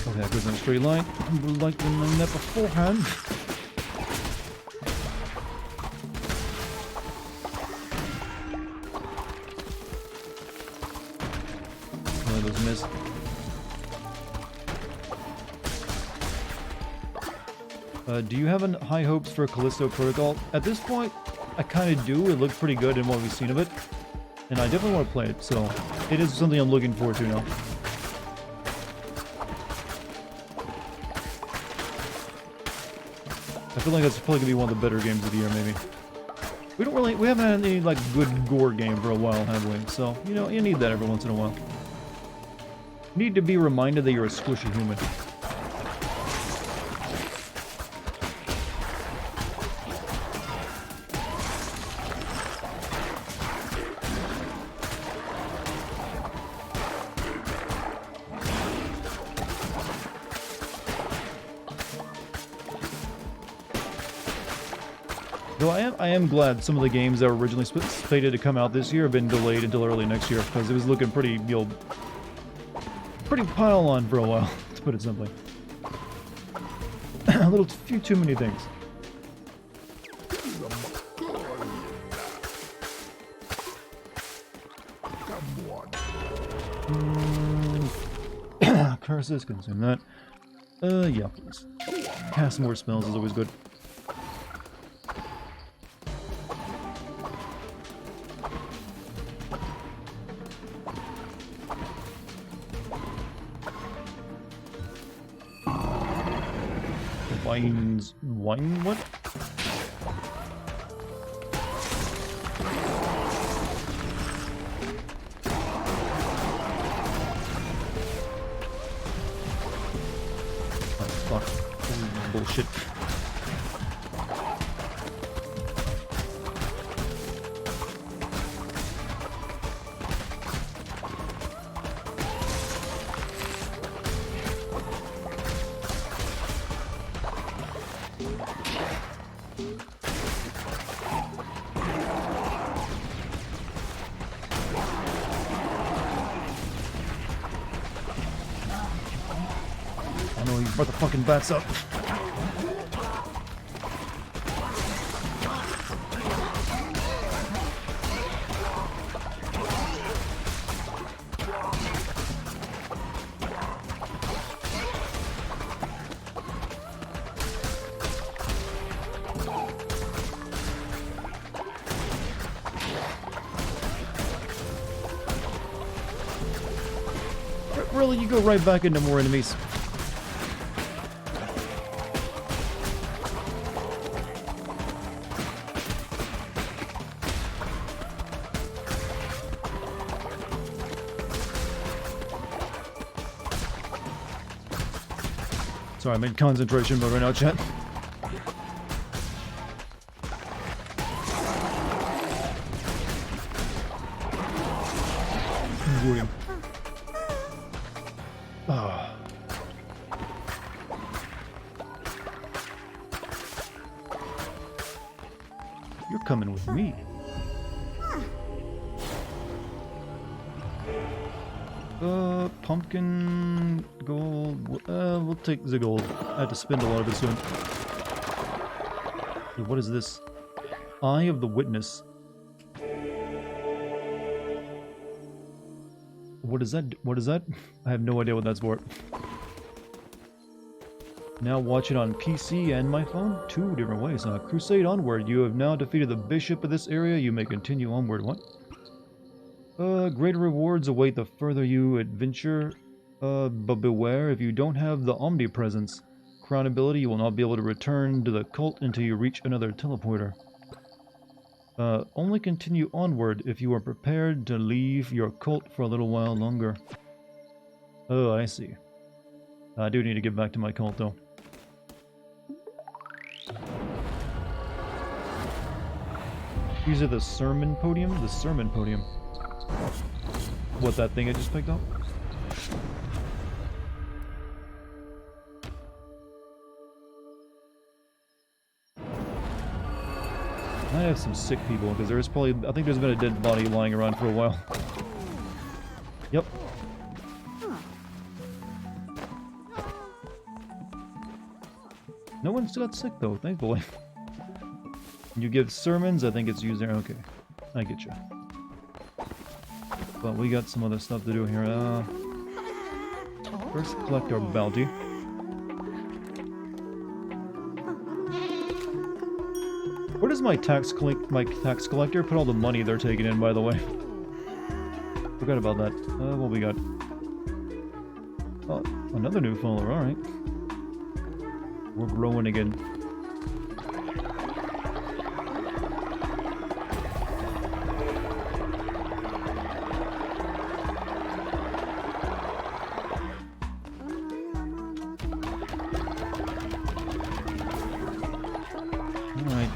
Okay, that goes in a straight line. I would like to know that beforehand. One of those missed. Do you have high hopes for Callisto Protocol? At this point, I kind of do. It looks pretty good in what we've seen of it. And I definitely want to play it, so it is something I'm looking forward to now. I feel like that's probably gonna be one of the better games of the year, maybe. We haven't had any, like, good gore game for a while, have we? So, you know, you need that every once in a while. You need to be reminded that you're a squishy human. Though I am glad some of the games that were originally slated to come out this year have been delayed until early next year, because it was looking pretty, you know, pretty pile on for a while, to put it simply. A little few too many things. Curses, consume that. Yeah, please. Cast more spells is always good. Wine what? Oh, fuck. This is bullshit. Brought the fucking bats up. Really, you go right back into more enemies. Sorry, I'm in concentration mode right now, chat. William. Oh. You're coming with me. Pumpkin, gold, we'll take the gold. I have to spend a lot of it soon. Hey, what is this? Eye of the Witness. What is that? What is that? I have no idea what that's for. Now watch it on PC and my phone. 2 different ways. Crusade onward. You have now defeated the bishop of this area. You may continue onward. What? Greater rewards await the further you adventure. But beware, if you don't have the omnipresence crown ability, you will not be able to return to the cult until you reach another teleporter. Only continue onward if you are prepared to leave your cult for a little while longer. Oh, I see. I do need to get back to my cult, though. These are the sermon podium? The sermon podium. What, that thing I just picked up? I have some sick people, because there's probably... I think there's been a dead body lying around for a while. Yep. No one's got sick, though, thankfully. You give sermons, I think it's used there. Okay, I get you. But we got some other stuff to do here. First, collect our bounty. Where does my tax collector put all the money they're taking in? By the way, forgot about that. What we got? Oh, another new follower. All right, we're growing again.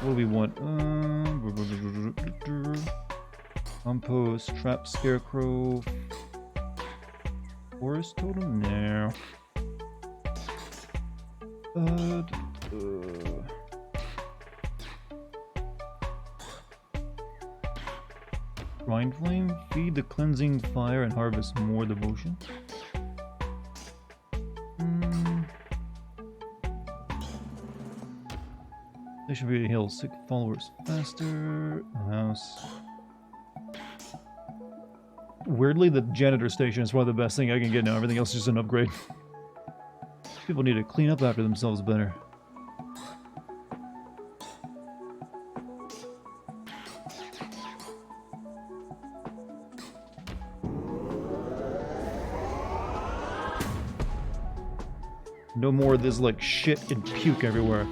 What do we want? Compost, trap, scarecrow, forest totem? No. Grind flame, feed the cleansing fire and harvest more devotion. They should be a hill. Sick followers faster. A house. Weirdly, the janitor station is probably the best thing I can get now. Everything else is just an upgrade. People need to clean up after themselves better. No more of this, like, shit and puke everywhere.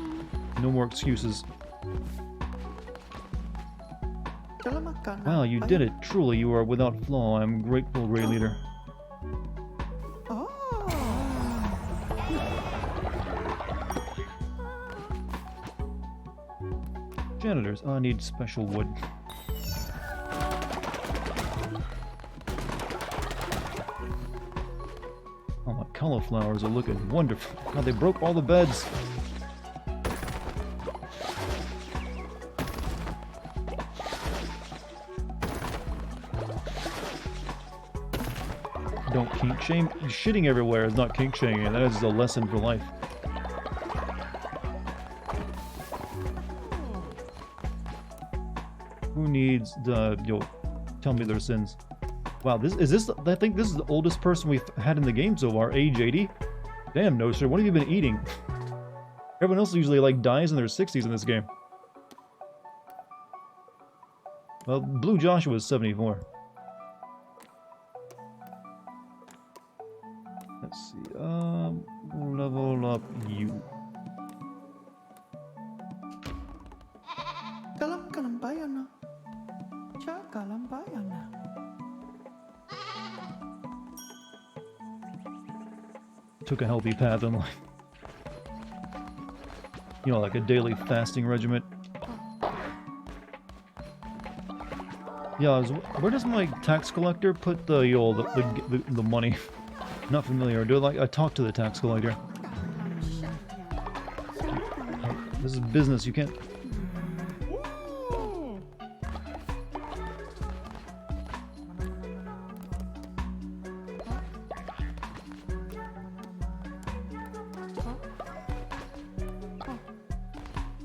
No more excuses. Wow, you did it. Truly, you are without flaw. I am grateful, Ray Leader. Janitors. Oh, I need special wood. Oh, my cauliflowers are looking wonderful. God, they broke all the beds. Don't kink shame. Shitting everywhere is not kink shaming. That is a lesson for life. Who needs the... Yo, tell me their sins. Wow, I think this is the oldest person we've had in the game so far. Age 80? Damn, no sir, what have you been eating? Everyone else usually, like, dies in their 60s in this game. Well, Blue Joshua is 74. Let's see, level up you. Took a healthy path in life. You know, like a daily fasting regiment. Yeah, where does my tax collector put the money? Not familiar. Do I talk to the tax collector? This is business. You can't.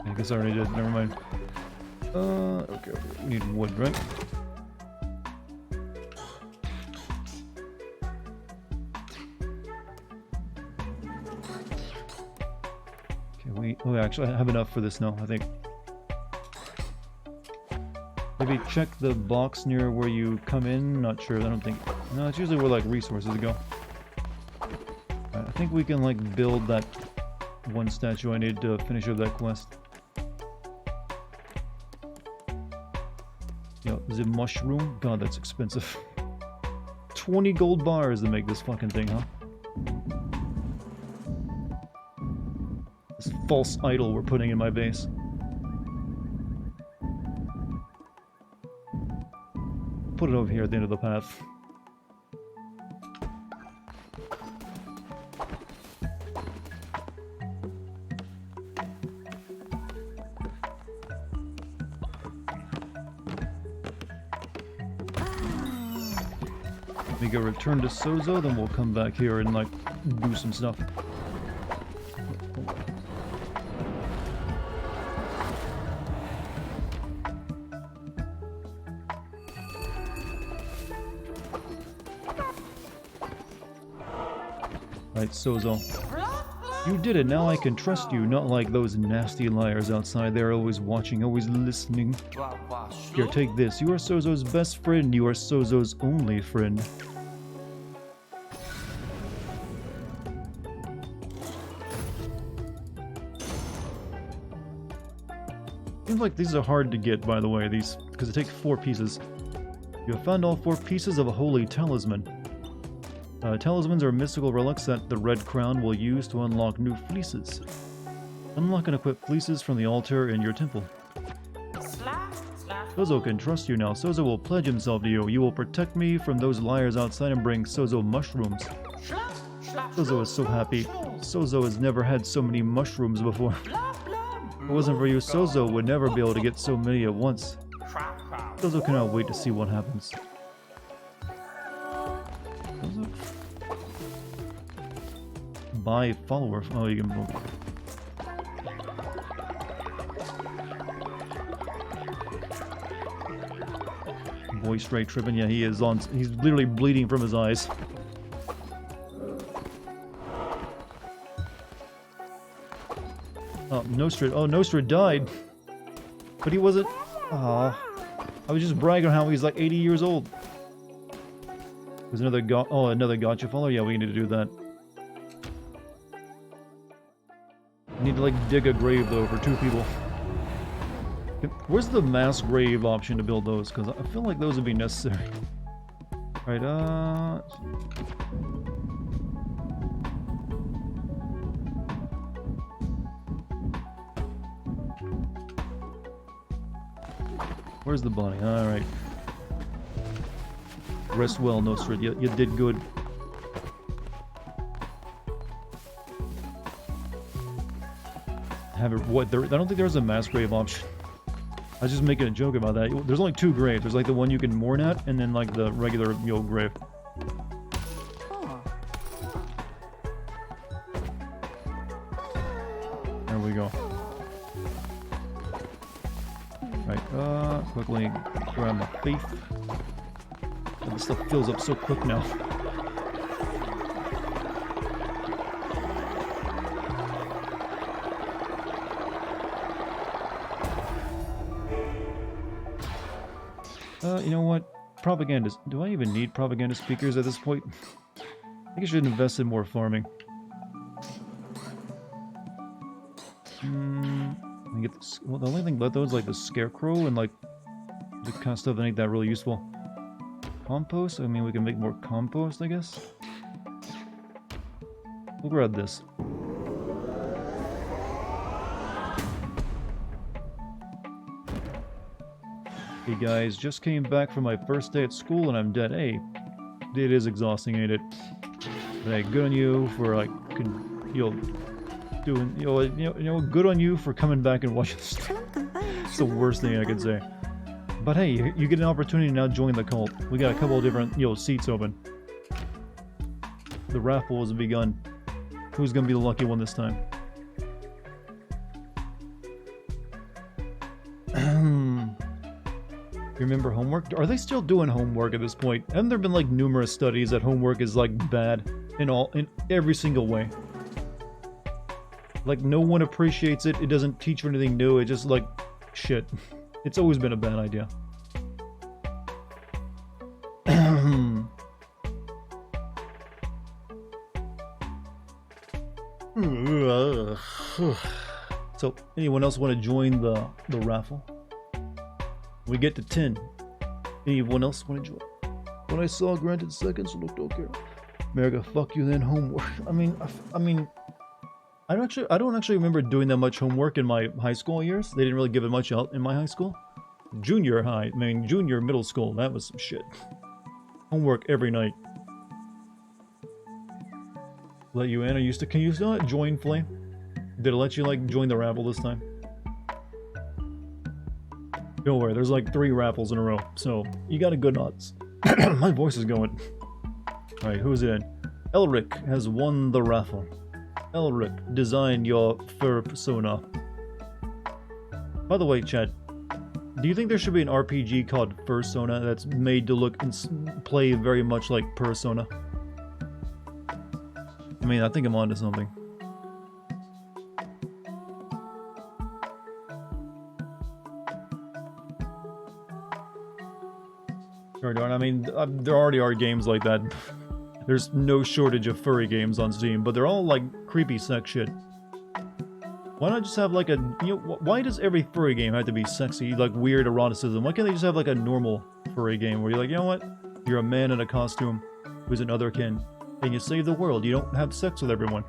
I guess I already did. Never mind. Okay. We need wood, right? Oh, actually, I have enough for this now, I think. Maybe check the box near where you come in. Not sure. I don't think. No, it's usually where like resources go. Right, I think we can like build that one statue I need to finish up that quest. Is it mushroom? God, that's expensive. 20 gold bars to make this fucking thing, huh? This false idol we're putting in my base. Put it over here at the end of the path. We go return to Sozo, then we'll come back here and like do some stuff. Right, Sozo. You did it, now I can trust you, not like those nasty liars outside there always watching, always listening. Here, take this. You are Sozo's best friend, you are Sozo's only friend. Seems like these are hard to get, by the way, these, because it takes 4 pieces. You have found all 4 pieces of a holy talisman. Talismans are mystical relics that the Red Crown will use to unlock new fleeces. Unlock and equip fleeces from the altar in your temple. Sozo can trust you now. Sozo will pledge himself to you. You will protect me from those liars outside and bring Sozo mushrooms. Sozo is so happy. Sozo has never had so many mushrooms before. If it wasn't for you, Sozo would never be able to get so many at once. Sozo cannot wait to see what happens. Sozo? Buy follower. Oh, you can move. Voice rate tripping. Yeah, he is on. He's literally bleeding from his eyes. Oh, Nostra. Oh, Nostra died. But he wasn't. Aw. I was just bragging on how he's like 80 years old. There's another another gotcha follower? Yeah, we need to do that. We need to like dig a grave though for 2 people. Where's the mass grave option to build those? Because I feel like those would be necessary. Alright, where's the body? Alright. Rest well, Nostra. You did good. Have it, what? I don't think there's a mass grave option. I was just making a joke about that. There's only 2 graves. There's like the one you can mourn at, and then like the regular grave. There we go. Right, quickly grab my faith. Oh, this stuff fills up so quick now. You know what? Propaganda. Do I even need propaganda speakers at this point? I think I should invest in more farming. Let me get this. Well, the only thing left though is like the scarecrow and like the kind of stuff that ain't that really useful. Compost? I mean, we can make more compost, I guess. We'll grab this. Hey guys, just came back from my first day at school and I'm dead. Hey, it is exhausting, ain't it? But hey, good on you for like, doing, good on you for coming back and watching this. It's the worst thing I could say. But hey, you get an opportunity to now join the cult. We got a couple of different, seats open. The raffle has begun. Who's gonna be the lucky one this time? You remember homework? Are they still doing homework at this point? Haven't there been like numerous studies that homework is like bad in every single way? Like no one appreciates it, it doesn't teach you anything new, it just like shit. It's always been a bad idea. So, anyone else want to join the raffle? We get to 10. Anyone else want to join? When I saw granted seconds, looked okay. America, fuck you then homework. I mean, I don't actually remember doing that much homework in my high school years. They didn't really give it much out in my high school. Junior middle school, that was some shit. Homework every night. Let you in. Can you still not join Flame? Did it let you like join the raffle this time? Don't worry, there's like 3 raffles in a row, so you got a good odds. My voice is going. Alright, who's in? Elric has won the raffle. Elric, design your fur persona. By the way, chat, do you think there should be an RPG called Fursona that's made to look and play very much like Persona? I mean, I think I'm onto something. I mean, there already are games like that. There's no shortage of furry games on Steam, but they're all like creepy sex shit. Why not just have like a, why does every furry game have to be sexy, like weird eroticism? Why can't they just have like a normal furry game where you're like, you know what? You're a man in a costume who's an otherkin, and you save the world. You don't have sex with everyone.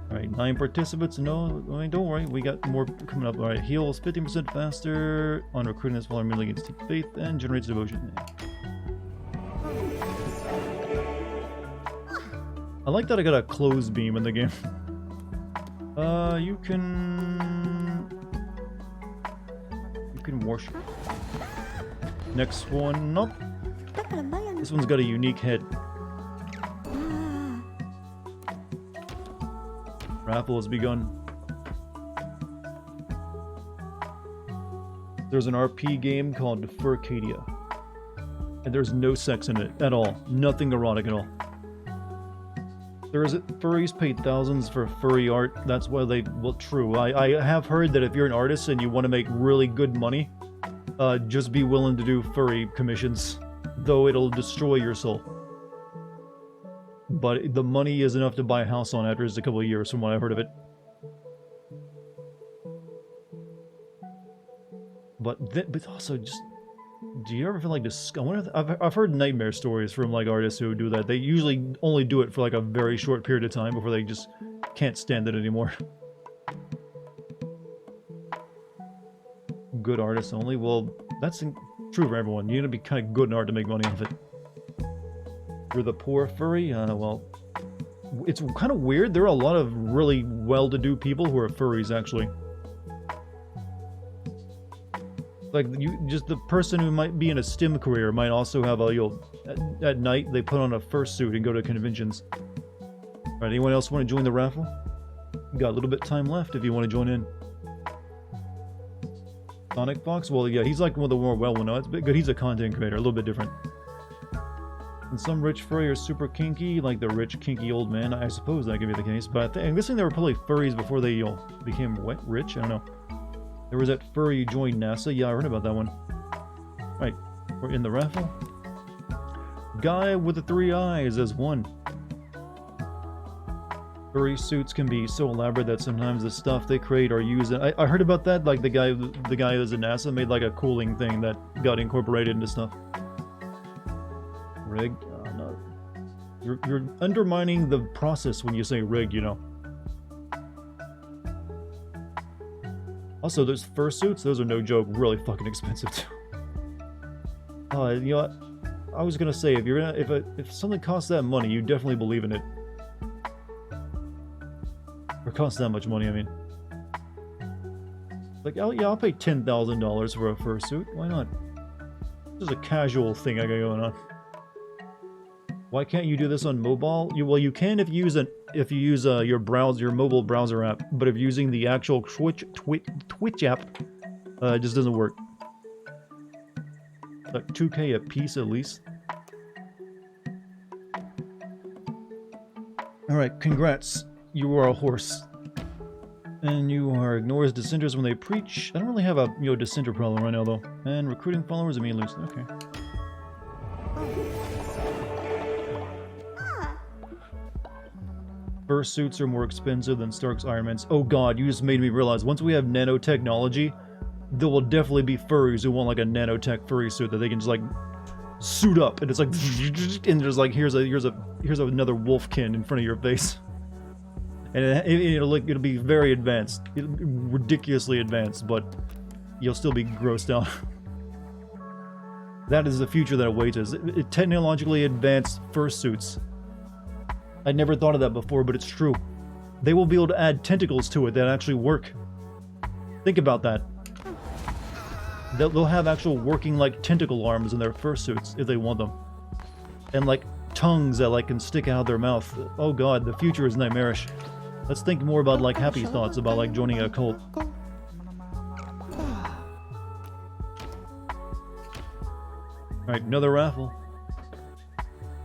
Alright, 9 participants. No, I mean, don't worry. We got more coming up. Alright, heals 15% faster on recruiting this follower immediately against faith and generates devotion. I like that I got a close beam in the game. You can worship. Next one up. This one's got a unique head. Raffle has begun. There's an RP game called Furcadia. And there's no sex in it at all. Nothing erotic at all. Furries pay thousands for furry art. That's why they... Well, true. I have heard that if you're an artist and you want to make really good money, just be willing to do furry commissions. Though it'll destroy your soul. But the money is enough to buy a house on after just a couple of years, from what I've heard of it. But also, just... Do you ever feel like this? I've heard nightmare stories from like artists who do that. They usually only do it for like a very short period of time before they just can't stand it anymore. Good artists only? Well, that's true for everyone. You gotta be kind of good in art to make money off it. You're the poor furry? Well, it's kind of weird. There are a lot of really well-to-do people who are furries, actually. Like, the person who might be in a STEM career might also have at night, they put on a fursuit and go to conventions. Alright, anyone else want to join the raffle? Got a little bit of time left if you want to join in. Sonic Fox? Well, yeah, he's like one of the more well-known. It's a bit good. He's a content creator, a little bit different. And some rich furry are super kinky, like the rich, kinky old man. I suppose that could be the case, but I'm guessing they were probably furries before they became rich? I don't know. There was that furry who joined NASA. Yeah, I heard about that one. Right, we're in the raffle. Guy with the 3 eyes as one. Furry suits can be so elaborate that sometimes the stuff they create are used. I heard about that. Like the guy who was at NASA made like a cooling thing that got incorporated into stuff. Rig? No. You're undermining the process when you say rig, you know. Also, those fursuits, those are no joke, really fucking expensive too. You know what? I was gonna say, if something costs that money, you definitely believe in it. Or costs that much money, I mean. Like, I'll pay $10,000 for a fursuit. Why not? This is a casual thing I got going on. Why can't you do this on mobile? Well, you can if you use your mobile browser app, but if using the actual Twitch app, it just doesn't work. Like 2K a piece at least. All right, congrats. You are a horse, and you are ignores dissenters when they preach. I don't really have a dissenter problem right now though. And recruiting followers immediately. Okay. Fursuits are more expensive than Stark's Iron Mans. Oh god, you just made me realize, once we have nanotechnology, there will definitely be furries who want like a nanotech furry suit that they can just like suit up, and it's like, and there's like here's another wolfkin in front of your face, and it'll be very advanced, ridiculously advanced, but you'll still be grossed out. That is the future that awaits us. Technologically advanced fursuits. I never thought of that before, but it's true. They will be able to add tentacles to it that actually work. Think about that. They'll have actual working like tentacle arms in their fursuits if they want them. And like tongues that like can stick out of their mouth. Oh god, the future is nightmarish. Let's think more about like happy thoughts about like joining a cult. Alright, another raffle.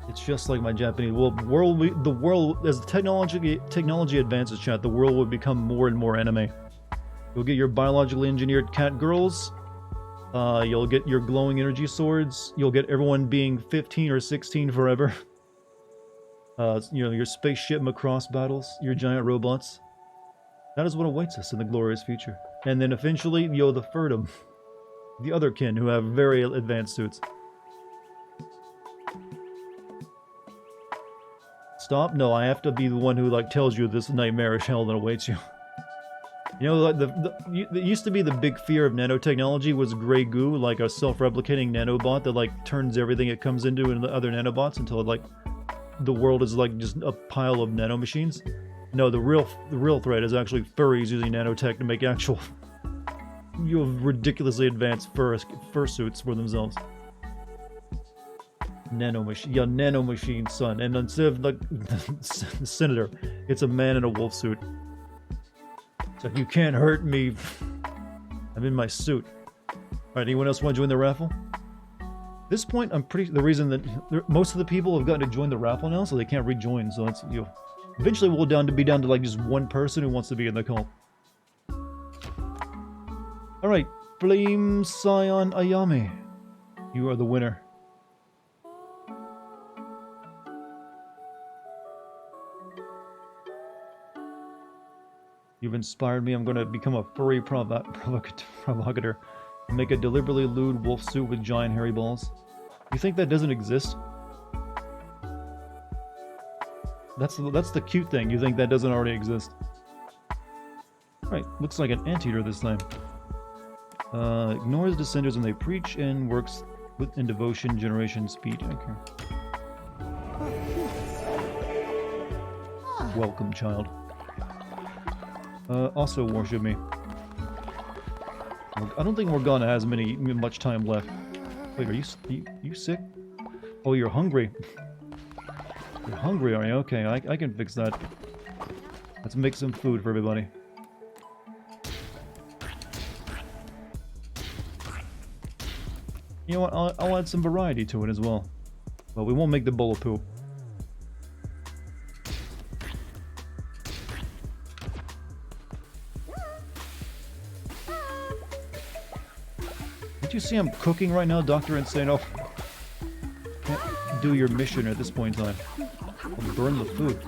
It's just like my Japanese. Well, the world, as technology advances, chat, the world will become more and more anime. You'll get your biologically engineered cat girls. You'll get your glowing energy swords. You'll get everyone being 15 or 16 forever. You know, your spaceship Macross battles, your giant robots. That is what awaits us in the glorious future. And then eventually, the Furdum. The other kin who have very advanced suits. Stop? No, I have to be the one who like tells you this nightmarish hell that awaits you. You know, like it used to be the big fear of nanotechnology was gray goo, like a self-replicating nanobot that like turns everything it comes into other nanobots until it, like the world is like just a pile of nanomachines. No, the real threat is actually furries using nanotech to make actual ridiculously advanced fursuits for themselves. Nanomachine, son. And instead of like the senator, it's a man in a wolf suit. It's like, you can't hurt me. I'm in my suit. Alright, anyone else want to join the raffle? At this point, the reason that most of the people have gotten to join the raffle now, so they can't rejoin, so that's, eventually we'll be down to like just one person who wants to be in the cult. Alright, Flame Scion Ayame. You are the winner. You've inspired me. I'm going to become a furry provocateur. Make a deliberately lewd wolf suit with giant hairy balls. You think that doesn't exist? That's the cute thing. You think that doesn't already exist? Right. Looks like an anteater this time. Ignores descenders when they preach and works in devotion, generation, speed. Okay. Welcome, child. Also worship me. I don't think Morgana has much time left. Wait, are you sick? Oh, you're hungry. You're hungry, are you? Okay, I can fix that. Let's make some food for everybody. You know what? I'll add some variety to it as well. Well, we won't make the bowl of poo. You see I'm cooking right now, Dr. Insano? Can't do your mission at this point in time. I'll burn the food.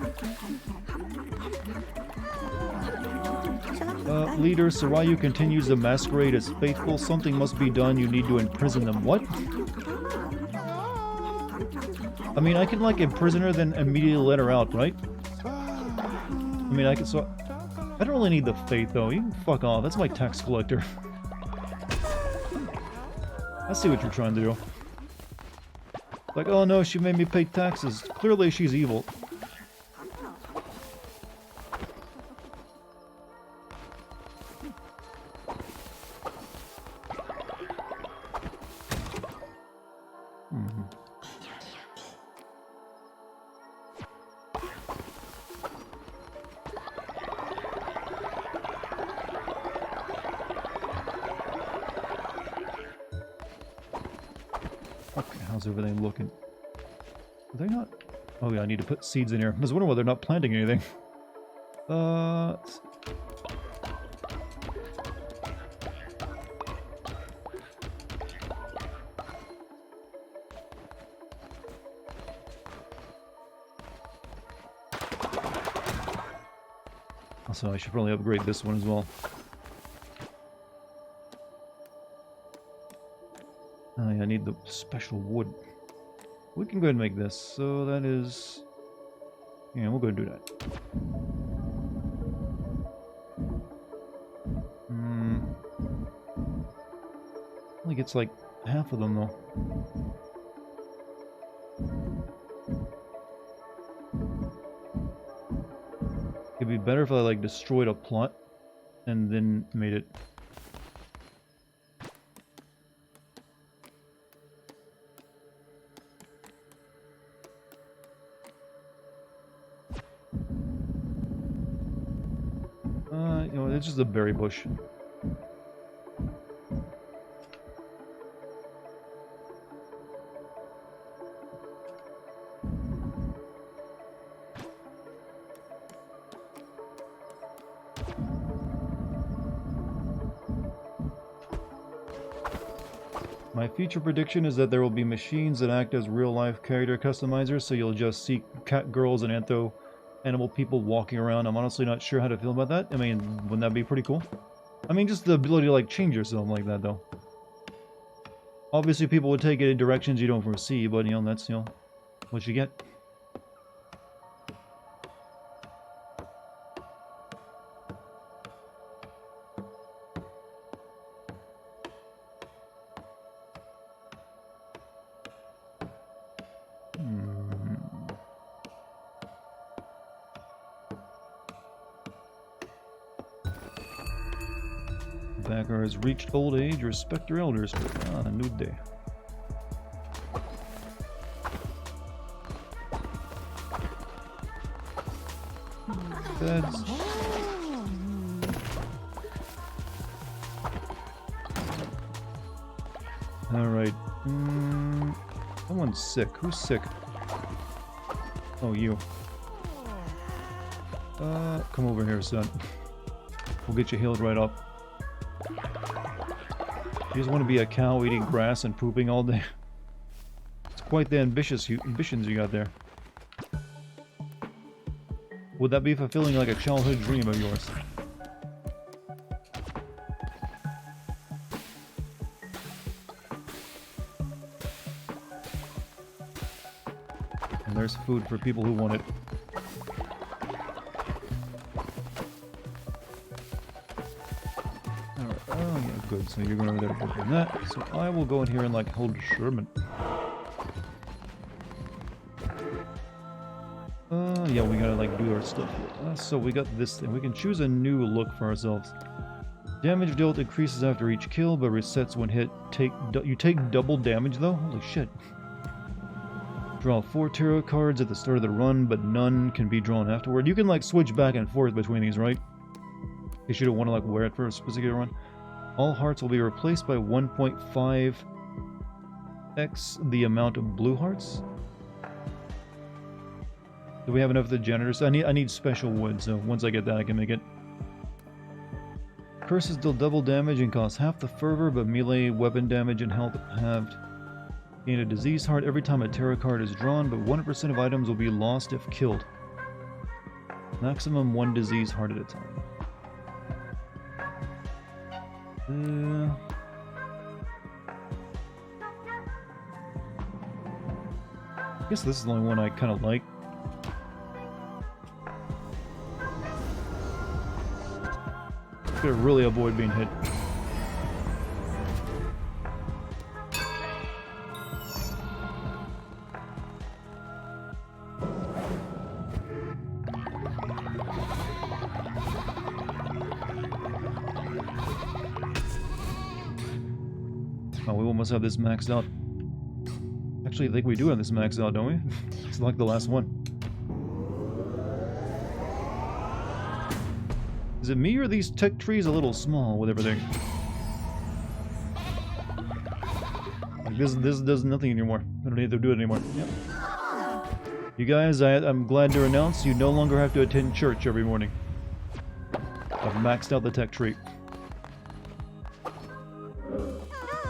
Leader, Sarayu continues the masquerade as faithful. Something must be done. You need to imprison them. What? I mean, I can, like, imprison her, then immediately let her out, right? I mean, I don't really need the faith, though. You can fuck off. That's my tax collector. I see what you're trying to do. Like, oh no, she made me pay taxes. Clearly she's evil. How's everything looking? Are they not? Oh yeah, I need to put seeds in here. I was wondering why they're not planting anything. Also, I should probably upgrade this one as well. need the special wood. We can go ahead and make this. So that is... Yeah, we'll go ahead and do that. Only gets like half of them though. It'd be better if I like destroyed a plot and then made it. You know, it's just a berry bush. My future prediction is that there will be machines that act as real-life character customizers, so you'll just see cat girls and animal people walking around. I'm honestly not sure how to feel about that. I mean, wouldn't that be pretty cool? I mean, just the ability to, like, change yourself like that, though. Obviously, people would take it in directions you don't foresee, but, you know, that's, you know, what you get. Backer has reached old age. Respect your elders. A new day. Beds. Alright. Someone's sick. Who's sick? Oh, you. Come over here, son. We'll get you healed right up. You just want to be a cow eating grass and pooping all day. It's quite the ambitions you got there. Would that be fulfilling like a childhood dream of yours? And there's food for people who want it. Good, so you're going to get from that. So I will go in here and like hold Sherman. Yeah, we gotta like do our stuff here. So we got this thing. We can choose a new look for ourselves. Damage dealt increases after each kill, but resets when hit. You take double damage though? Holy shit. Draw 4 tarot cards at the start of the run, but none can be drawn afterward. You can like switch back and forth between these, right? In case you don't want to like wear it for a specific run. All hearts will be replaced by 1.5x the amount of blue hearts. Do we have enough of the generators? I need special wood, so once I get that I can make it. Curses deal double damage and cost half the fervor, but melee weapon damage and health halved. Gain a disease heart every time a tarot card is drawn, but 100% of items will be lost if killed. Maximum 1 disease heart at a time. I guess this is the only one I kind of like. Gotta really avoid being hit. Oh, we almost have this maxed out. Actually, I think we do have this maxed out, don't we? It's like the last one. Is it me or are these tech trees a little small with everything? Like this does nothing anymore. I don't need to do it anymore. Yep. You guys, I'm glad to announce you no longer have to attend church every morning. I've maxed out the tech tree.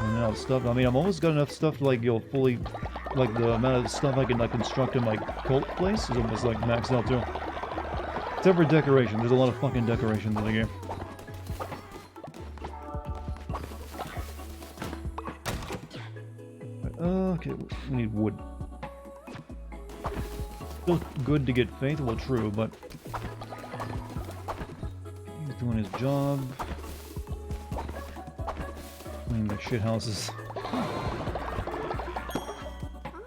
Now stuff. I mean, I've almost got enough stuff to like you'll fully, like the amount of stuff I can like construct in my cult place is almost like maxed out too. Except for decoration. There's a lot of fucking decorations in the game. Okay, we need wood. Still good to get faith. Well, true, but he's doing his job. Cleaning the shit houses. I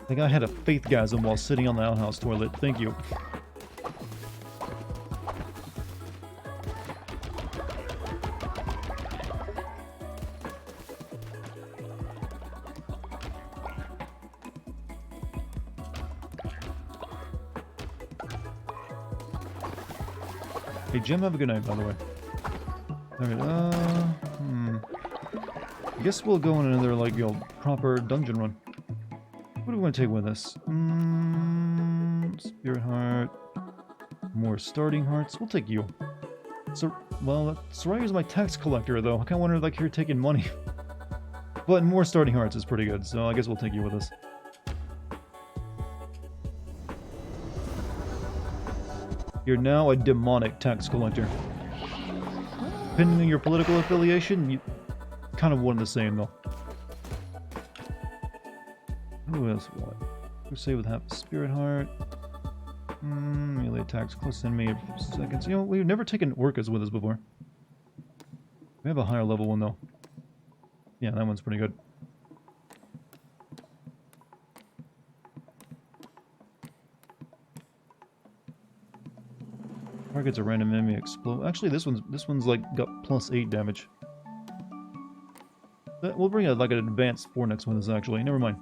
think I had a faithgasm while sitting on the outhouse toilet. Thank you. Hey Jim, have a good night, by the way. Alright, I guess we'll go on another, like, proper dungeon run. What do we want to take with us? Spirit Heart. More starting hearts. We'll take you. So, well, Soraya's my tax collector, though. I kind of wonder, like, you're taking money. But more starting hearts is pretty good, so I guess we'll take you with us. You're now a demonic tax collector. Depending on your political affiliation, you kind of one and the same, though. Who else? What? Crusade with half a spirit heart. Melee attacks close to enemy for seconds. You know, we've never taken orcas with us before. We have a higher level one, though. Yeah, that one's pretty good. Targets a random enemy explode. Actually, this one's like got +8 damage. We'll bring like an advanced fornix with us. Actually, never mind.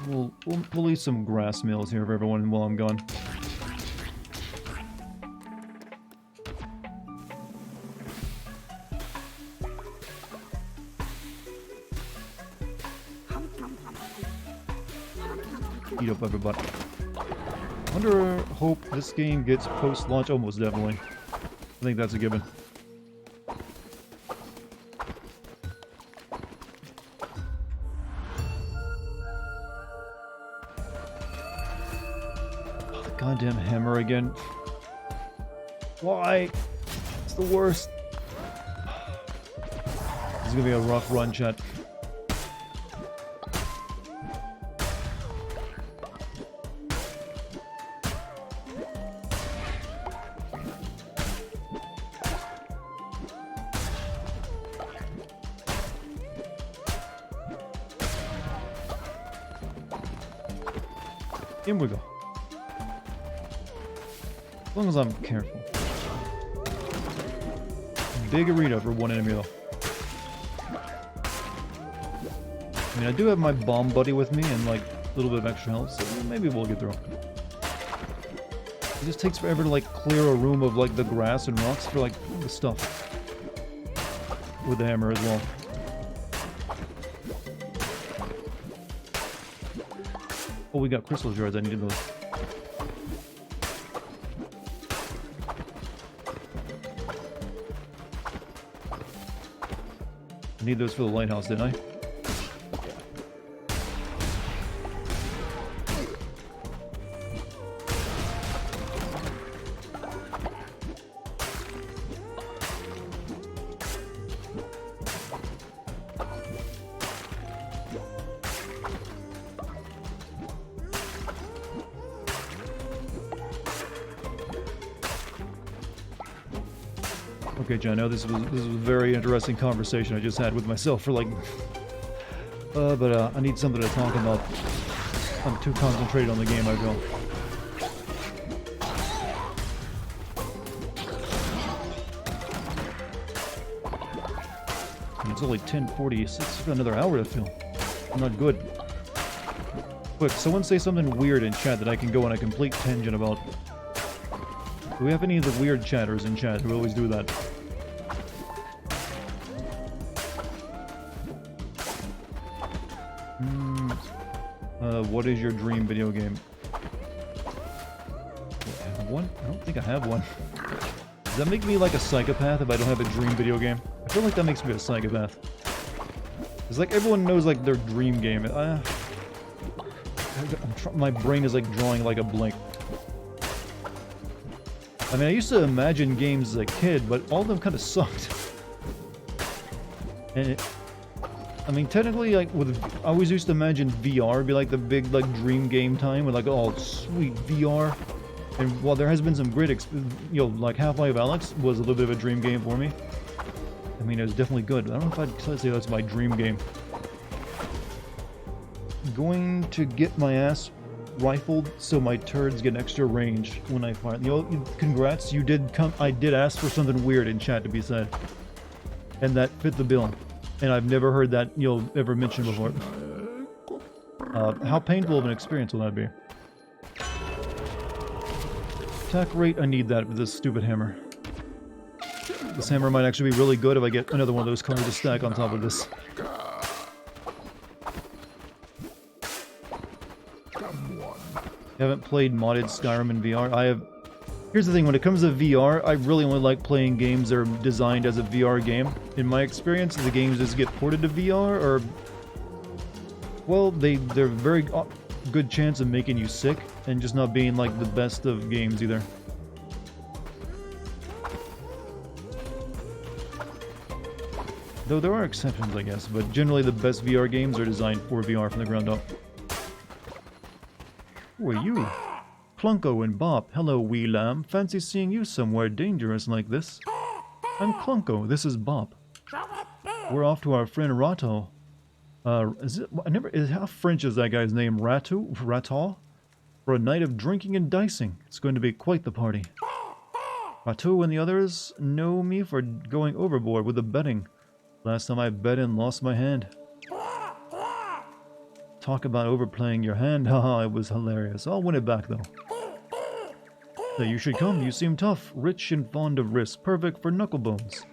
We'll leave some grass meals here for everyone while I'm gone. Eat up everybody. Hope this game gets post-launch. Almost definitely. I think that's a given. Oh, the goddamn hammer again. Why? It's the worst. This is gonna be a rough run, chat. In we go. As long as I'm careful. Big arena for one enemy though. I mean, I do have my bomb buddy with me and like a little bit of extra health, so maybe we'll get through. It just takes forever to like clear a room of like the grass and rocks for like the stuff. With the hammer as well. Oh, we got crystal shards. I needed those. I need those for the lighthouse, didn't I? Okay, John, I know this was a very interesting conversation I just had with myself for like... I need something to talk about. I'm too concentrated on the game, I feel. And it's only 10:46, I've got another hour to fill. I'm not good. Quick, someone say something weird in chat that I can go on a complete tangent about. Do we have any of the weird chatters in chat who always do that? What is your dream video game? Do I have one? I don't think I have one. Does that make me like a psychopath if I don't have a dream video game? I feel like that makes me a psychopath. It's like everyone knows like their dream game. my brain is like drawing like a blank. I mean, I used to imagine games as a kid, but all of them kind of sucked. And I mean, technically, like I always used to imagine VR be like the big like dream game time with like, oh, sweet VR. And while there has been some great, like Half-Life Alyx was a little bit of a dream game for me. I mean, it was definitely good. I don't know if I'd say that's my dream game. Going to get my ass rifled so my turds get extra range when I fire. Congrats, you did come. I did ask for something weird in chat to be said, and that fit the bill. And I've never heard that you'll ever mention before. How painful of an experience will that be? Attack rate, I need that with this stupid hammer. This hammer might actually be really good if I get another one of those cards to stack on top of this. Haven't played modded Skyrim in VR. I have. Here's the thing, when it comes to VR, I really only like playing games that are designed as a VR game. In my experience, the games that get ported to VR are... well, they're very good chance of making you sick, and just not being like the best of games either. Though there are exceptions, I guess, but generally the best VR games are designed for VR from the ground up. Who are you? Clunko and Bop. Hello, wee lamb. Fancy seeing you somewhere dangerous like this. I'm Clunko. This is Bop. We're off to our friend Rato. How French is that guy's name? Rato? For a night of drinking and dicing. It's going to be quite the party. Rato and the others know me for going overboard with the betting. Last time I bet and lost my hand. Talk about overplaying your hand. Haha, it was hilarious. I'll win it back though. Hey, you should come. You seem tough, rich and fond of risk. Perfect for knucklebones.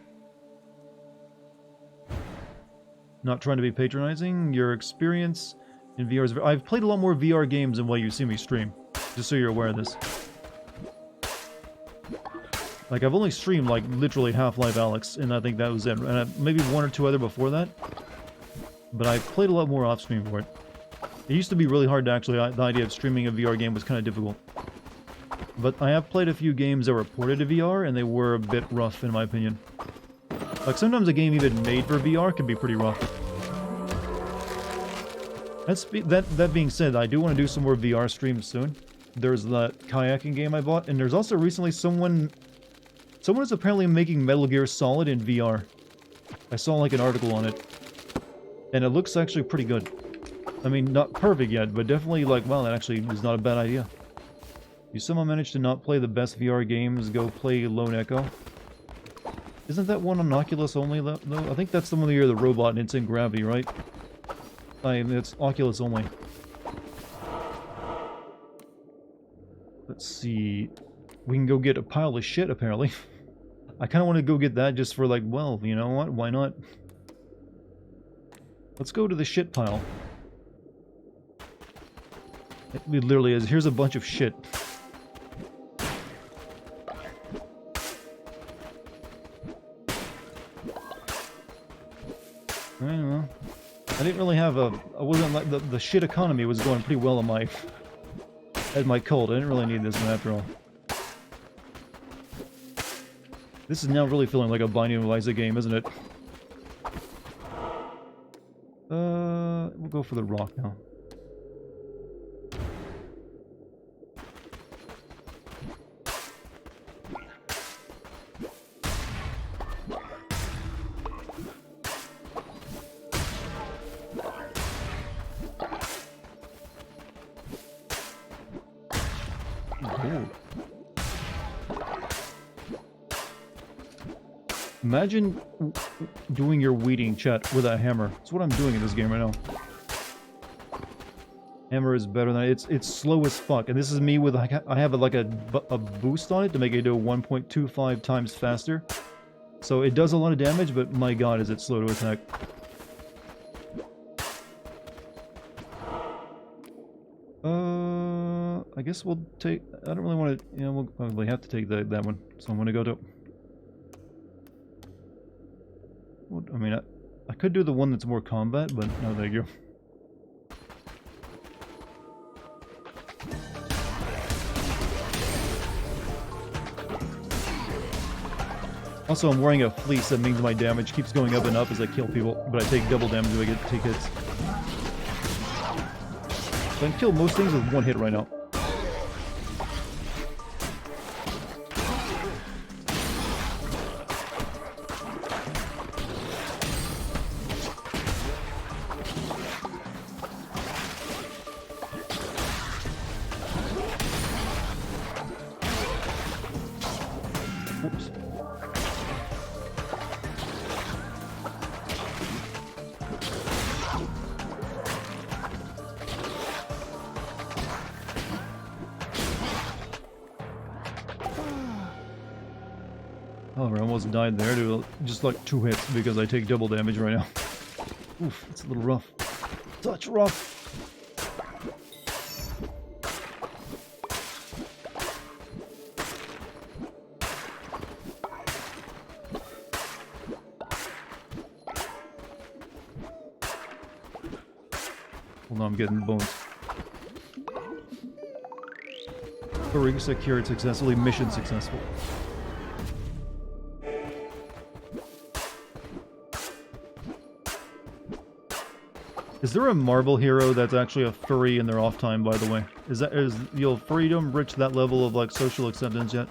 Not trying to be patronizing. Your experience in VR is... I've played a lot more VR games than what you see me stream. Just so you're aware of this. Like, I've only streamed, like, literally Half-Life Alyx, and I think that was it. And maybe one or two other before that. But I played a lot more off-stream for it. It used to be really hard to actually... The idea of streaming a VR game was kind of difficult. But I have played a few games that were ported to VR, and they were a bit rough, in my opinion. Like, sometimes a game even made for VR can be pretty rough. That being said, I do want to do some more VR streams soon. There's that kayaking game I bought, and there's also recently someone is apparently making Metal Gear Solid in VR. I saw like an article on it. And it looks actually pretty good. I mean, not perfect yet, but definitely like, wow, that actually is not a bad idea. You somehow managed to not play the best VR games, go play Lone Echo. Isn't that one on Oculus only, though? I think that's the one where you're the robot and it's in gravity, right? I mean, it's Oculus only. Let's see... We can go get a pile of shit, apparently. I kind of want to go get that just for like, well, you know what? Why not? Let's go to the shit pile. It literally is. Here's a bunch of shit. I don't know. I didn't really have a... I wasn't like... The shit economy was going pretty well on my... At my cult. I didn't really need this one after all. This is now really feeling like a Binding of Isaac game, isn't it? We'll go for the rock now. Imagine doing your weeding, chat, with a hammer. That's what I'm doing in this game right now. Hammer is better than it's slow as fuck, and this is me with like I have like a boost on it to make it do 1.25 times faster. So it does a lot of damage, but my god, is it slow to attack. I guess we'll take... I don't really want to... You know, we'll probably have to take that one. So I'm gonna go to... I mean, I could do the one that's more combat, but no, thank you. Also, I'm wearing a fleece, that means my damage keeps going up and up as I kill people, but I take double damage if I get take hits. So I can kill most things with one hit right now. Whoops. Oh, I almost died there to just like 2 hits because I take double damage right now. Oof, it's a little rough. Such rough. Hold on, I'm getting bones. Ring secured successfully. Mission successful. Is there a marble hero that's actually a furry in their off time, by the way? Is your freedom reached that level of like social acceptance yet?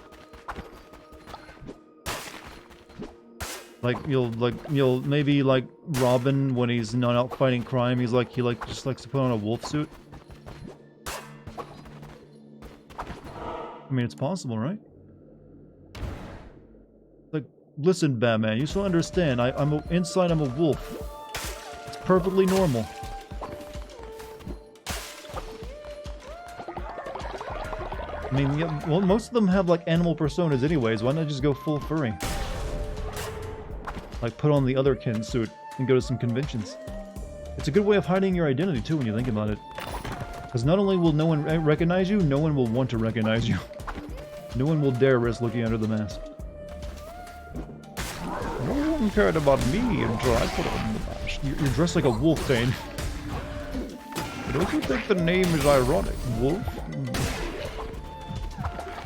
Like you'll maybe like Robin when he's not out fighting crime, he just likes to put on a wolf suit. I mean, it's possible, right? Like, listen, Batman, you still understand? Inside I'm a wolf. It's perfectly normal. I mean, yeah, well, most of them have like animal personas anyways. Why not just go full furry? Like, put on the otherkin suit and go to some conventions. It's a good way of hiding your identity too when you think about it. Because not only will no one recognize you, no one will want to recognize you. No one will dare risk looking under the mask. No one cared about me until I put on the mask. You're dressed like a wolf, Dane. Don't you think the name is ironic? Wolf?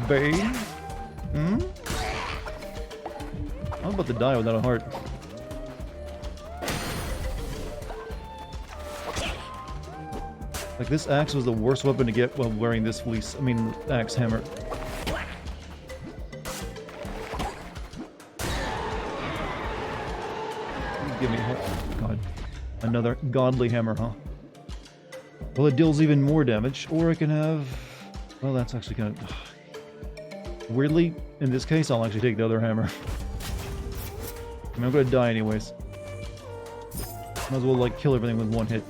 Bane? Hmm? I'm about to die without a heart. Like, this axe was the worst weapon to get while wearing this fleece. I mean, axe hammer. Give me God. Another godly hammer, huh? Well, it deals even more damage, or I can have... Well, that's actually kind of... Weirdly, in this case, I'll actually take the other hammer. I mean, I'm gonna die anyways. Might as well, like, kill everything with one hit.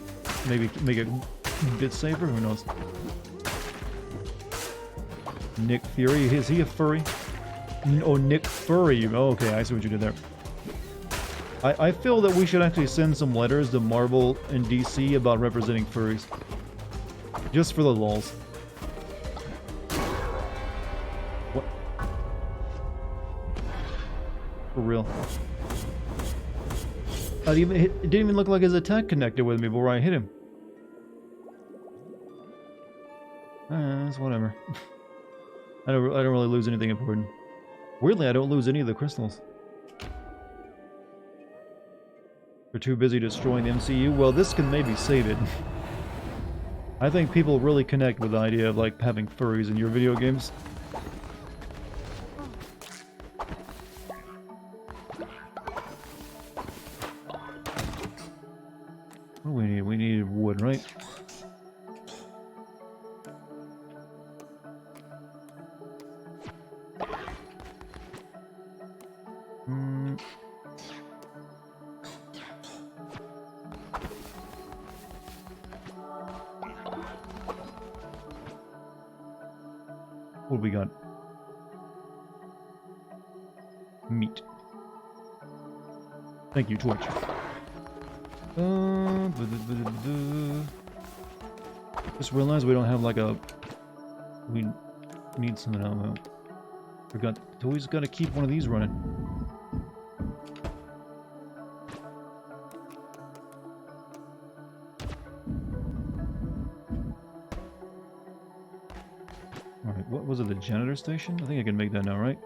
Maybe make it a bit safer, who knows? Nick Fury, is he a furry? Oh, Nick Furry. Oh, okay, I see what you did there. I feel that we should actually send some letters to Marvel and DC about representing furries. Just for the lulz. What? For real. It didn't even look like his attack connected with me before I hit him. That's whatever. I don't really lose anything important. Weirdly, I don't lose any of the crystals. They're too busy destroying the MCU. Well, this can maybe save it. I think people really connect with the idea of, like, having furries in your video games. What do we need? We need wood, right? What do we got? Meat. Thank you, Torch. Just realized we don't have like a... We need something else. Forgot. Always got to keep one of these running. Alright, what was it, the janitor station? I think I can make that now, right?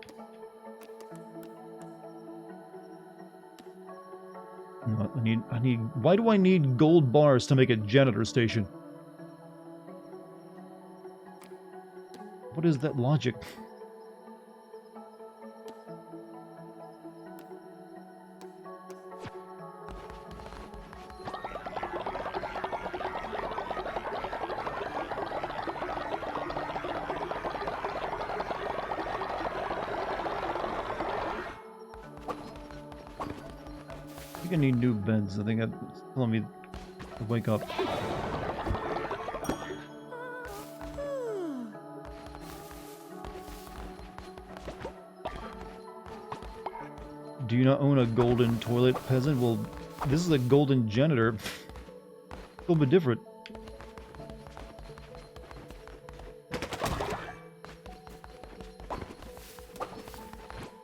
Why do I need gold bars to make a janitor station? What is that logic? I think I need new beds. I think it's telling me to wake up. Do you not own a golden toilet, peasant? Well, this is a golden janitor. A little bit different.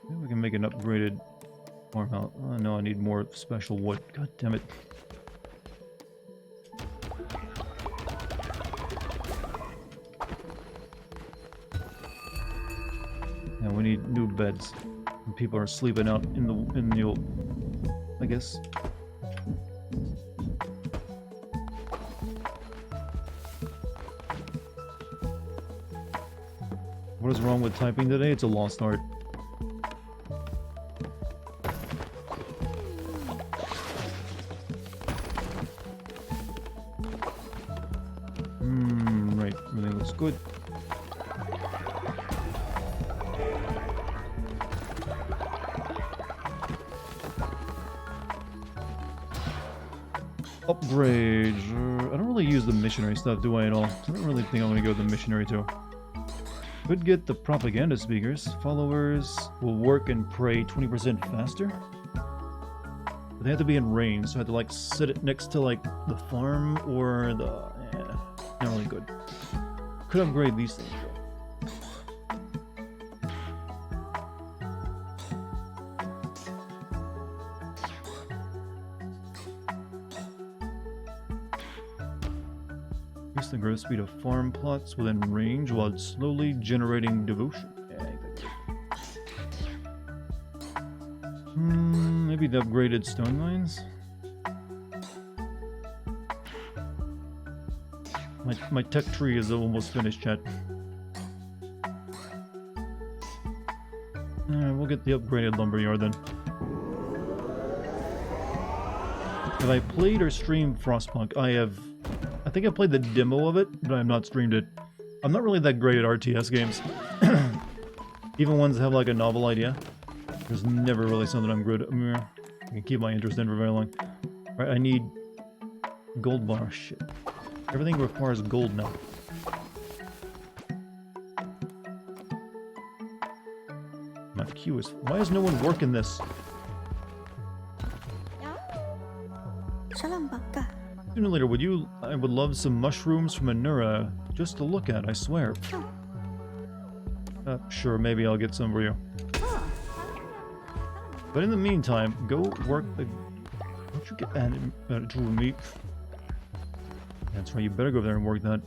Maybe we can make an upgraded farmhouse. Oh no, I need more special wood. God damn it. Yeah, we need new beds. And people are sleeping out in the old, I guess. What is wrong with typing today? It's a lost art. Right, everything looks good. Upgrades. I don't really use the missionary stuff, do I, at all? I don't really think I'm going to go with the missionary, too. Could get the propaganda speakers. Followers will work and pray 20% faster. But they have to be in range, so I have to, like, sit it next to, like, the farm or the... Yeah, not really good. Could upgrade these things, though. Increase the growth speed of farm plots within range while slowly generating devotion. Yeah, maybe the upgraded stone mines? My tech tree is almost finished, chat. We'll get the upgraded lumberyard then. Have I played or streamed Frostpunk? I think I played the demo of it, but I have not streamed it. I'm not really that great at RTS games. Even ones that have like a novel idea. There's never really something I'm good at. I can keep my interest in for very long. Alright, I need gold bar. Shit. Everything requires gold now. My queue is... Why is no one working this? Sooner or later, I would love some mushrooms from Anura just to look at, I swear. Sure, maybe I'll get some for you. But in the meantime, go work the... Don't you get to meat? That's right, you better go there and work that.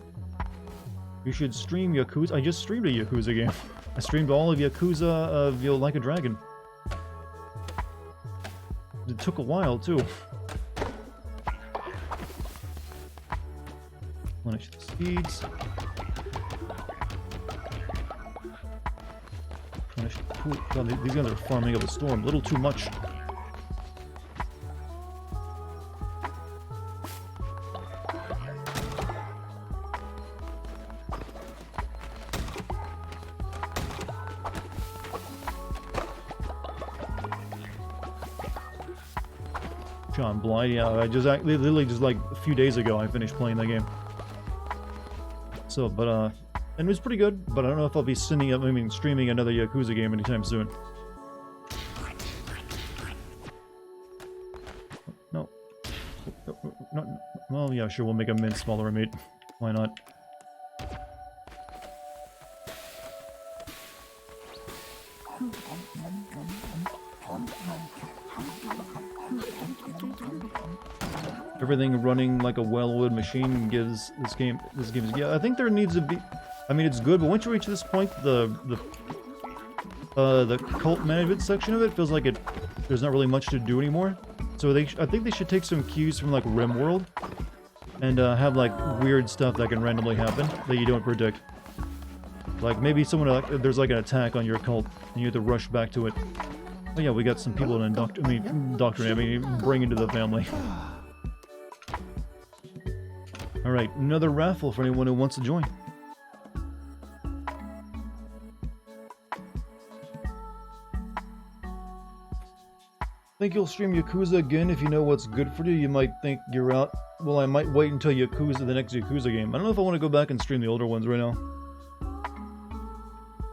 You should stream Yakuza. I just streamed a Yakuza game. I streamed all of Yakuza of Like a Dragon. It took a while, too. Replenish the speeds. Replenish the pool. God, these guys are farming up a storm. A little too much. John Blind, yeah, literally just like a few days ago I finished playing that game. So, but, and it was pretty good, but I don't know if I'll be streaming another Yakuza game anytime soon. No. No. Well, yeah, sure, we'll make a mint smaller meat. Why not? Everything running like a well-oiled machine gives this game is, yeah, I think there needs to be, I mean, it's good, but once you reach this point, the cult management section of it feels like there's not really much to do anymore. So I think they should take some cues from like RimWorld and have like weird stuff that can randomly happen that you don't predict. Like maybe there's like an attack on your cult and you have to rush back to it. Oh yeah, we got some people to bring into the family. Alright, another raffle for anyone who wants to join. Think you'll stream Yakuza again if you know what's good for you? You might think you're out. Well, I might wait until Yakuza, the next Yakuza game. I don't know if I want to go back and stream the older ones right now.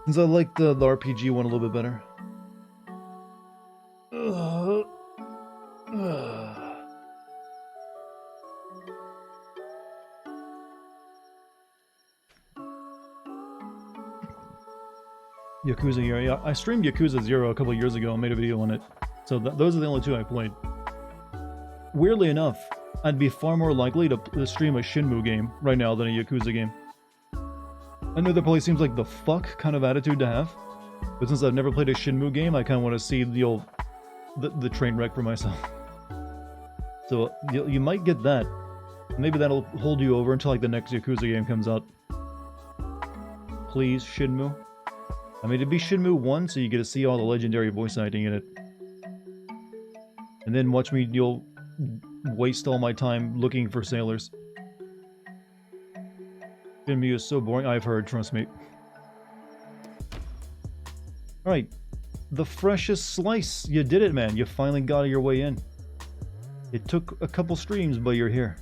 Since I like the RPG one a little bit better. Yakuza 0, yeah. I streamed Yakuza 0 a couple years ago and made a video on it. So those are the only two I played. Weirdly enough, I'd be far more likely to stream a Shenmue game right now than a Yakuza game. I know that probably seems like the fuck kind of attitude to have, but since I've never played a Shenmue game, I kind of want to see the train wreck for myself. So you might get that. Maybe that'll hold you over until like the next Yakuza game comes out. Please, Shenmue. I mean, it'd be Shenmue 1, so you get to see all the legendary voice acting in it. And then watch me, you'll waste all my time looking for sailors. Shenmue is so boring, I've heard, trust me. Alright. The freshest slice! You did it, man. You finally got your way in. It took a couple streams, but you're here.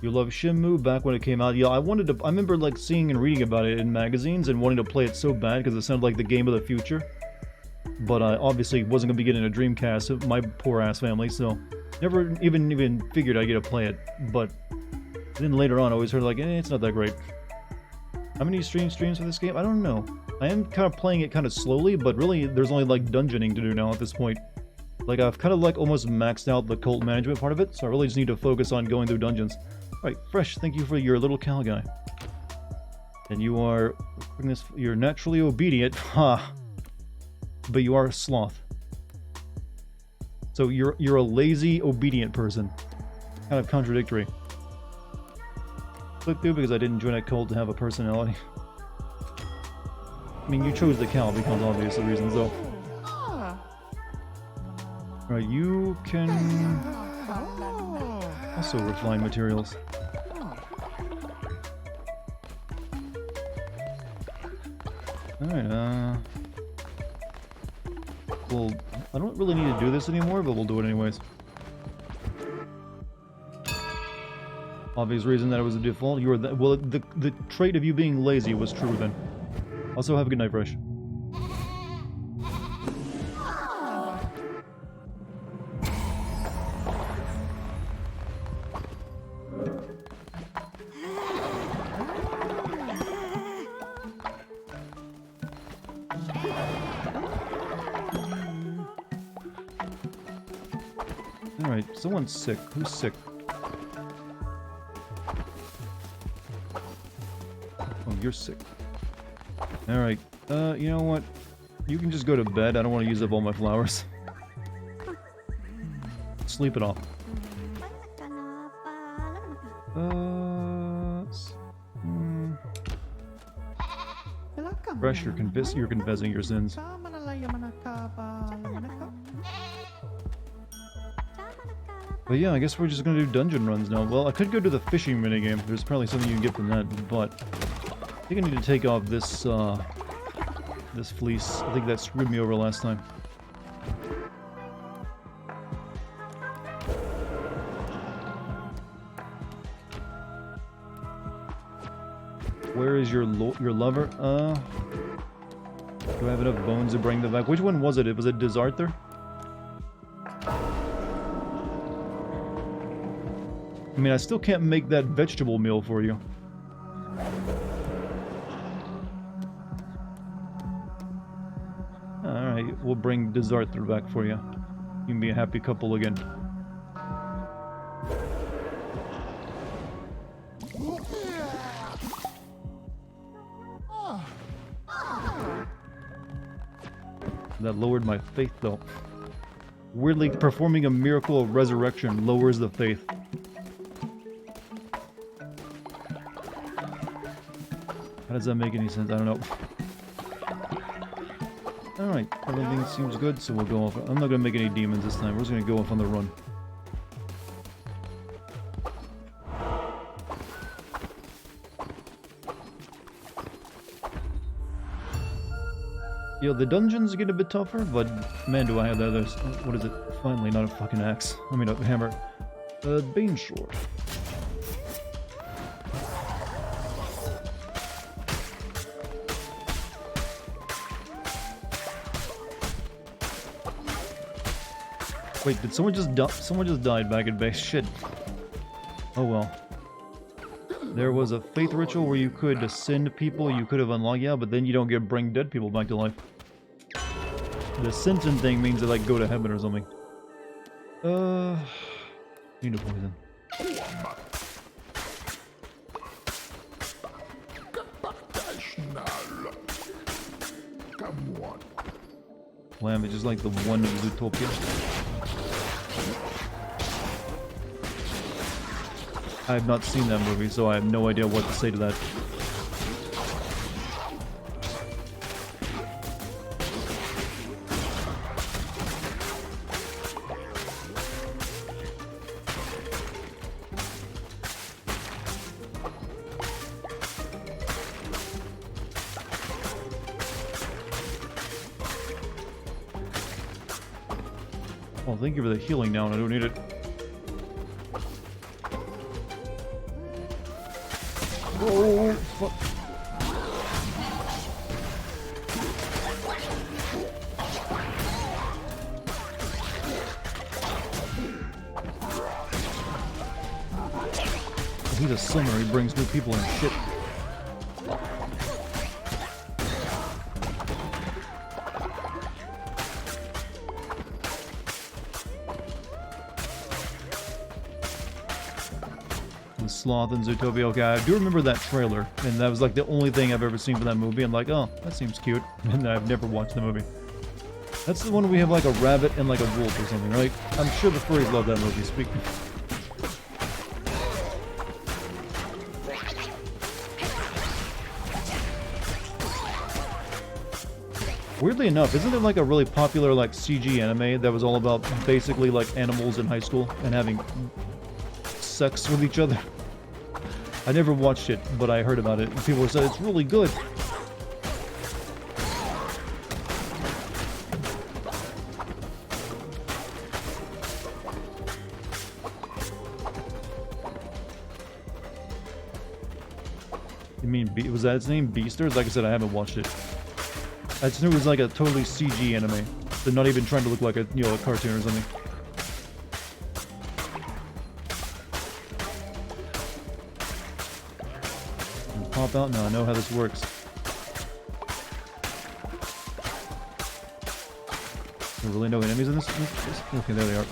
You love Shenmue back when it came out. Yeah, I remember like seeing and reading about it in magazines and wanting to play it so bad because it sounded like the game of the future. But I obviously wasn't going to be getting a Dreamcast, my poor ass family, so never even figured I'd get to play it. But then later on I always heard like, it's not that great. How many streams for this game? I don't know. I am kind of playing it kind of slowly, but really there's only like dungeoning to do now at this point. Like I've kind of like almost maxed out the cult management part of it, so I really just need to focus on going through dungeons. Alright, Fresh, thank you for your little cow guy. And you're naturally obedient, ha! But you are a sloth. So you're a lazy, obedient person. Kind of contradictory. Click through because I didn't join a cult to have a personality. I mean, you chose the cow because obvious reasons, though. Alright, you can also refine materials. Alright, well, I don't really need to do this anymore, but we'll do it anyways. Obvious reason that it was a default. You were well, the trait of you being lazy was true then. Also, have a good night, Fresh. Alright, someone's sick. Who's sick? Oh, you're sick. Alright, you know what? You can just go to bed. I don't want to use up all my flowers. Sleep it off. Fresh, you're confessing your sins. But yeah, I guess we're just gonna do dungeon runs now. Well, I could go to the fishing minigame. There's probably something you can get from that, but I think I need to take off this, this fleece. I think that screwed me over last time. Where is your lover? Do I have enough bones to bring them back? Which one was it? Was it Desarthur? I mean, I still can't make that vegetable meal for you. Alright, we'll bring Desarthur back for you. You can be a happy couple again. That lowered my faith, though. Weirdly, performing a miracle of resurrection lowers the faith. How does that make any sense? I don't know. Alright, everything seems good, so we'll go off. I'm not gonna make any demons this time. We're just gonna go off on the run. Yo, the dungeons get a bit tougher, but man, do I have the others. What is it? Finally, not a fucking axe. I mean, a hammer. Bane sword. Wait, did someone just die? Someone just died back at base. Shit. Oh well. There was a faith ritual where you could ascend people you could have unlocked, yeah, but then you don't get bring dead people back to life. The ascension thing means they like go to heaven or something. Need a poison. Lamb is just like the one of Zootopia. I have not seen that movie, so I have no idea what to say to that. Oh, thank you for the healing now, I don't need it. Oh, fuck. Oh, he's a summoner, he brings new people and shit. Sloth and Zootopia. Okay, I do remember that trailer, and that was like the only thing I've ever seen for that movie. I'm like, oh, that seems cute, and I've never watched the movie. That's the one where we have like a rabbit and like a wolf or something, right? I'm sure the furries love that movie. Speaking. Weirdly enough, isn't there like a really popular like CG anime that was all about basically like animals in high school and having sex with each other? I never watched it, but I heard about it, and people said it's really good. You mean, was that its name? Beasters? Like I said, I haven't watched it. I just knew it was like a totally CG anime. They're not even trying to look like a, you know, a cartoon or something. Pop out? No, I know how this works. There really no enemies in this? Okay, there they are.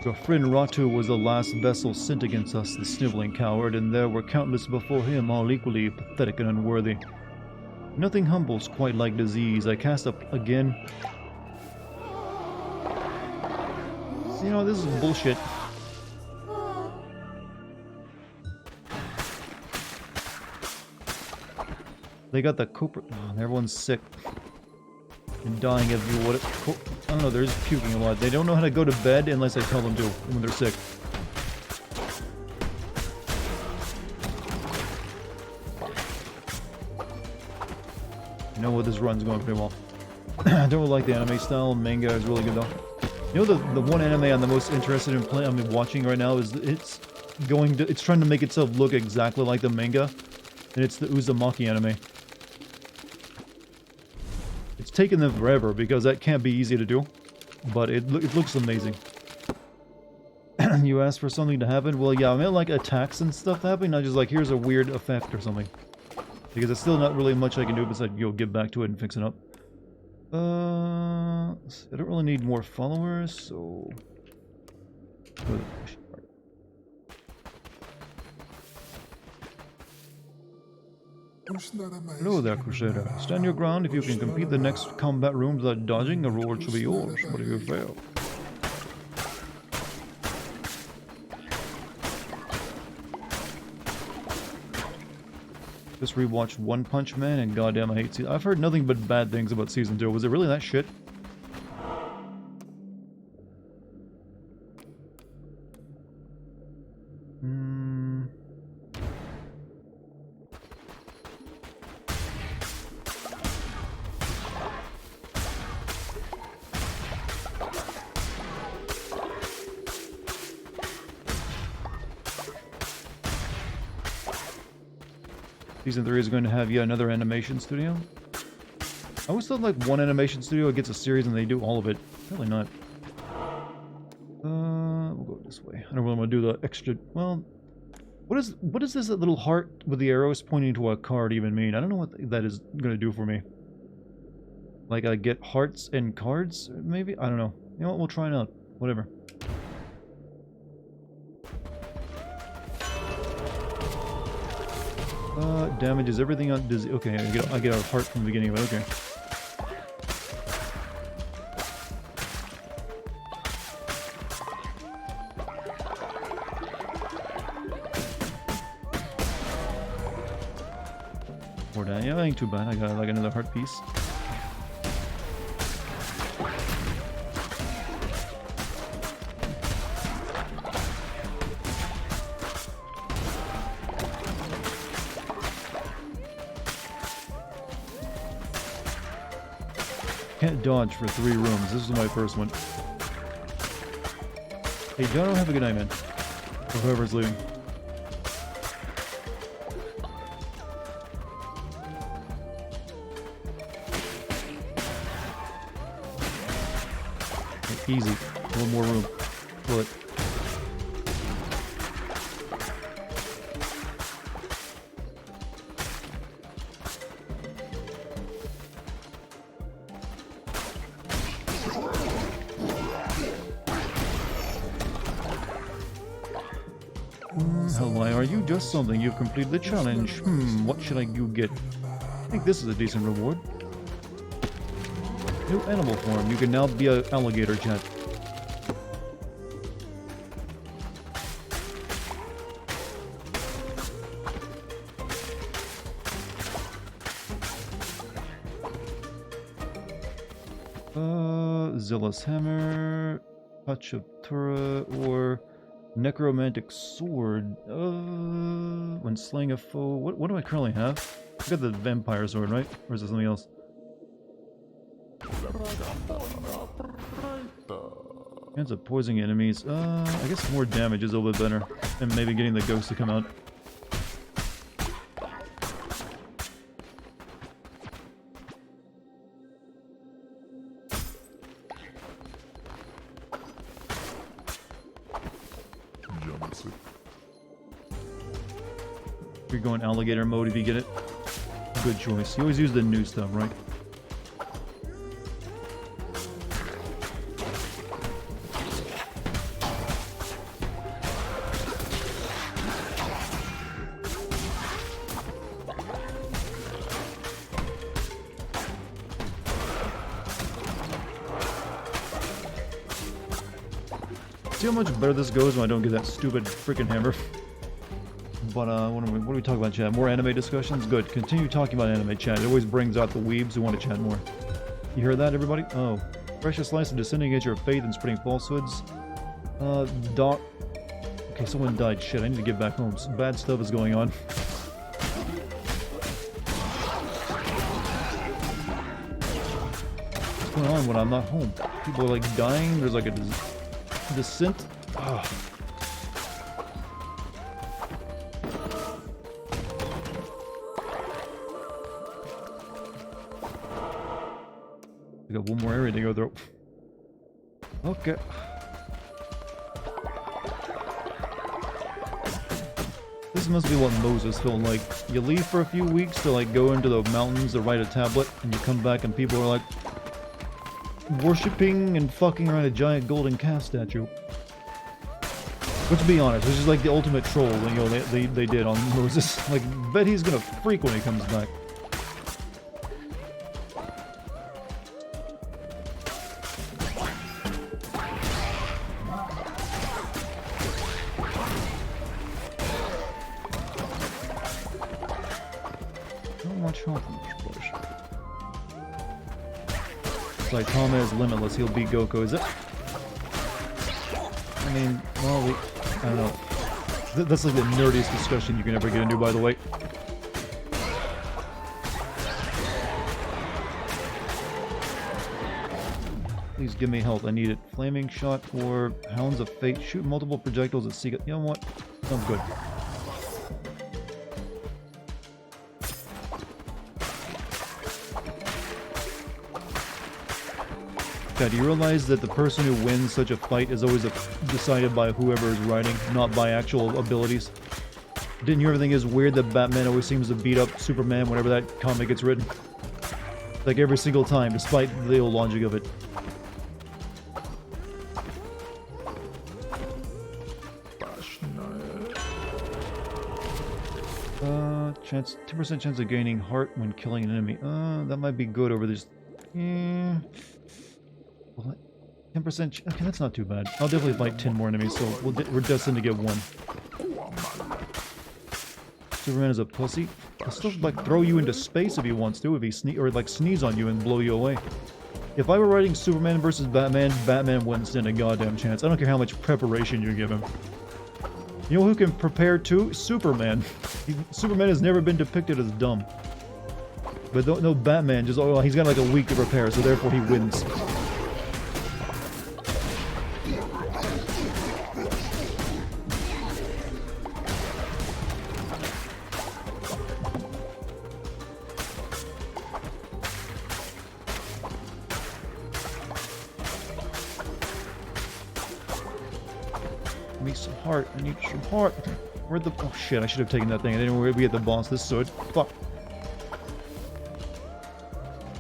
Your friend Ratu was the last vessel sent against us, the sniveling coward, and there were countless before him, all equally pathetic and unworthy. Nothing humbles quite like disease. I cast up again. You know, this is bullshit. They got the Cooper. Oh, everyone's sick and dying of what? I don't know. They're just puking a lot. They don't know how to go to bed unless I tell them to when they're sick. You know what? This run's going pretty well. I don't like the anime style. Manga is really good though. You know the one anime I'm the most interested in playing. I mean, watching right now is it's trying to make itself look exactly like the manga, and it's the Uzumaki anime. It's taken them forever because that can't be easy to do, but it looks amazing. You asked for something to happen? Well, yeah, I meant like attacks and stuff happening, not just like here's a weird effect or something. Because it's still not really much I can do besides get back to it and fix it up. I don't really need more followers, so... Hello there, Crusader. Stand your ground. If you can complete the next combat room without dodging, a reward shall be yours. But if you fail... Just rewatched One Punch Man, and goddamn I hate season. I've heard nothing but bad things about season 2. Was it really that shit? Season 3 is going to have yet another animation studio. I always thought like one animation studio gets a series and they do all of it. Probably not. We'll go this way. I don't really want to do the extra... Well, what is this little heart with the arrows pointing to a card even mean? I don't know what that is going to do for me. Like I get hearts and cards, maybe? I don't know. You know what? We'll try it out. Whatever. Damages everything on dizzy. Okay, I get a heart from the beginning of it. Okay. More down. Yeah, ain't too bad. I got like another heart piece. Can't dodge for 3 rooms. This is my first one. Hey, Jono, have a good night, man. Or whoever's leaving. Okay, easy. One more room. Pull it. Are you just something? You've completed the challenge. What should you get? I think this is a decent reward. New animal form. You can now be an alligator, chat. Zilla's hammer, touch of Tura, or necromantic sword. When slaying a foe. What do I currently have? I got the vampire sword, right? Or is it something else? Chance of poisoning enemies. I guess more damage is a little bit better. And maybe getting the ghost to come out. You're going alligator mode if you get it. Good choice. You always use the new stuff, right? See how much better this goes when I don't get that stupid freaking hammer. But what are we talking about, chat? More anime discussions? Good. Continue talking about anime, chat. It always brings out the weebs who want to chat more. You hear that, everybody? Oh. Precious slice of descending against your faith and spreading falsehoods. Doc... Okay, someone died. Shit, I need to get back home. Some bad stuff is going on. What's going on when I'm not home? People are like dying. There's like a descent. Ugh. I got one more area to go through. Okay. This must be what Moses felt like. You leave for a few weeks to like go into the mountains to write a tablet, and you come back and people are like worshipping and fucking around a giant golden calf statue. Which, to be honest, this is like the ultimate troll, you know, they did on Moses. Like, bet he's gonna freak when he comes back. Not much health in this bush. Saitama is limitless, he'll beat Goku, is it? I mean, well, I don't know. That's like the nerdiest discussion you can ever get into, by the way. Please give me health. I need it. Flaming shot or Hounds of Fate. Shoot multiple projectiles at Seek. You know what? Sounds good. Do you realize that the person who wins such a fight is always decided by whoever is writing, not by actual abilities? Didn't you ever think it's weird that Batman always seems to beat up Superman whenever that comic gets written? Like every single time, despite the ill logic of it. Chance, 10% chance of gaining heart when killing an enemy. That might be good over this. 10%. Okay, that's not too bad. I'll definitely fight 10 more enemies, so we're destined to get one. Superman is a pussy. He'll still like throw you into space if he wants to, if he sneeze on you and blow you away. If I were writing Superman versus Batman, Batman wouldn't stand a goddamn chance. I don't care how much preparation you give him. You know who can prepare too? Superman. Superman has never been depicted as dumb. But no, Batman just, oh, he's got like a week to prepare, so therefore he wins. Give me some heart. I need some heart. Where'd the... Oh shit, I should have taken that thing. I didn't know where we had the boss. This sword. Fuck.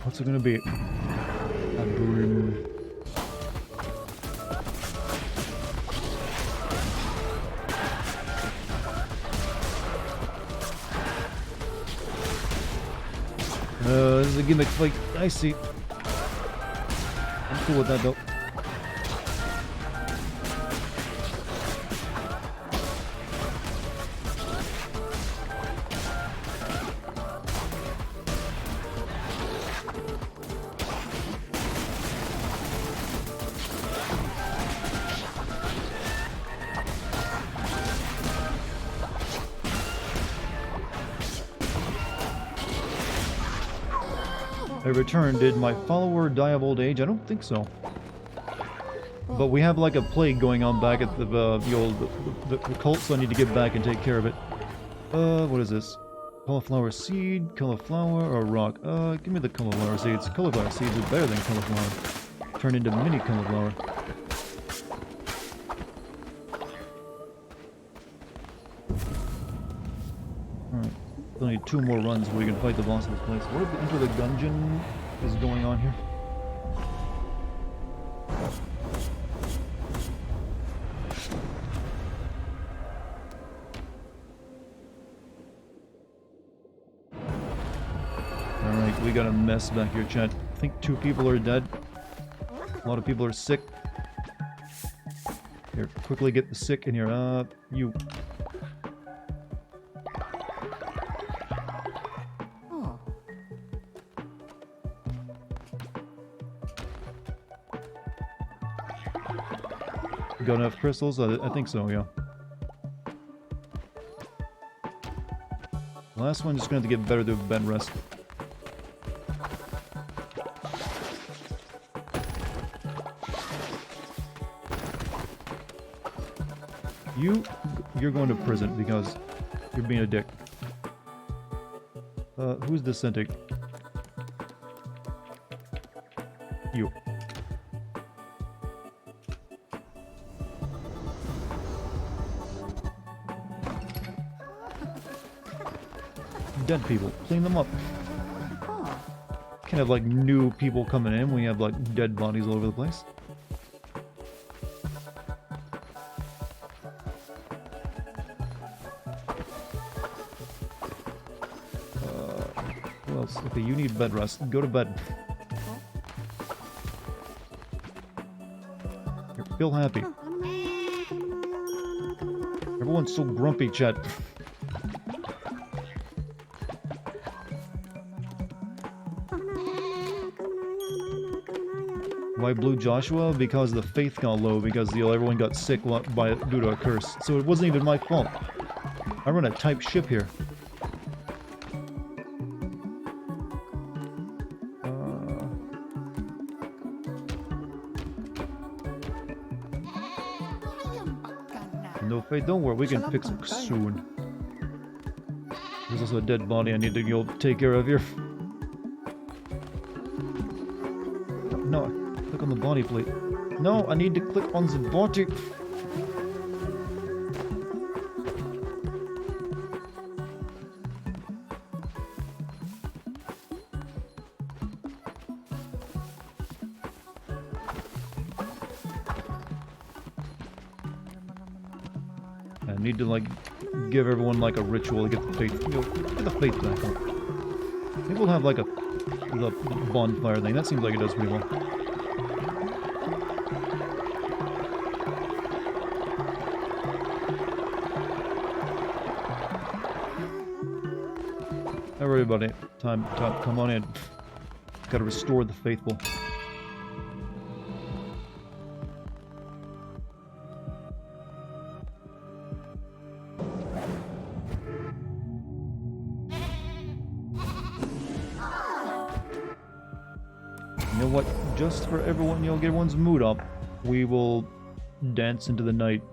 What's it gonna be? A broom. This is a gimmick fight. I see. I'm cool with that though. I returned. Did my follower die of old age? I don't think so. But we have like a plague going on back at the cult, so I need to get back and take care of it. What is this? Cauliflower seed, cauliflower, or rock? Give me the cauliflower seeds. Cauliflower seeds are better than cauliflower. Turn into mini cauliflower. Alright. Still need 2 more runs before we can fight the boss of this place. What if the Enter the Gungeon is going on here? Alright, we got a mess back here, chat. I think 2 people are dead. A lot of people are sick. Here, quickly get the sick in here. You... Got enough crystals? I think so, yeah. The last one just gonna have to get better to bed rest. You're going to prison because you're being a dick. Who's dissenting? You. Dead people. Clean them up. Can't have like new people coming in when you have like dead bodies all over the place. else. Okay, you need bed rest. Go to bed. Feel happy. Everyone's so grumpy, chat. Why blue Joshua? Because the faith got low, because everyone got sick due to a curse. So it wasn't even my fault. I run a type ship here. No faith, don't worry, we can fix it soon. There's also a dead body I need to go take care of here. No, click on the body plate. No, I need to click on the body. I need to, like, give everyone, like, a ritual to get the faith, get the faith back up. Maybe we'll have, like, the bonfire thing. That seems like it does pretty well. Everybody, time, come on in. Gotta restore the faithful. You know what? Just for everyone, get everyone's mood up, we will dance into the night.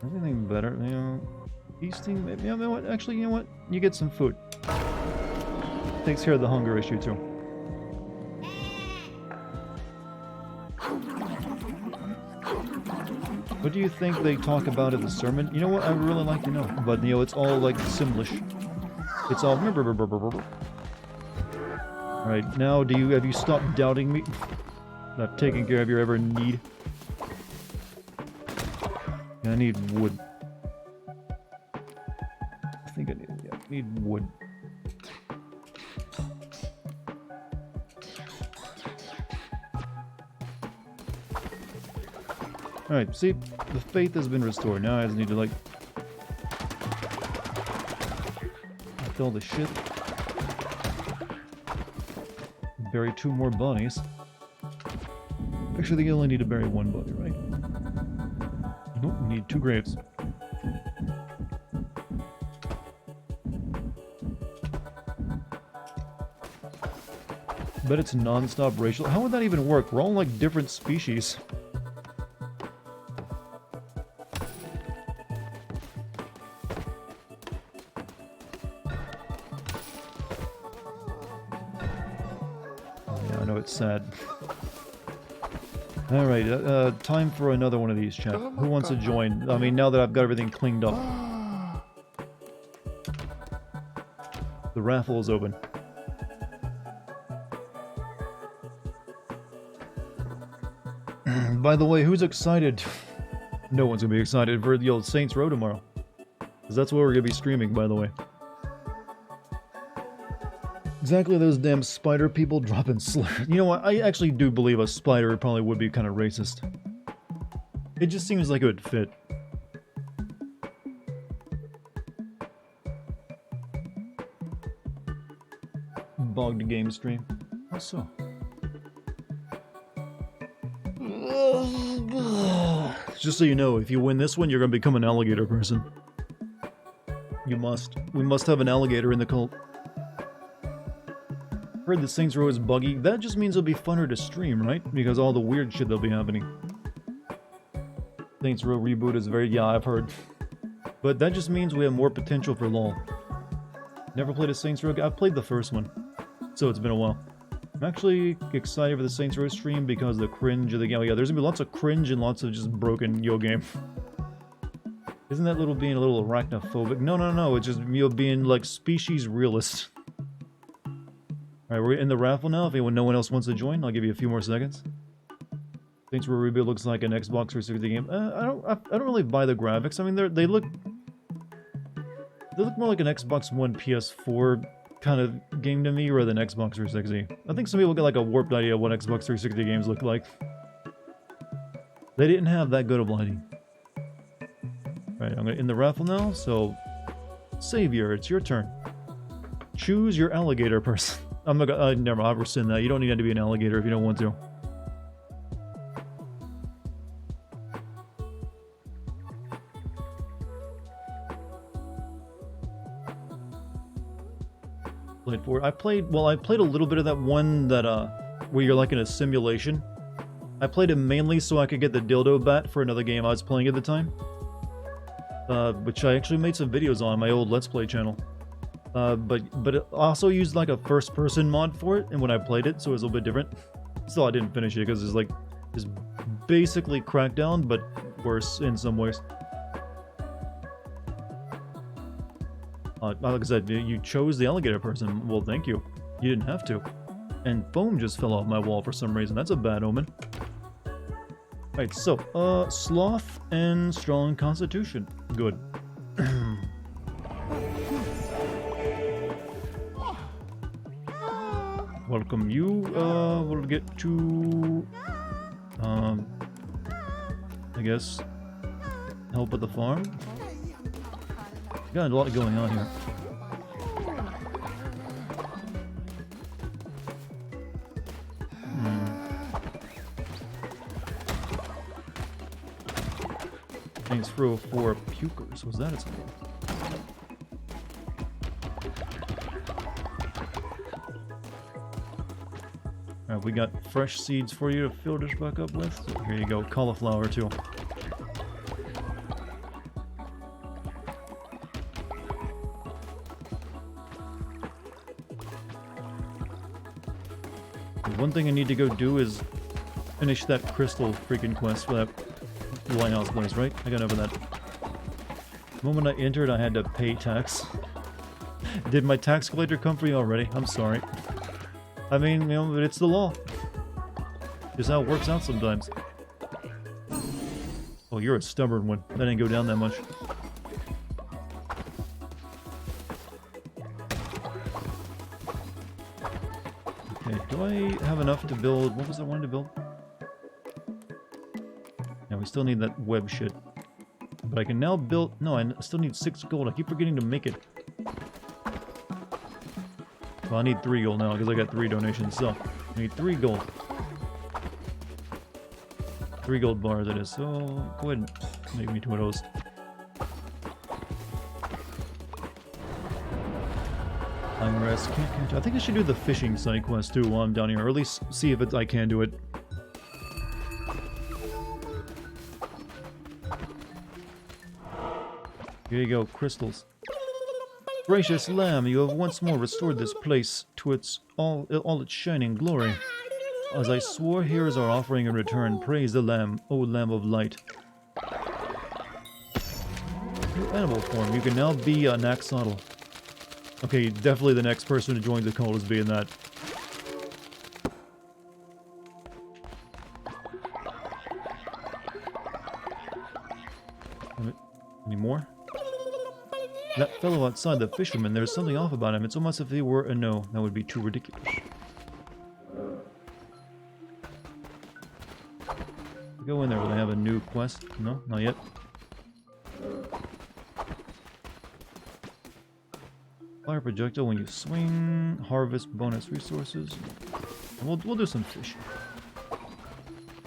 Anything better? You know, feasting? Maybe. You know what? Actually, you know what? You get some food. Takes care of the hunger issue too. What do you think they talk about at the sermon? You know what? I would really like to know. But it's all like Simlish. It's all. Alright, now have you stopped doubting me? Not taking care of your every need. Yeah, I need wood. I think I need wood. Alright, see, the faith has been restored. Now I just need to, like, fill the shit. Bury 2 more bodies. Actually, they only need to bury 1 body, right? Nope, we need 2 graves. But it's non-stop racial. How would that even work? We're all like different species. Sad. Alright, time for another one of these, chat. Who wants to join? I mean, now that I've got everything cleaned up. The raffle is open. By the way, who's excited? No one's gonna be excited for the old Saints Row tomorrow. Because that's what we're gonna be streaming, by the way. Exactly, those damn spider people dropping slurs. You know what? I actually do believe a spider probably would be kind of racist. It just seems like it would fit. Bogged game stream. How so? Just so you know, if you win this one, you're gonna become an alligator person. You must. We must have an alligator in the cult. Heard the Saints Row is buggy. That just means it'll be funner to stream, right? Because all the weird shit that'll be happening. Saints Row reboot is very... Yeah, I've heard. But that just means we have more potential for LOL. Never played a Saints Row... I've played the first one. So it's been a while. I'm actually excited for the Saints Row stream because the cringe of the game... Oh yeah, there's gonna be lots of cringe and lots of just broken Yo game. Isn't that little being a little arachnophobic? No. It's just Yo being, like, species realist. Alright, we're in the raffle now. If no one else wants to join, I'll give you a few more seconds. Saints Row Rebuild looks like an Xbox 360 game. I don't really buy the graphics. I mean, they look... They look more like an Xbox One PS4 kind of game to me rather than Xbox 360. I think some people get like a warped idea of what Xbox 360 games look like. They didn't have that good of lighting. Right, I'm gonna end the raffle now, so... Savior, it's your turn. Choose your alligator person. I'm not gonna... never mind, I'll rescind that. You don't need to be an alligator if you don't want to. I played a little bit of that one that, where you're like in a simulation. I played it mainly so I could get the dildo bat for another game I was playing at the time. Which I actually made some videos on my old Let's Play channel. But it also used like a first-person mod for it, and when I played it, so it was a little bit different. Still, I didn't finish it because it's basically Crackdown, but worse in some ways. Like I said, you chose the alligator person. Well, thank you. You didn't have to. And foam just fell off my wall for some reason. That's a bad omen. Right, so, sloth and strong constitution. Good. Welcome you. We'll get to... I guess... help at the farm? Got a lot going on here. Thanks for pukers. Was that its name? Alright, we got fresh seeds for you to fill this back up with. So here you go, cauliflower too. One thing I need to go do is finish that crystal freaking quest for that lighthouse place, right? I got over that. The moment I entered, I had to pay tax. Did my tax collector come for you already? I'm sorry. I mean, you know, it's the law. Just how it works out sometimes. Oh, you're a stubborn one. That didn't go down that much. Okay, do I have enough to build... What was I wanting to build? Yeah, we still need that web shit. But I can now build... No, I still need 6 gold. I keep forgetting to make it. Well, I need 3 gold now, because I got 3 donations, so... I need 3 gold. 3 gold bars it is, so... Go ahead and make me 2 of those. Time rest, can't catch... I think I should do the fishing side quest, too, while I'm down here. Or at least see if I can do it. Here you go, crystals. Gracious Lamb, you have once more restored this place to its all its shining glory. As I swore, here is our offering in return. Praise the Lamb, O Lamb of Light. New animal form. You can now be an axolotl. Okay, definitely the next person to join the cult is being that. Any more? That fellow outside, the fisherman, there's something off about him. It's almost as if he were a no. That would be too ridiculous. Go in there. Will they have a new quest? No, not yet. Fire projectile when you swing. Harvest bonus resources. And we'll do some fishing.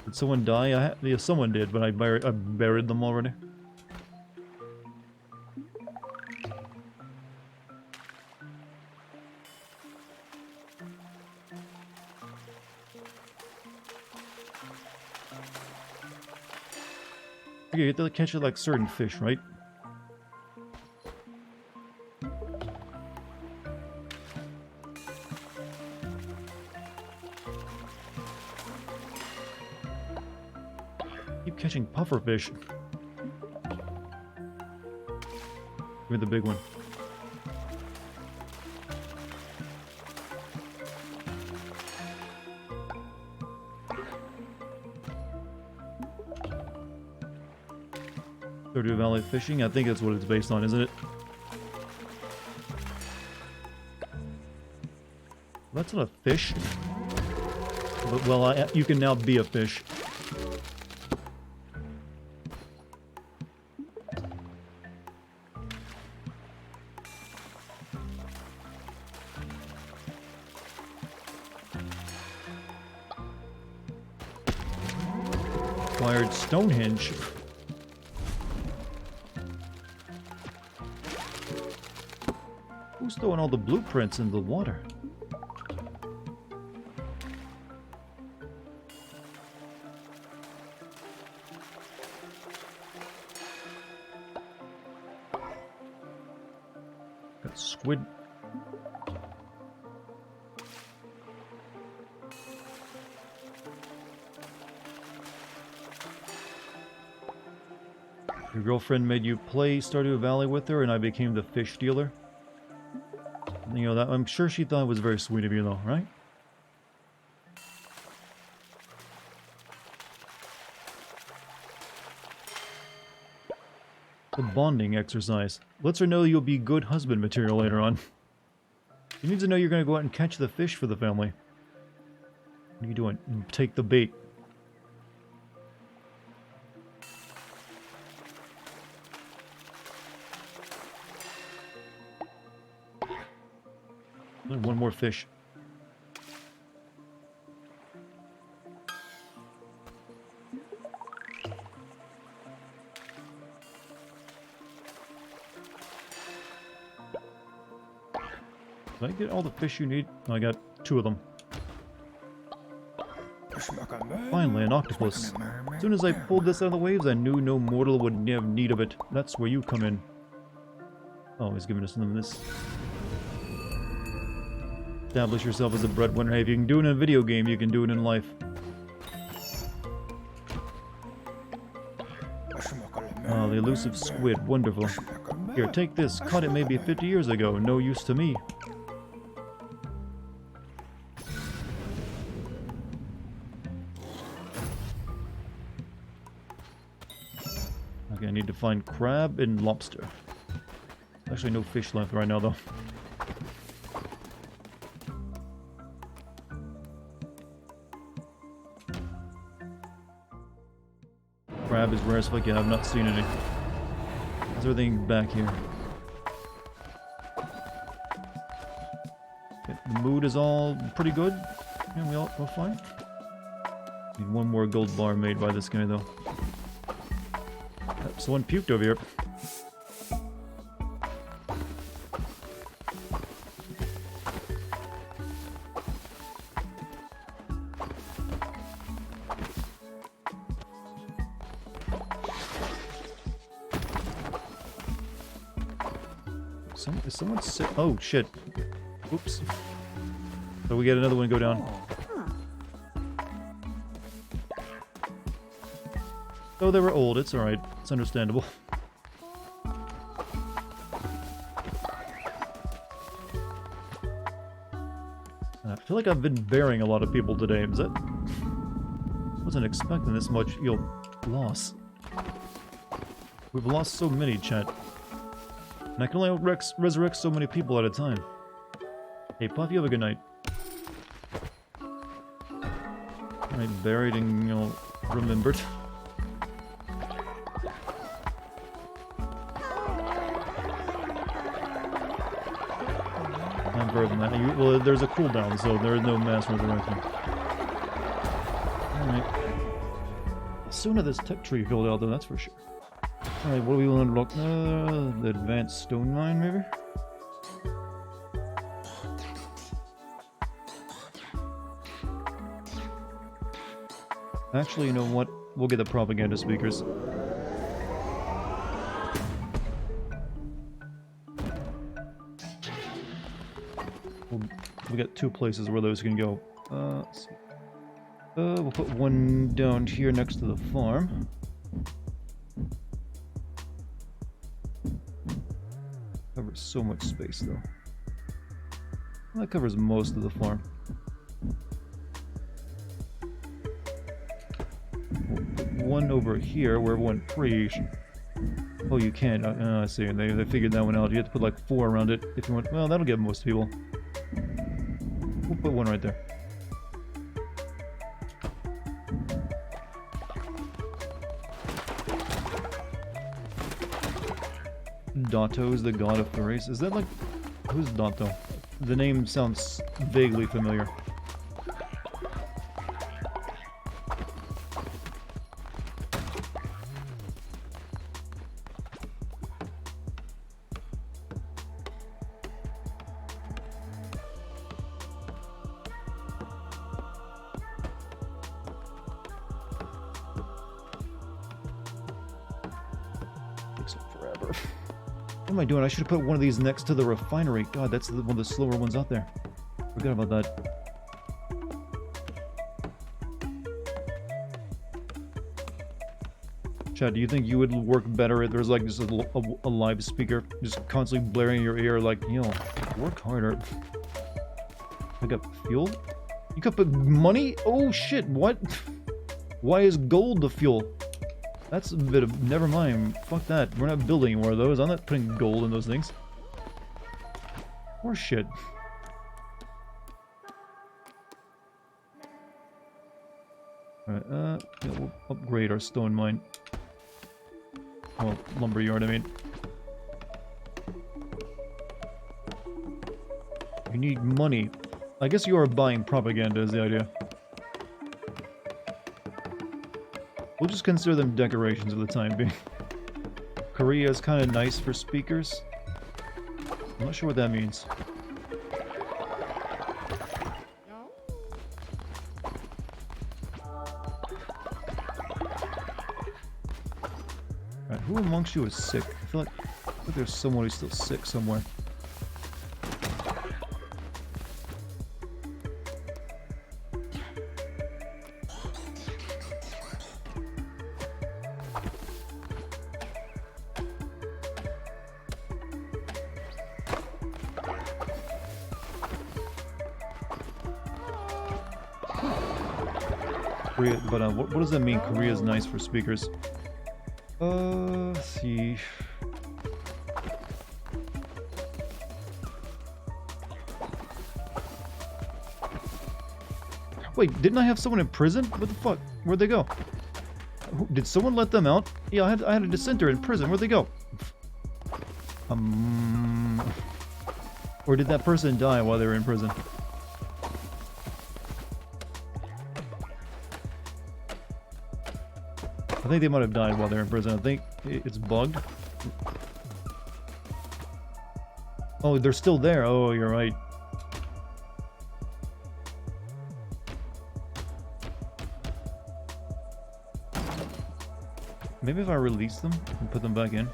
Did someone die? Yeah, someone did, but I buried them already. You have to catch it like certain fish, right? Keep catching pufferfish. With the big one. Stardew Valley fishing? I think that's what it's based on, isn't it? That's not a fish. But, well, you can now be a fish. Acquired Stonehenge. Who's throwing all the blueprints in the water? Got squid. Your girlfriend made you play Stardew Valley with her, and I became the fish dealer. You know, that I'm sure she thought it was very sweet of you, though, right? The bonding exercise. Lets her know you'll be good husband material later on. She needs to know you're going to go out and catch the fish for the family. What are you doing? Take the bait. One more fish. Did I get all the fish you need? Oh, I got 2 of them. Finally, an octopus. As soon as I pulled this out of the waves, I knew no mortal would have need of it. That's where you come in. Oh, he's giving us some of this. Establish yourself as a breadwinner. Hey, if you can do it in a video game, you can do it in life. Oh, the elusive squid. Wonderful. Here, take this. Caught it maybe 50 years ago. No use to me. Okay, I need to find crab and lobster. Actually, no fish left right now, though. Crab is rare as fuck. Yeah, I've not seen any. How's everything back here? Okay, the mood is all pretty good. Yeah, we're fine. Need one more gold bar made by this guy, though. Someone puked over here. Is someone sick? Oh, shit. Oops. So we get another one go down. Though they were old, it's alright. It's understandable. I feel like I've been burying a lot of people today. Is that... Wasn't expecting this much, loss. We've lost so many, chat. And I can only resurrect so many people at a time. Hey, Puff, you have a good night. Alright, buried and, remembered. I'm further than that. Well, there's a cooldown, so there is no mass resurrection. Alright. Sooner this tech tree filled out, though, that's for sure. Alright, what do we want to unlock? The advanced stone mine, maybe? Actually, you know what? We'll get the propaganda speakers. We got 2 places where those can go. Let's see. We'll put one down here next to the farm. Covers so much space, though. Well, that covers most of the farm. We'll put one over here where everyone preach. Oh, you can't. I see. They figured that one out. You have to put like 4 around it if you want. Well, that'll get most people. We'll put one right there. Dato is the god of furries. Is that like... Who's Dato? The name sounds vaguely familiar. Takes forever. What am I doing? I should have put one of these next to the refinery. God, that's one of the slower ones out there. Forgot about that. Chad, do you think you would work better if there's like just a live speaker just constantly blaring in your ear like, you know, work harder? I got fuel? You could put money? Oh shit, what? Why is gold the fuel? That's a bit of... Never mind. Fuck that. We're not building any more of those. I'm not putting gold in those things. Or shit. Alright, yeah, we'll upgrade our stone mine. Well, lumber yard, I mean. You need money. I guess you are buying propaganda is the idea. We'll just consider them decorations for the time being. Korea is kind of nice for speakers. I'm not sure what that means. Alright, who amongst you is sick? I feel like there's someone who's still sick somewhere. Korea, but what does that mean? Korea is nice for speakers. Let's see. Wait, didn't I have someone in prison? What the fuck? Where'd they go? Did someone let them out? Yeah, I had a dissenter in prison. Where'd they go? Or did that person die while they were in prison? I think they might have died while they're in prison. I think it's bugged. Oh, they're still there. Oh, you're right. Maybe if I release them and put them back in.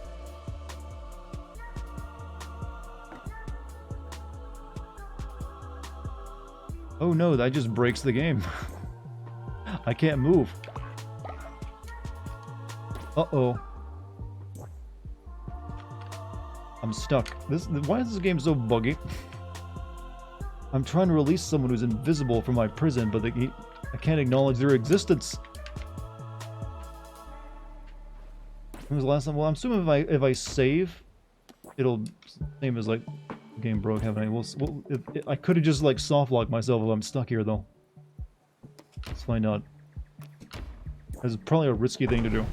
Oh no, that just breaks the game. I can't move. Uh-oh. I'm stuck. Why is this game so buggy? I'm trying to release someone who's invisible from my prison, but I can't acknowledge their existence. When was the last time? Well, I'm assuming if I save, it'll same as like game broke, haven't I? I could have just like softlocked myself if I'm stuck here though. Let's find out. This is probably a risky thing to do.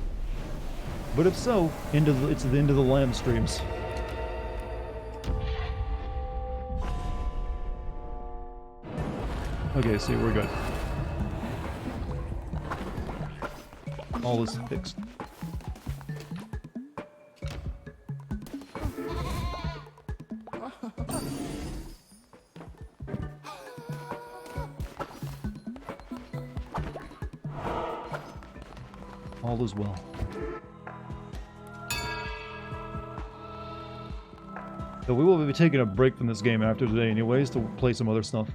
But if so, it's the end of the lamb streams. Okay, see, we're good. All is fixed. All is well. So we will be taking a break from this game after today anyways to play some other stuff.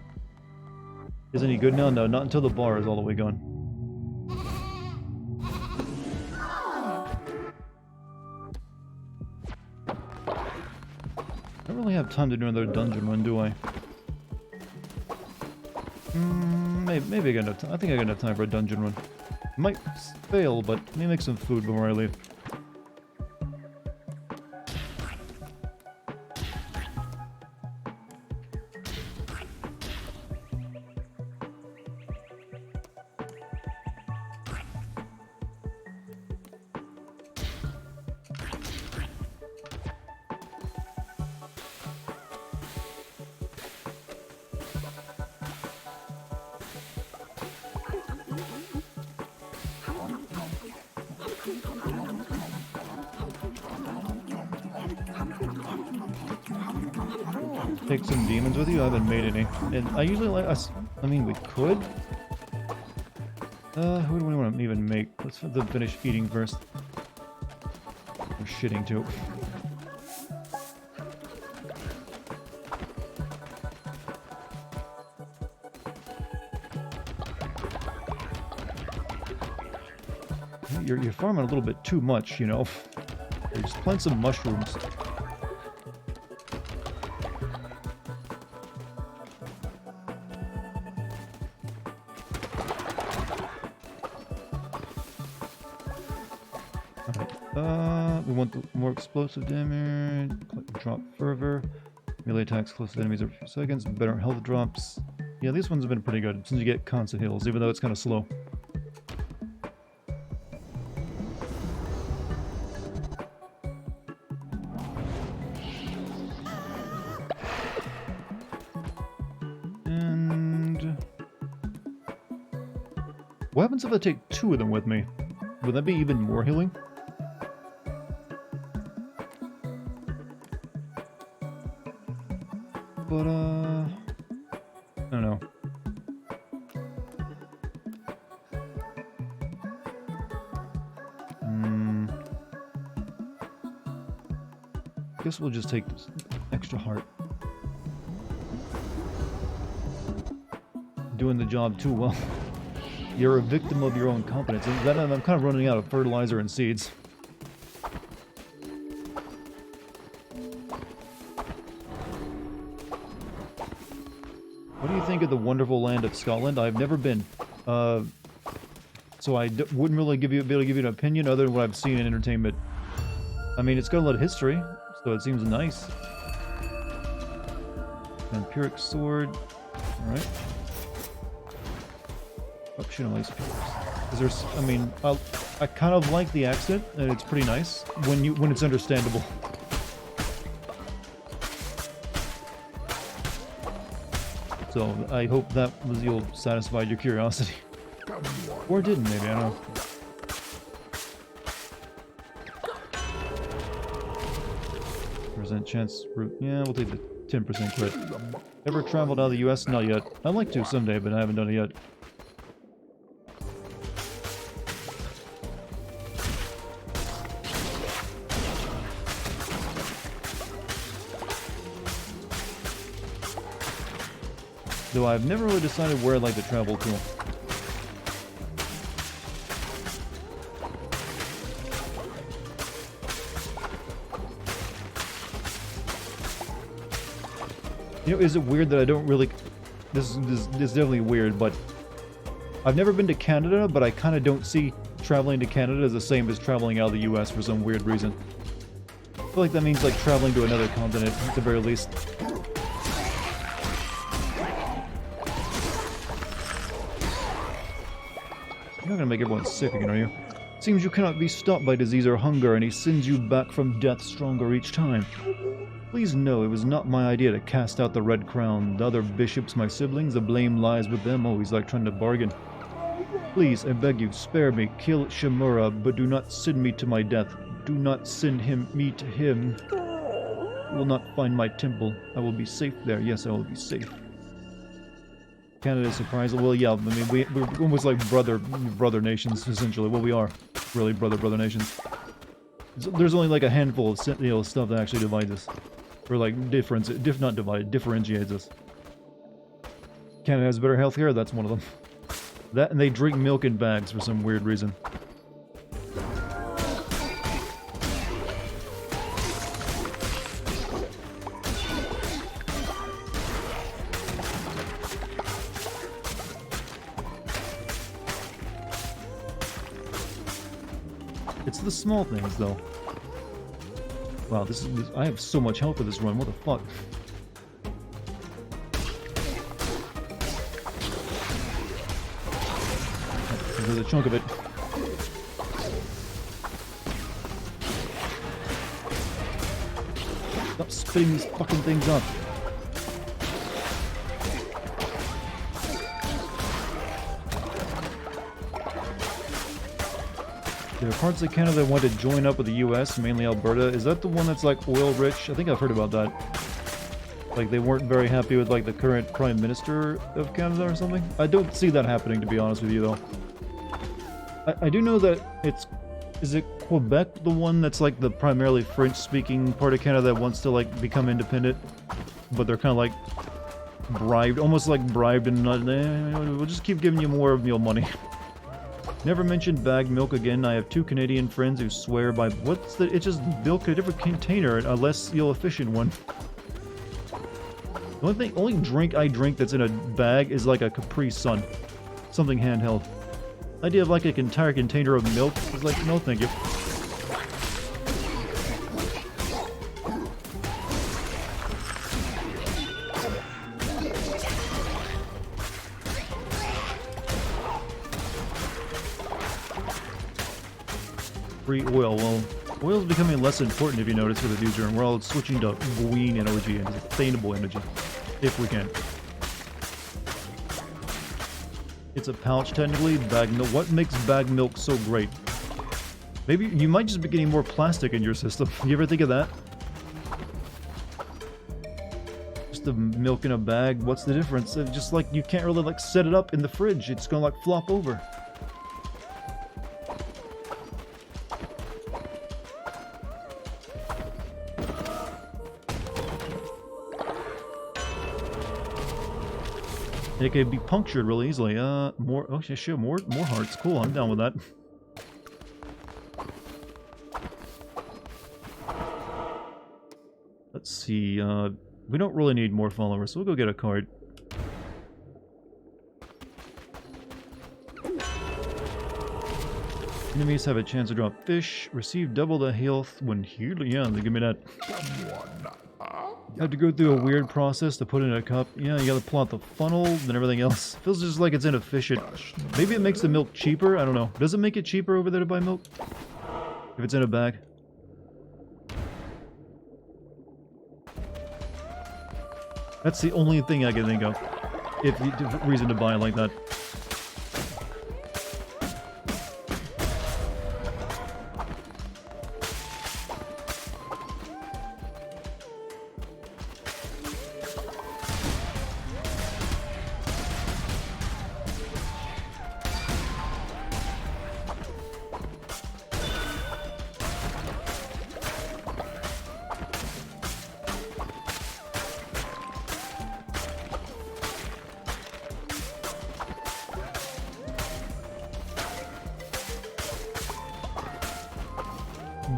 Is any good now? No, not until the bar is all the way gone. I don't really have time to do another dungeon run, do I? Maybe I got enough time. I think I got enough time for a dungeon run. Might fail, but let me make some food before I leave. take some demons with you? I haven't made any. And I usually like us. I mean, we could. Who do we want to even make? Let's finish eating first. I'm shitting too. You're farming a little bit too much, you know. Just plant some mushrooms. We want the more explosive damage, drop fervor, melee attacks close to enemies every few seconds, better health drops. Yeah, these ones have been pretty good since you get constant heals, even though it's kind of slow. And what happens if I take 2 of them with me? Would that be even more healing? But, I don't know. Guess we'll just take this extra heart. Doing the job too well. You're a victim of your own competence. And then I'm kind of running out of fertilizer and seeds. What do you think of the wonderful land of Scotland? I've never been, so I wouldn't really be able to give you an opinion other than what I've seen in entertainment. I mean, it's got a lot of history, so it seems nice. Vampiric sword, all right. Option on spears. Is there's, I mean, I kind of like the accent, and it's pretty nice when it's understandable. So I hope that was satisfied your curiosity. Or didn't, maybe, I don't know. Percent chance, yeah, we'll take the 10% crit. Ever traveled out of the US? Not yet. I'd like to someday, but I haven't done it yet. Though I've never really decided where I'd like to travel to. You know, is it weird that I don't really... This is definitely weird, but... I've never been to Canada, but I kind of don't see traveling to Canada as the same as traveling out of the US for some weird reason. I feel like that means like traveling to another continent, at the very least. You're not gonna make everyone sick again, are you? Seems you cannot be stopped by disease or hunger, and he sends you back from death stronger each time. Please know it was not my idea to cast out the Red Crown. The other bishops, my siblings, the blame lies with them, always like trying to bargain. Please, I beg you, spare me, kill Shimura, but do not send me to my death. Do not send me to him. You will not find my temple. I will be safe there. Yes, I will be safe. Canada is surprising. Well, yeah, I mean, we're almost like brother nations, essentially. Well, we are really brother nations. There's only like a handful of stuff that actually divides us. Or like differentiates us. Canada has better healthcare, that's one of them. That and they drink milk in bags for some weird reason. It's the small things, though. Wow, this I have so much health for this run. What the fuck? There's a chunk of it. Stop spitting these fucking things up. There are parts of Canada that want to join up with the US, mainly Alberta. Is that the one that's like oil rich? I think I've heard about that. Like, they weren't very happy with, like, the current Prime Minister of Canada or something. I don't see that happening, to be honest with you, though. I do know that it's... Is it Quebec, the one that's, like, the primarily French-speaking part of Canada that wants to, like, become independent? But they're kind of, like, bribed, almost like bribed and not... we'll just keep giving you more meal money. Never mentioned bagged milk again. I have 2 Canadian friends who swear by... What's the... It's just milk in a different container, a less efficient one. The only drink I drink that's in a bag is like a Capri Sun. Something handheld. The idea of like an entire container of milk is like, no thank you. Free oil. Well, oil's becoming less important if you notice for the future, and we're all switching to green energy and sustainable energy. If we can. It's a pouch, technically. Bag milk. What makes bag milk so great? Maybe you might just be getting more plastic in your system. You ever think of that? Just the milk in a bag. What's the difference? It's just like you can't really like set it up in the fridge. It's gonna like flop over. It could be punctured really easily. More. Oh shit, more hearts. Cool. I'm down with that. Let's see. We don't really need more followers, so we'll go get a card. Enemies have a chance to drop fish. Receive double the health when healing. Yeah, they give me that. You have to go through a weird process to put in a cup. Yeah, you gotta plot the funnel and everything else. Feels just like it's inefficient. Maybe it makes the milk cheaper? I don't know. Does it make it cheaper over there to buy milk? If it's in a bag? That's the only thing I can think of. If reason to buy it like that.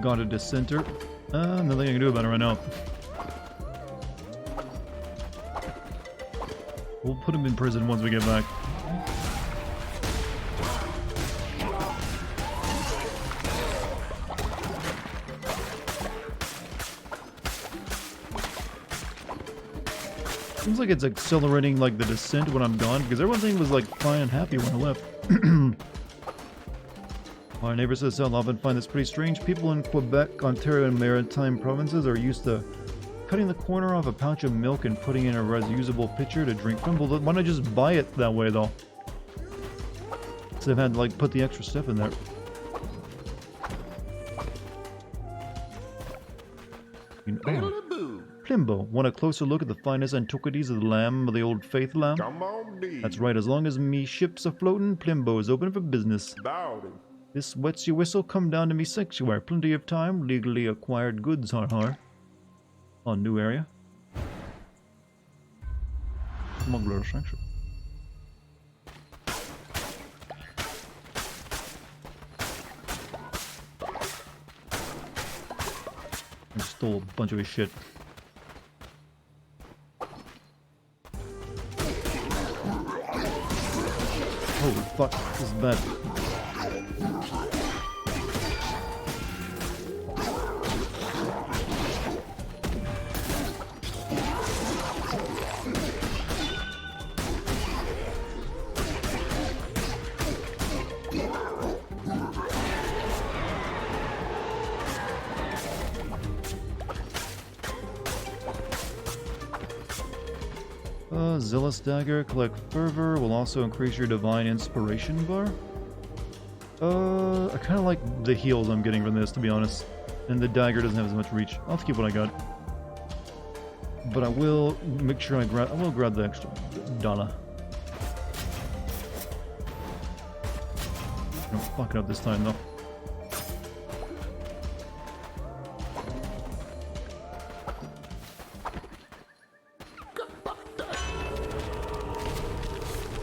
Got a dissenter. Nothing I can do about it right now. We'll put him in prison once we get back. Seems like it's accelerating like the descent when I'm gone, because everything was like fine and happy when I left. Our neighbors to the south often find this pretty strange. People in Quebec, Ontario, and Maritime provinces are used to cutting the corner off a pouch of milk and putting in a reusable pitcher to drink from. Well, why not just buy it that way, though? So they've had to, like, put the extra stuff in there. Plimbo. Want a closer look at the finest antiquities of the lamb of the old faith lamb? That's right, as long as me ship's a-floating, Plimbo is open for business. This wets your whistle, come down to me sanctuary. Plenty of time, legally acquired goods, har. On new area. Smuggler sanctuary. I stole a bunch of his shit. Holy fuck, this is bad. Zealous Dagger, collect fervor, will also increase your divine inspiration bar. I kind of like the heals I'm getting from this, to be honest. And the dagger doesn't have as much reach. I'll have to keep what I got. but I will make sure I will grab the extra Donna. Don't fuck it up this time though.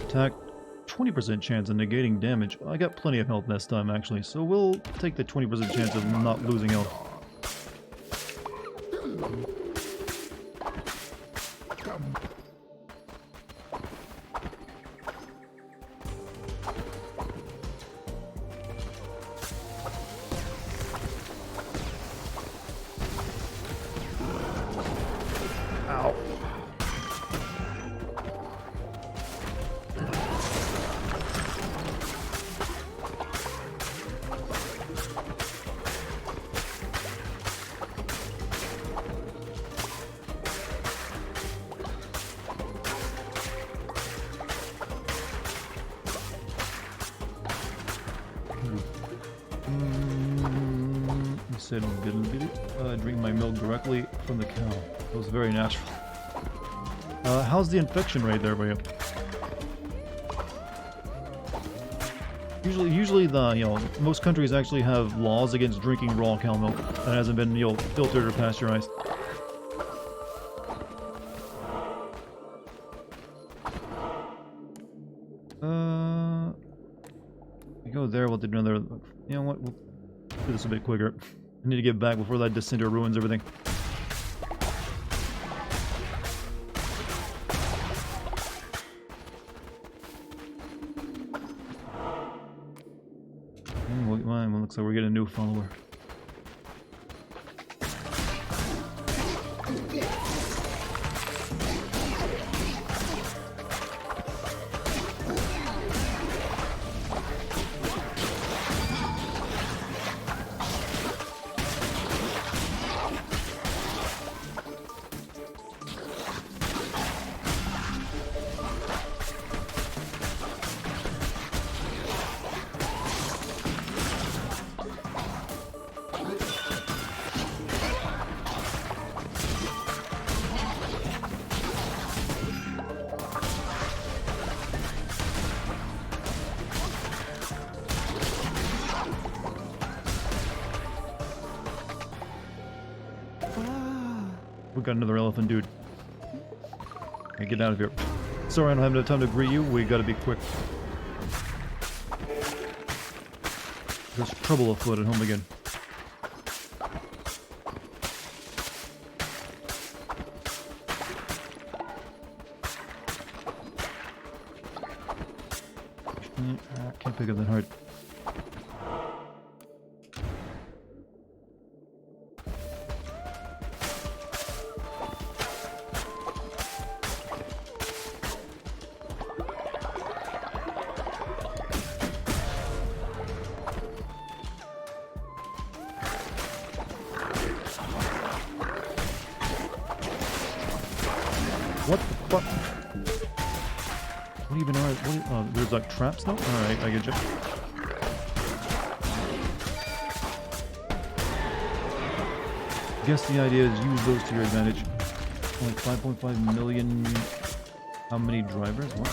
Attack, 20% chance of negating damage. I got plenty of health this time actually, so we'll take the 20% chance of not losing health. Ow. He said, drink my milk directly from the cow. It was very natural. How's the infection rate there for you? Usually the, most countries actually have laws against drinking raw cow milk that hasn't been, filtered or pasteurized. We go there, we'll do another, you know what, we'll do this a bit quicker. I need to get back before that Dissenter ruins everything. Well, looks like we're getting a new follower. We got another elephant dude. Hey, get out of here. Sorry, I don't have enough time to greet you. We gotta be quick. There's trouble afoot at home again. Can't pick up that heart. What the fuck? What even are... there's like traps now? Alright, I get you. Guess the idea is use those to your advantage. Only 5.5 million... How many drivers? What?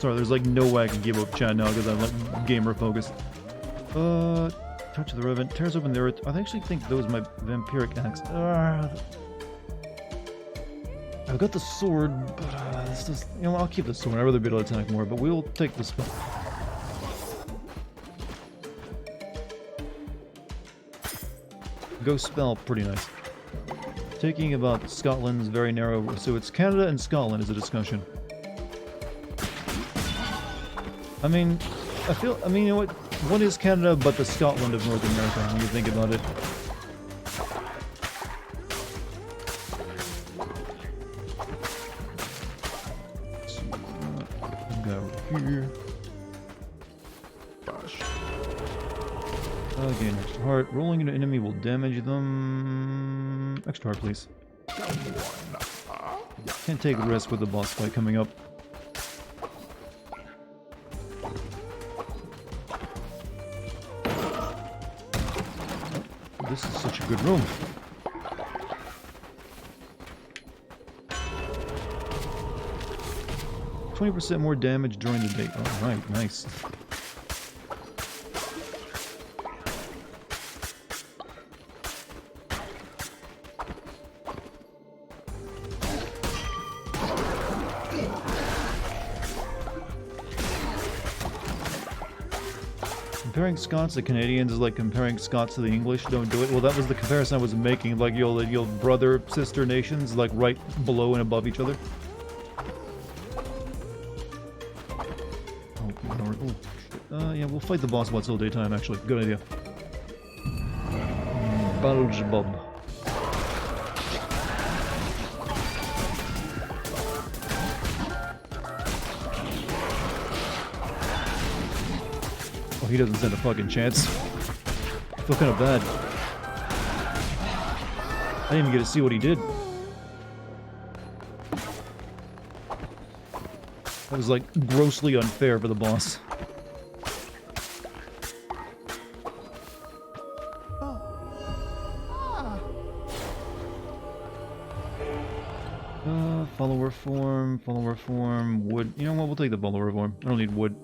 Sorry, there's like no way I can give up chat now because I'm like gamer focused. Touch of the Revenant tears open there. I actually think those are my vampiric axe. I've got the sword, but this is, I'll keep the sword. I'd rather be able to attack more, but we'll take the spell. Ghost spell, pretty nice. Taking about Scotland's very narrow, so it's Canada and Scotland is a discussion. I mean, you know what? What is Canada but the Scotland of North America, when you think about it? Go here. Gosh. Again, extra heart. Rolling into enemy will damage them. Extra heart, please. Can't take a risk with the boss fight coming up. This is such a good room. %20 more damage during the day. Alright, nice. Comparing Scots to Canadians is like comparing Scots to the English. Don't do it. Well, that was the comparison I was making. Like, your brother, sister nations, like, right below and above each other. Yeah, we'll fight the boss while it's still daytime, actually. Good idea. Beelzebub. Oh, he doesn't stand a fucking chance. I feel kind of bad. I didn't even get to see what he did. That was, like, grossly unfair for the boss. Follower form, wood. You know what, we'll take the follower form. I don't need wood.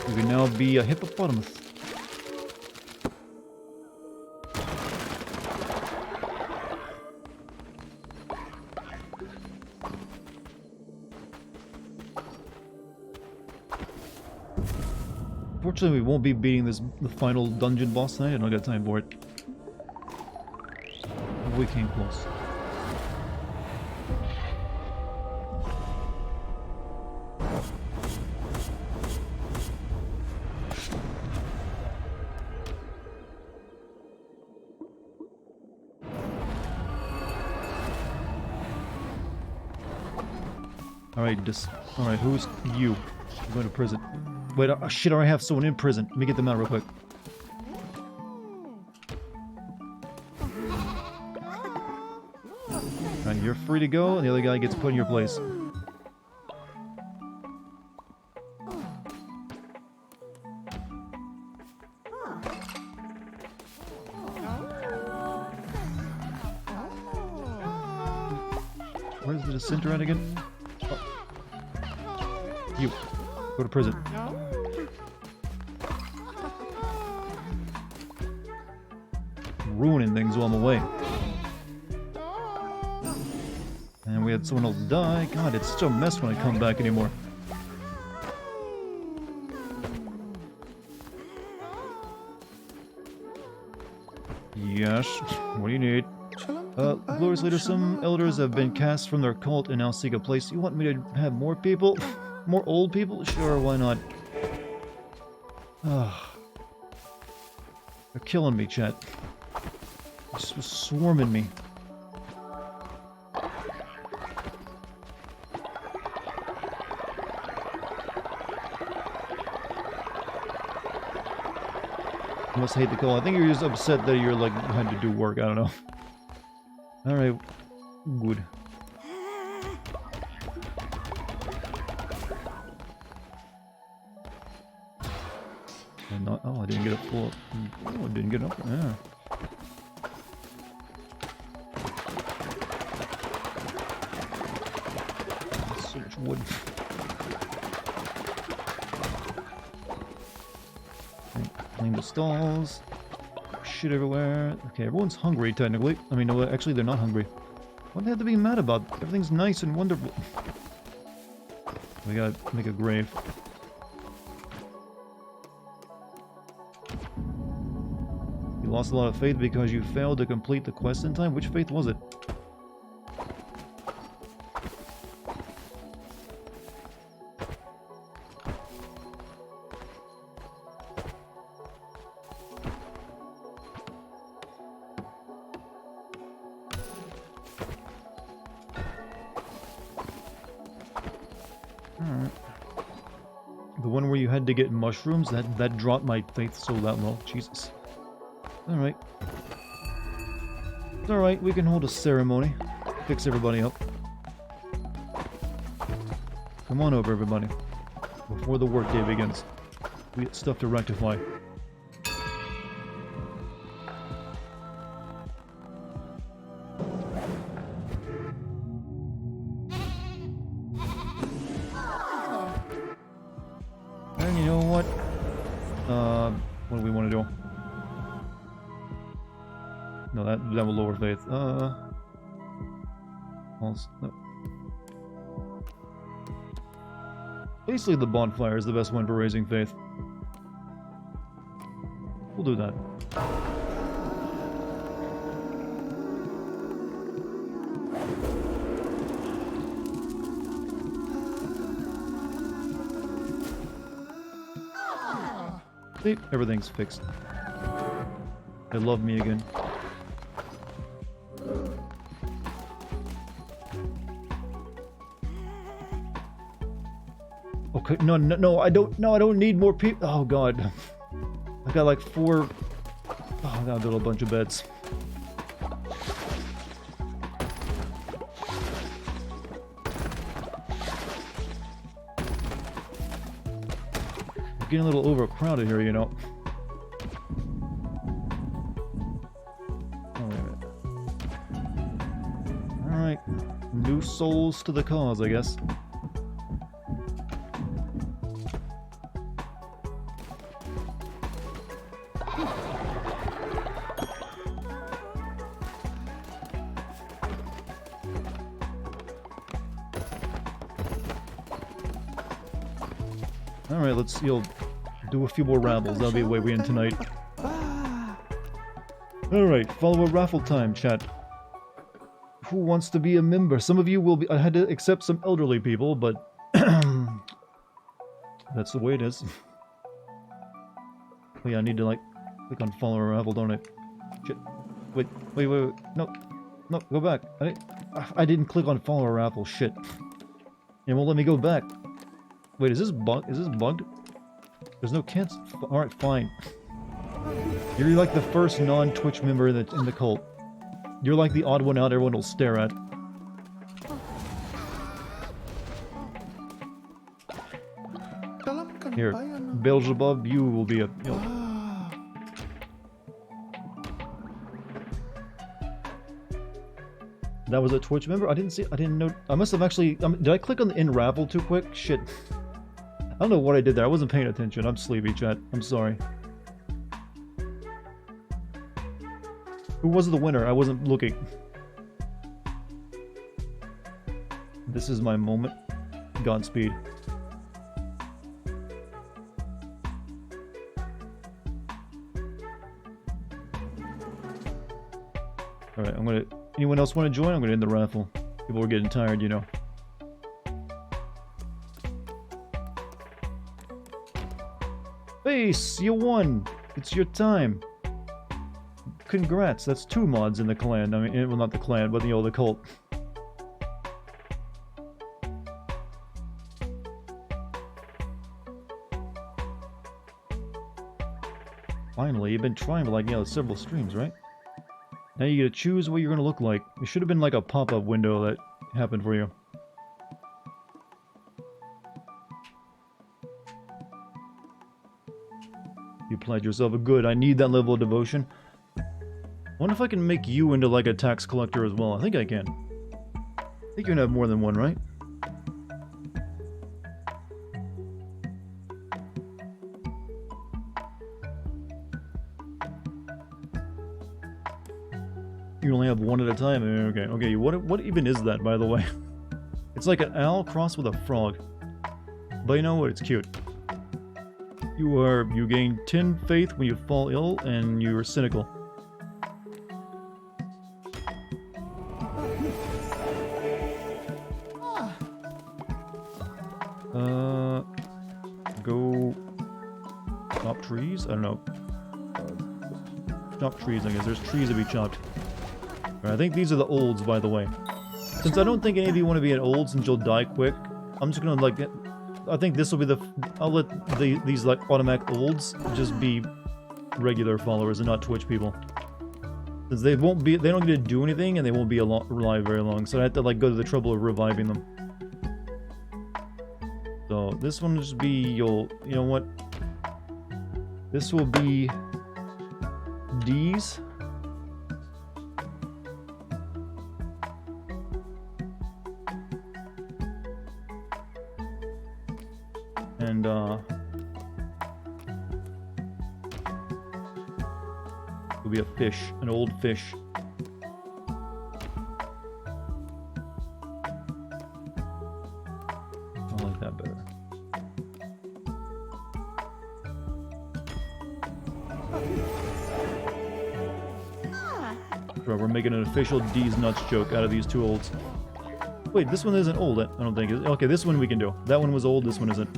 We can now be a hippopotamus. Fortunately, we won't be beating the final dungeon boss tonight. I don't got time for it. We came close. Alright, who's you? I'm going to prison. Wait, shit, I already have someone in prison. Let me get them out real quick. Alright, you're free to go, and the other guy gets put in your place. Where's the dissenter at again? You. Go to prison. Ruining things while I'm away. And we had someone else die. God, it's such a mess when I come back anymore. Yes. What do you need? Glorious leader, some elders have been cast from their cult and now seek a place. You want me to have more people? More old people? Sure, why not? They're killing me, chat. Just swarming me. I must hate the call. I think you're just upset that you're like had to do work. I don't know. Alright, good. And not, oh, I didn't get a full. Oh, I didn't get up. Yeah. So much wood. Clean the stalls. Shit everywhere. Okay, everyone's hungry, technically. I mean, no, actually, they're not hungry. What do they have to be mad about? Everything's nice and wonderful. We gotta make a grave. You lost a lot of faith because you failed to complete the quest in time? Which faith was it? The one where you had to get mushrooms, that dropped my faith so that low. Jesus. Alright. It's alright, we can hold a ceremony. Fix everybody up. Come on over, everybody. Before the workday begins. We got stuff to rectify. No, that will lower faith. Also, no. Basically, the bonfire is the best one for raising faith. We'll do that. See, everything's fixed. They love me again. Okay, no, I don't need more people. Oh god. I got like 4. Oh, I gotta build a bunch of beds. Getting a little overcrowded here, you know. Oh, wait a minute. Alright. New souls to the cause, I guess. Alright, let's, do a few more raffles. That'll be the way we end tonight. Alright, follow a raffle time, chat. Who wants to be a member? Some of you will be... I had to accept some elderly people, but... that's the way it is. Oh yeah, I need to, like, click on follow a raffle, don't I? Shit. Wait. No, go back. I didn't click on follow a raffle, shit. It won't let me go back. Wait, is this bugged? There's no cancel. Alright, fine. You're like the first non-Twitch member in the cult. You're like the odd one out everyone will stare at. Here, Beelzebub, you will be a... That was a Twitch member? I didn't know... I must have actually... did I click on the in raffle too quick? Shit. I don't know what I did there. I wasn't paying attention. I'm sleepy, chat. I'm sorry. Who was the winner? I wasn't looking. This is my moment. Godspeed. Alright, I'm gonna... Anyone else want to join? I'm gonna end the raffle. People are getting tired, you know. Face, you won! It's your time. Congrats, that's 2 mods in the clan. I mean, well, not the clan, but, the cult. Finally, you've been trying for, like, several streams, right? Now you get to choose what you're gonna look like. It should have been like a pop-up window that happened for you. You pledge yourself a good. I need that level of devotion. I wonder if I can make you into like a tax collector as well. I think I can. I think you can have more than one, right? You only have one at a time. Okay. What even is that, by the way? It's like an owl crossed with a frog. But you know what? It's cute. You gain 10 faith when you fall ill, and you're cynical. Go chop trees? I don't know. Chop trees, I guess. There's trees to be chopped. I think these are the olds, by the way. Since I don't think any of you want to be an old since you'll die quick, I'm just gonna, like, I think this will be the... I'll let these, like, automatic olds just be regular followers and not Twitch people. Since they don't get to do anything, and they won't be alive very long, so I have to, like, go to the trouble of reviving them. So, this one will just be, you know what? This will be... D's. And, It would be a fish, an old fish. I like that better. Bro, we're making an official D's nuts joke out of these two olds. Wait, this one isn't old, I don't think. Okay, this one we can do. That one was old, this one isn't.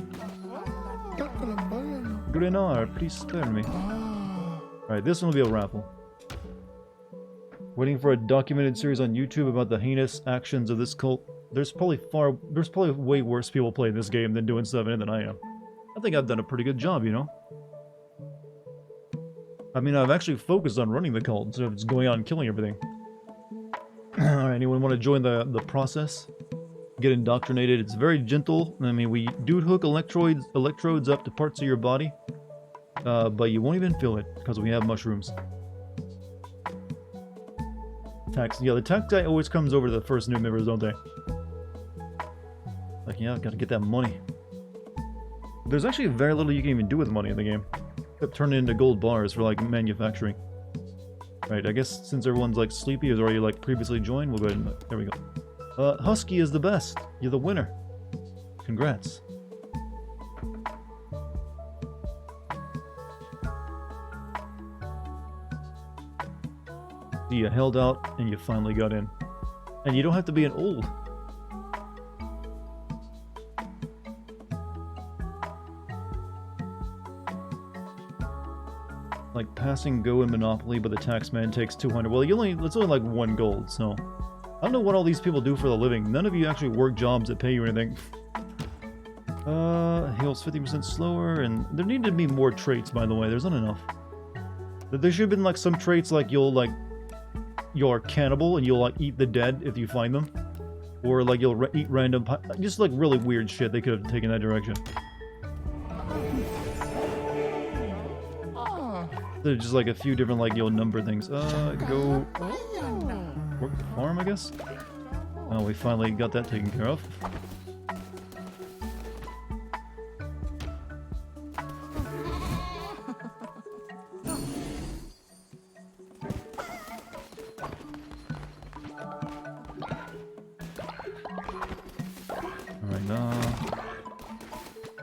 Grenar, please spare me. Alright, this one will be a raffle. Waiting for a documented series on YouTube about the heinous actions of this cult. There's probably way worse people playing this game than doing stuff in it than I am. I think I've done a pretty good job, you know? I mean, I've actually focused on running the cult instead of just going out and killing everything. Alright, anyone want to join the process? Get indoctrinated. It's very gentle. I mean, we do hook electrodes up to parts of your body. But you won't even feel it, because we have mushrooms. Tax. Yeah, the tax guy always comes over to the first new members, don't they? Like, yeah, gotta get that money. There's actually very little you can even do with money in the game. Except turn it into gold bars for, like, manufacturing. Right, I guess since everyone's, like, sleepy or already, like, previously joined, we'll go ahead and... There we go. Husky is the best. You're the winner. Congrats. You held out and you finally got in. And you don't have to be an old. Like passing Go in Monopoly, but the taxman takes 200. Well, it's only like 1 gold, so I don't know what all these people do for a living. None of you actually work jobs that pay you anything. Heals 50% slower, and there need to be more traits, by the way. There's not enough. There should have been like some traits like you're cannibal and you'll like eat the dead if you find them, or like you'll eat random, just like really weird shit. They could have taken that direction. There's just like a few different like you'll number things. Go work the farm, I guess. Oh, we finally got that taken care of.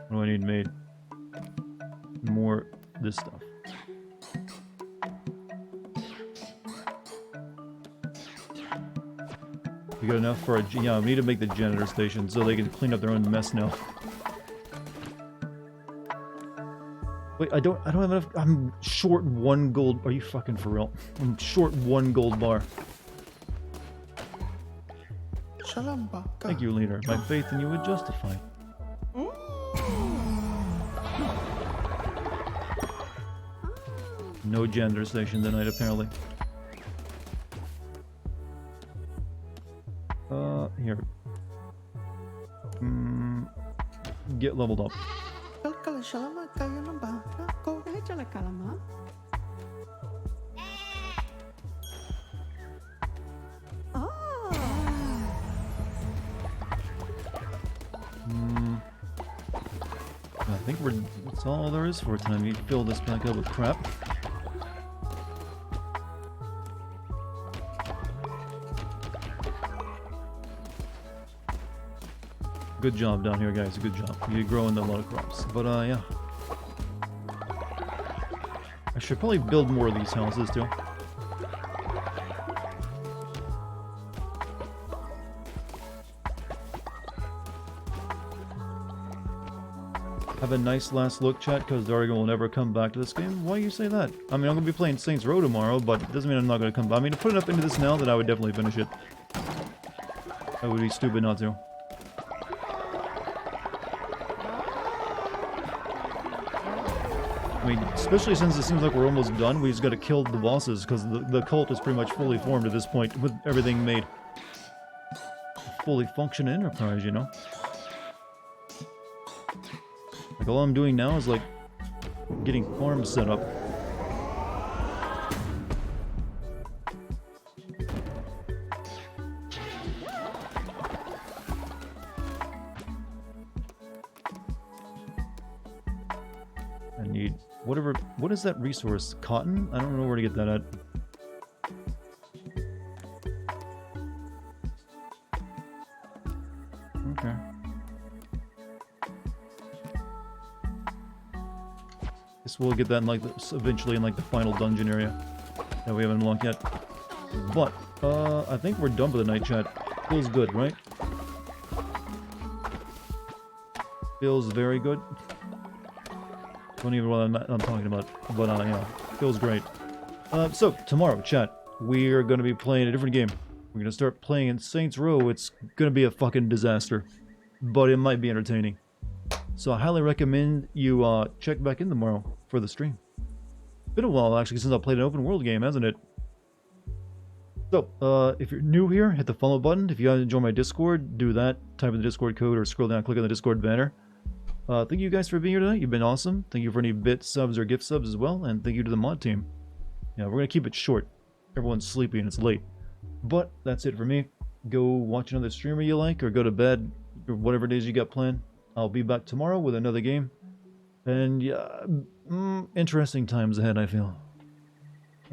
What do I need made? More this stuff. We got enough for a... Yeah, we need to make the janitor station so they can clean up their own mess now. Wait, I don't have enough... I'm short 1 gold... Are you fucking for real? I'm short 1 gold bar. Thank you, leader. My faith in you would justify. No janitor station tonight, apparently. Here. Get leveled up. I think that's all there is for tonight. We fill this back up with crap. Good job down here, guys. Good job. You're growing a lot of crops. But, yeah. I should probably build more of these houses, too. Have a nice last look, chat, because Dartigan will never come back to this game. Why do you say that? I mean, I'm going to be playing Saints Row tomorrow, but it doesn't mean I'm not going to come back. I mean, to put it up into this now, that I would definitely finish it. I would be stupid not to. I mean, especially since it seems like we're almost done, we just gotta kill the bosses, because the cult is pretty much fully formed at this point, with everything made. Fully functioning enterprise, you know? Like, all I'm doing now is, like, getting farms set up. I need Whatever. What is that resource? Cotton? I don't know where to get that at. Okay. Guess we'll get that in like eventually in like the final dungeon area that we haven't unlocked yet. But I think we're done for the night, chat. Feels good, right? Feels very good. Don't even know what I'm talking about, but yeah, feels great. So tomorrow, chat, we are going to be playing a different game. We're going to start playing in Saints Row. It's going to be a fucking disaster, but it might be entertaining. So I highly recommend you check back in tomorrow for the stream. Been a while actually since I played an open world game, hasn't it? So, if you're new here, hit the follow button. If you guys enjoy my Discord, do that. Type in the Discord code or scroll down, click on the Discord banner. Thank you guys for being here tonight. You've been awesome. Thank you for any bit subs or gift subs as well. And thank you to the mod team. Yeah, we're going to keep it short. Everyone's sleepy and it's late. But that's it for me. Go watch another streamer you like or go to bed or whatever days you got planned. I'll be back tomorrow with another game. And yeah, interesting times ahead, I feel.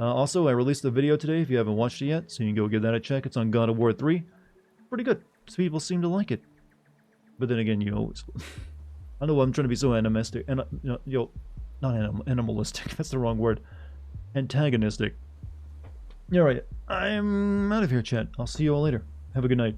Also, I released a video today if you haven't watched it yet, so you can go give that a check. It's on God of War 3. Pretty good. Some people seem to like it. But then again, you always... I know I'm trying to be so animistic. And, not animalistic. That's the wrong word. Antagonistic. Alright, I'm out of here, chat. I'll see you all later. Have a good night.